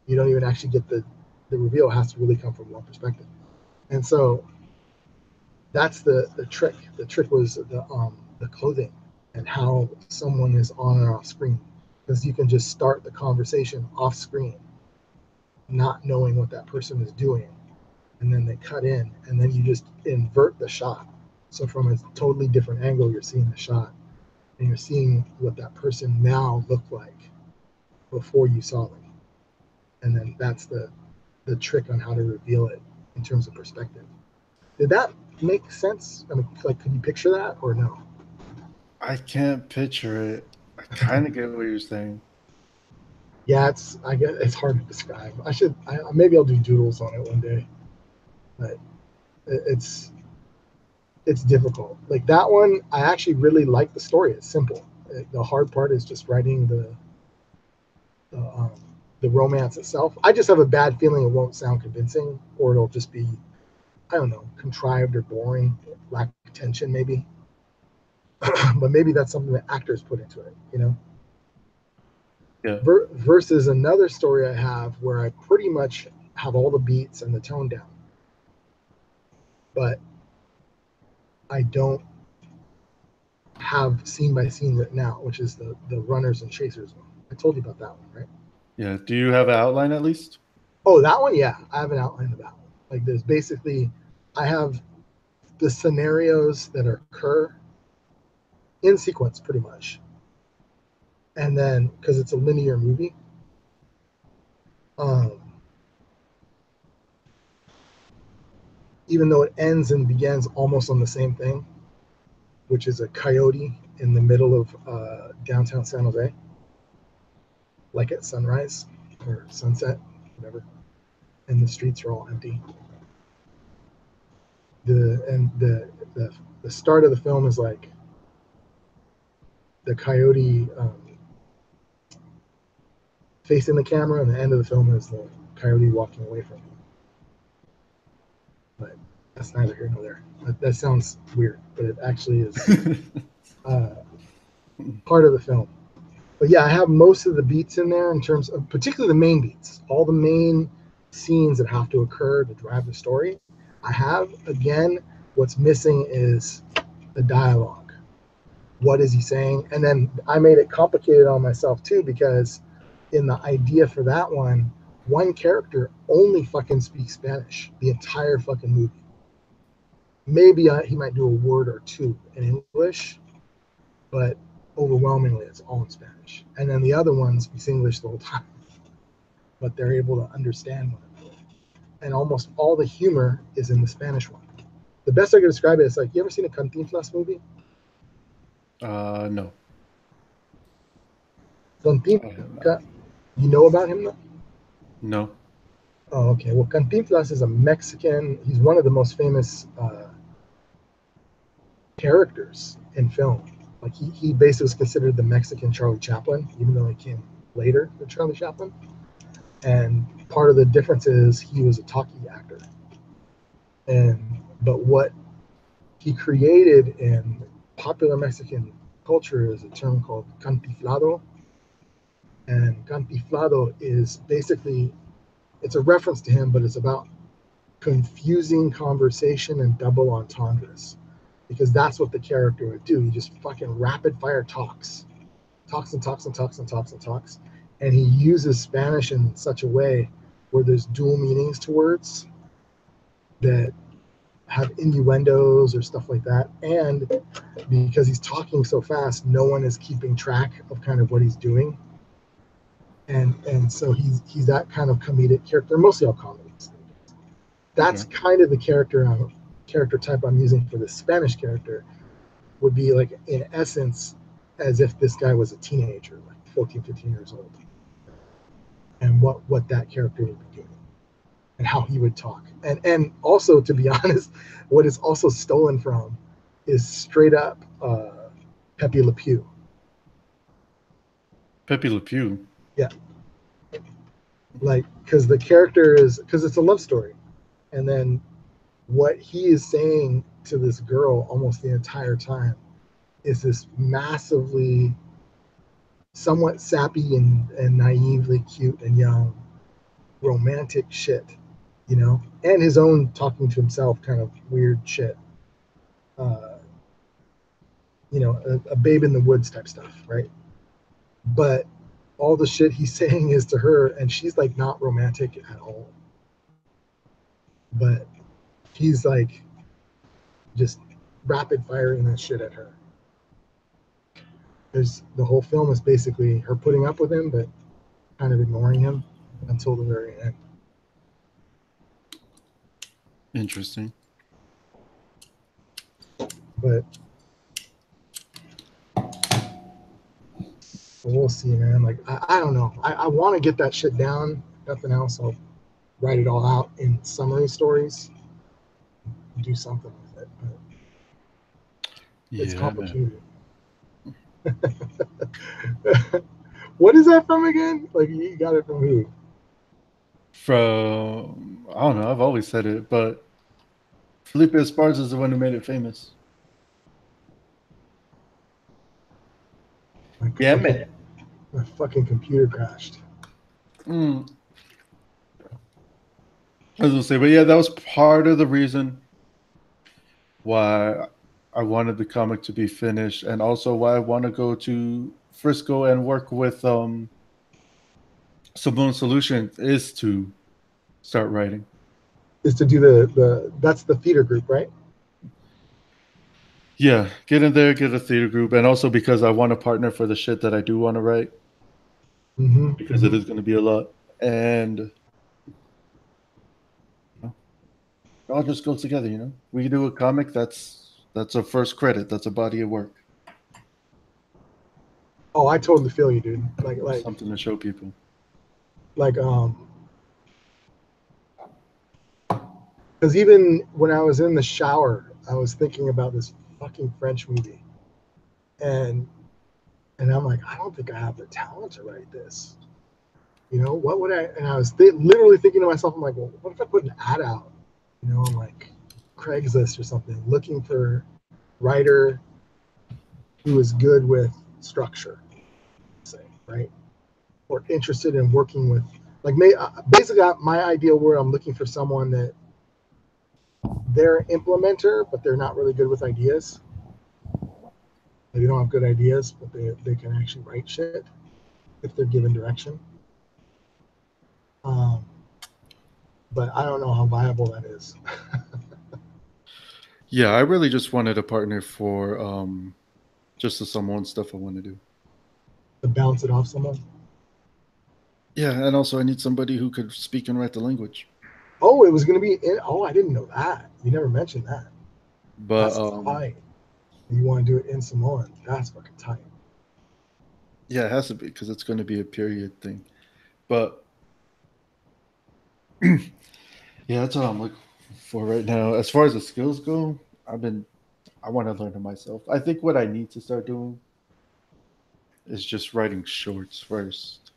you don't even actually get the reveal has to really come from one perspective. And so that's the trick. The trick was the clothing and how someone is on and off screen, because you can just start the conversation off screen, not knowing what that person is doing, and then they cut in, and then you just invert the shot. So from a totally different angle, you're seeing the shot, and you're seeing what that person now looked like before you saw them. And then that's the trick on how to reveal it in terms of perspective. Did that make sense? I mean, like, could you picture that or no?
I can't picture it. I kind of get what you're saying.
Yeah, I guess it's hard to describe. Maybe I'll do doodles on it one day, but it's difficult. Like that one, I actually really like the story. It's simple. The hard part is just writing the, um, the romance itself. I just have a bad feeling it won't sound convincing, or it'll just be, I don't know, contrived or boring, lack of tension maybe. But maybe that's something that actors put into it, you know.
Yeah.
Versus another story I have where I pretty much have all the beats and the tone down, but I don't have scene by scene written out, which is the runners and chasers one. I told you about that one, right?
Yeah. Do you have an outline at least?
Oh, that one, yeah. I have an outline of that one. Like there's basically, I have the scenarios that occur in sequence pretty much. And then, because it's a linear movie, even though it ends and begins almost on the same thing, which is a coyote in the middle of downtown San Jose, like at sunrise or sunset, whatever, and the streets are all empty. The start of the film is like the coyote facing the camera, and the end of the film is the coyote walking away from you. But that's neither here nor there. That sounds weird, but it actually is part of the film. But yeah, I have most of the beats in there in terms of particularly the main beats. All the main scenes that have to occur to drive the story. I have, again, what's missing is the dialogue. What is he saying? And then I made it complicated on myself too, because in the idea for that one character only fucking speaks Spanish the entire fucking movie. Maybe he might do a word or two in English, but overwhelmingly it's all in Spanish. And then the other one speaks English the whole time, but they're able to understand one another. And almost all the humor is in the Spanish one. The best I could describe it is like, you ever seen a Cantinflas movie?
No.
Cantinflas, you know about him though?
No.
Oh, okay. Well, Cantinflas is a Mexican. He's one of the most famous characters in film. Like he basically was considered the Mexican Charlie Chaplin, even though he came later than Charlie Chaplin. And part of the difference is he was a talkie actor. But what he created in popular Mexican culture is a term called cantiflado. And cantiflado is basically, it's a reference to him, but it's about confusing conversation and double entendres, because that's what the character would do. He just fucking rapid fire talks and talks and talks and talks and talks, and he uses Spanish in such a way where there's dual meanings to words that have innuendos or stuff like that. And because he's talking so fast, no one is keeping track of kind of what he's doing, and so he's that kind of comedic character, mostly all comedies. That's kind of the character type I'm using for the Spanish character, would be like, in essence, as if this guy was a teenager, like 14, 15 years old. And what that character would be doing and how he would talk. And also, to be honest, what is also stolen from is straight up Pepe Le Pew.
Pepe Le Pew?
Yeah. Like, because the character because it's a love story. And then what he is saying to this girl almost the entire time is this massively, somewhat sappy and naively cute and young romantic shit, and his own talking to himself kind of weird shit. A babe in the woods type stuff, right? But all the shit he's saying is to her, and she's like not romantic at all. But he's like just rapid firing that shit at her. The whole film is basically her putting up with him, but kind of ignoring him until the very end.
Interesting.
But we'll see, man. Like, I don't know. I want to get that shit down. Nothing else, I'll write it all out in summary stories. Do something with it. But it's complicated. What is that from again? Like, you got it from who?
From, I don't know. I've always said it, but Felipe Esparza is the one who made it famous. Man.
My fucking computer crashed.
I was gonna say, but yeah, that was part of the reason why I wanted the comic to be finished, and also why I want to go to Frisco and work with Simone Solution, is to start writing.
Is to do that's the theater group, right?
Yeah, get in there, get a theater group, and also because I want a partner for the shit that I do want to write. Because it is going to be a lot, and it all just goes together. We do a comic, that's a first credit, that's a body of work.
Oh, I totally feel you, dude. Like
something to show people.
Like, because even when I was in the shower, I was thinking about this fucking French movie, and I'm like, I don't think I have the talent to write this. What would I? And I was literally thinking to myself, I'm like, well, what if I put an ad out? On like Craigslist or something, looking for writer who is good with structure, say, right? Or interested in working with Like, basically, my ideal word, I'm looking for someone that they're an implementer, but they're not really good with ideas. They don't have good ideas, but they can actually write shit if they're given direction. Um, but I don't know how viable that is.
Yeah, I really just wanted a partner for just the someone stuff I want to do.
To bounce it off someone.
Yeah, and also I need somebody who could speak and write the language.
Oh, it was going to be in. Oh, I didn't know that. You never mentioned that.
But
That's tight. You want to do it in Samoan? That's fucking tight.
yeah, it has to be because it's going to be a period thing. But yeah, that's what I'm looking for right now. As far as the skills go, I want to learn it myself. I think what I need to start doing is just writing shorts first,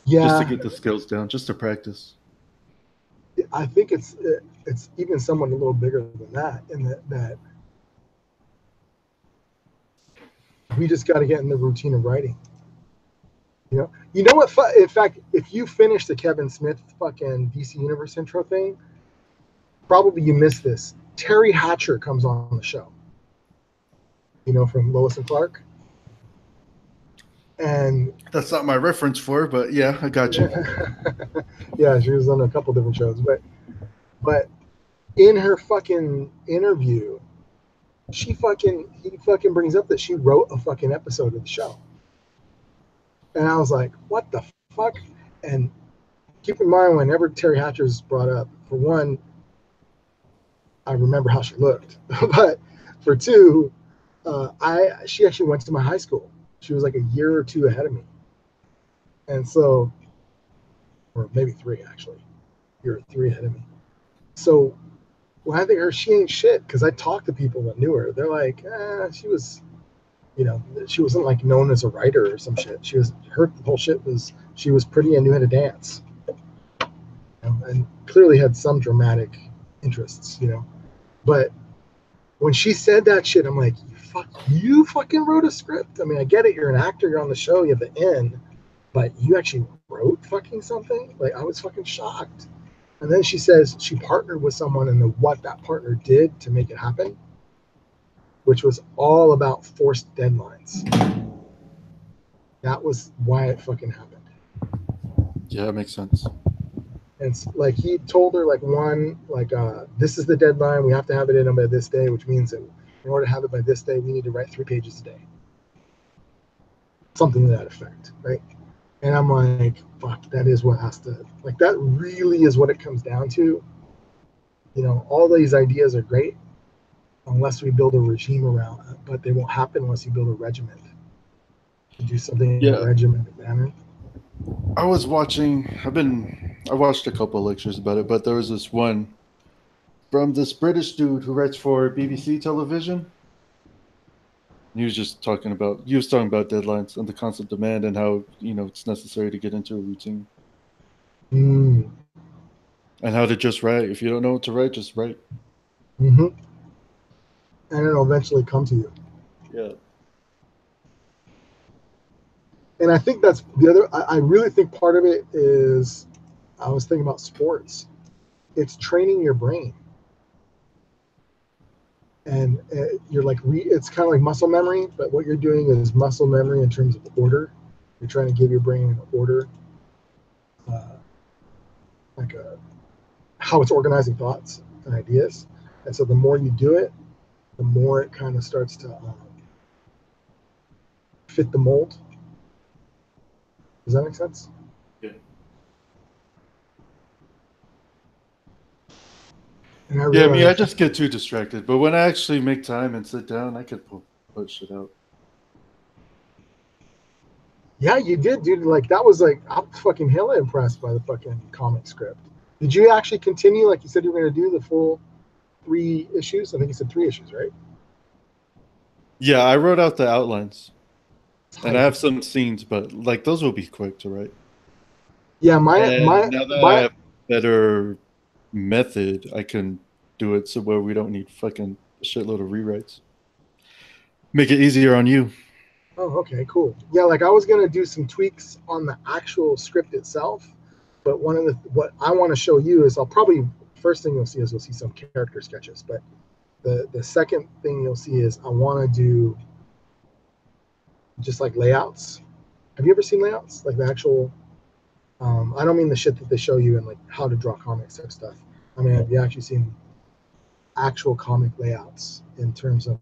just to
Yeah,
get the skills down, just to practice.
I think it's even somewhat a little bigger than that, in that we just got to get in the routine of writing. You know what? In fact, if you finish the Kevin Smith fucking DC Universe intro thing, probably you missed this. Terry Hatcher comes on the show. From Lois and Clark. And
That's not my reference for, but yeah, I got you.
yeah, she was on a couple different shows, but in her fucking interview, he fucking brings up that she wrote a fucking episode of the show. And I was like, what the fuck? And keep in mind, whenever Terry Hatcher's brought up, for one, I remember how she looked. But for two, she actually went to my high school. She was like a year or two ahead of me. And so, or maybe three actually, a year or three ahead of me. So when I think of her, she ain't shit, because I talked to people that knew her. They're like, she was, she wasn't like known as a writer or some shit. Her whole shit was she was pretty and knew how to dance, and clearly had some dramatic interests. But when she said that shit, I'm like, you fucking wrote a script. I mean, I get it. You're an actor. You're on the show. You have the in, but you actually wrote fucking something. Like, I was fucking shocked. And then she says she partnered with someone, and what that partner did to make it happen, which was all about forced deadlines. That was why it fucking happened.
Yeah, that makes sense.
And like, he told her, like, this is the deadline. We have to have it in by this day, which means that in order to have it by this day, we need to write 3 pages a day. Something to that effect, right? And I'm like, fuck, that is what has to, like, that really is what it comes down to. All these ideas are great unless we build a regime around it, but they won't happen unless you build a regiment. You do something in a
Yeah,
regimented manner.
I watched a couple of lectures about it, but there was this one from this British dude who writes for BBC television. He was talking about deadlines and the constant demand and how it's necessary to get into a routine
Mm.
and how to just write. If you don't know what to write, just write.
Mm-hmm. And it'll eventually come to you.
Yeah.
And I think that's the other. I really think part of it is, I was thinking about sports. It's training your brain, and you're like, it's kind of like muscle memory, but what you're doing is muscle memory in terms of order. You're trying to give your brain an order, uh, like how it's organizing thoughts and ideas. And so the more you do it, the more it kind of starts to fit the mold. Does that make sense?
Yeah.
And I
Yeah, me, I
realized,
just get too distracted. But when I actually make time and sit down, I could put shit out.
yeah, you did, dude. Like, that was like, I'm fucking hella impressed by the fucking comic script. Did you actually continue, like you said you were going to do, the full 3 issues? I think you said 3 issues, right?
Yeah, I wrote out the outlines. And I
Tight.
have some scenes, but like those will be quick to write.
Yeah, my
And
my
now that I
my
have better method, I can do it so where we don't need fucking a shitload of rewrites. Make it easier on you.
Oh, okay, cool. Yeah, like I was gonna do some tweaks on the actual script itself, but one of the what I want to show you is I'll probably first thing you'll see is you'll see some character sketches, but the second thing you'll see is I want to do just like layouts. Have you ever seen layouts like the actual? I don't mean the shit that they show you in like how to draw comics type stuff. I mean, have you actually seen actual comic layouts in terms of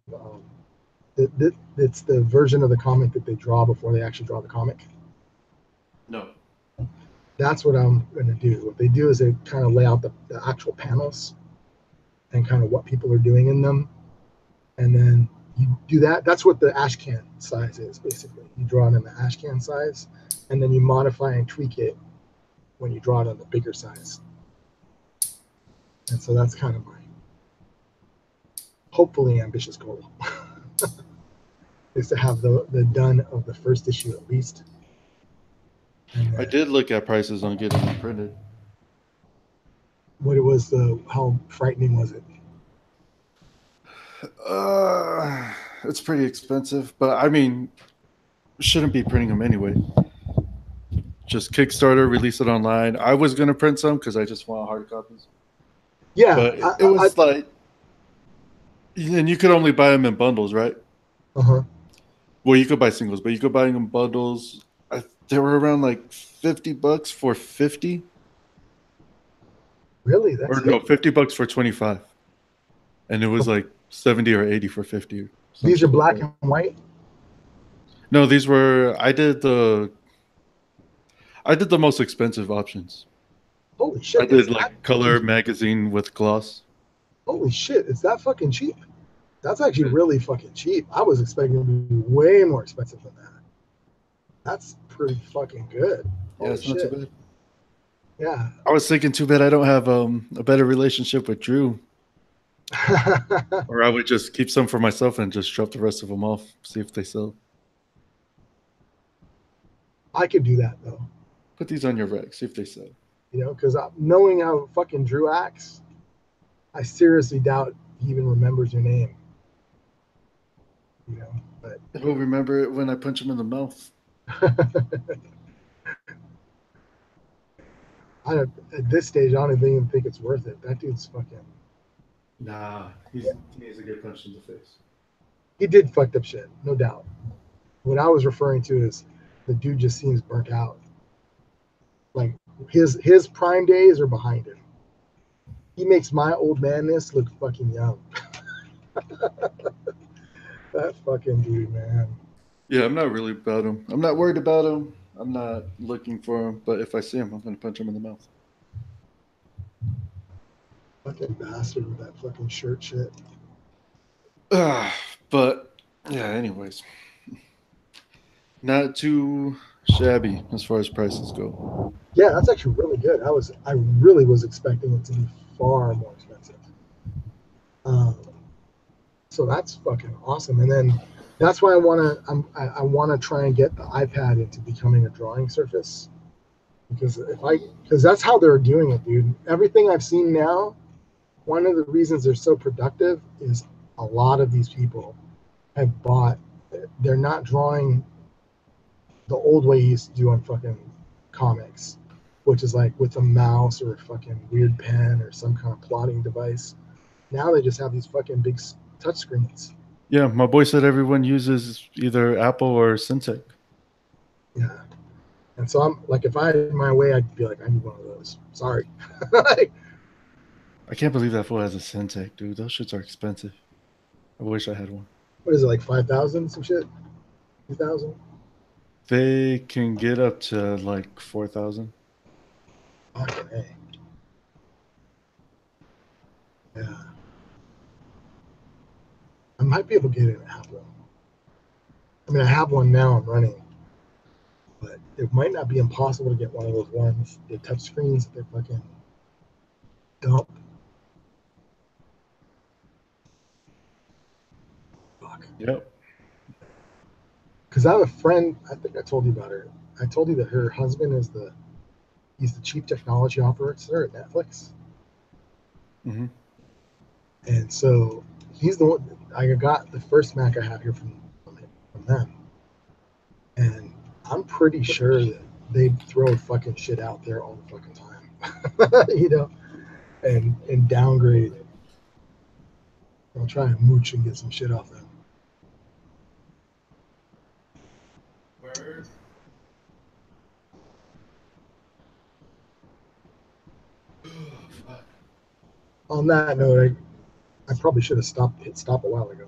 it's the version of the comic that they draw before they actually draw the comic?
No.
That's what I'm going to do. What they do is they kind of lay out the actual panels and kind of what people are doing in them. And then you do that. That's what the ash can size is, basically. You draw it in the ash can size, and then you modify and tweak it when you draw it on the bigger size. And so that's kind of my hopefully ambitious goal is to have the done of the first issue at least.
I did look at prices on getting them printed.
What it was, how frightening was it?
It's pretty expensive, but I mean, shouldn't be printing them anyway. Just Kickstarter, release it online. I was gonna print some because I just want hard copies.
Yeah,
but it was like, and you could only buy them in bundles, right?
Uh-huh.
Well, you could buy singles, but you could buy them in bundles. They were around like $50 for 50.
Really? That's
no, $50 for 25, and it was like 70 or 80 for 50.
These are black and white?
No, these were. I did the most expensive options.
Holy shit!
I did like color magazine with gloss.
Holy shit! It's that fucking cheap? That's actually really fucking cheap. I was expecting it to be way more expensive than that. That's pretty fucking good.
Yeah, it's not too bad.
Yeah.
I was thinking, too bad I don't have a better relationship with Drew. Or I would just keep some for myself and just drop the rest of them off, see if they sell.
I could do that though.
Put these on your rack, see if they sell.
You know, because knowing how fucking Drew acts, I seriously doubt he even remembers your name. You know, but
he'll remember it when I punch him in the mouth.
At this stage, I don't even think it's worth it. That dude's fucking.
Nah, he needs to get punched in the face.
He did fucked up shit, no doubt. What I was referring to is the dude just seems burnt out. Like his prime days are behind him. He makes my old manness look fucking young. That fucking dude, man.
Yeah, I'm not really about him. I'm not worried about him. I'm not looking for him. But if I see him, I'm gonna punch him in the mouth.
Fucking bastard with that fucking shirt shit.
But yeah, anyways, not too shabby as far as prices go.
Yeah, that's actually really good. I really was expecting it to be far more expensive. So that's fucking awesome. And then that's why I want to try and get the iPad into becoming a drawing surface, because that's how they're doing it, dude. Everything I've seen now, one of the reasons they're so productive is a lot of these people have bought. They're not drawing the old way you used to do on fucking comics, which is like with a mouse or a fucking weird pen or some kind of plotting device. Now they just have these fucking big touch screens.
Yeah, my boy said everyone uses either Apple or Syntec.
Yeah. And so I'm like, if I had my way, I'd be like, I need one of those. Sorry.
I can't believe that fool has a Syntec, dude. Those shits are expensive. I wish I had one.
What is it, like 5,000 some shit? 2,000?
They can get up to like 4,000.
Okay. Yeah. I might be able to get an Apple. I mean, I have one now. I'm running, but it might not be impossible to get one of those ones. The touch screens, they're fucking dump. Fuck.
Yep.
Because I have a friend. I think I told you about her. I told you that her husband he's the chief technology officer at Netflix.
Mm-hmm.
And so he's the one. I got the first Mac I have here from them. I'm pretty sure that they throw fucking shit out there all the fucking time, you know, and downgrade. I'll try and mooch and get some shit off them.
Word.
On that note, I probably should have hit stop a while ago.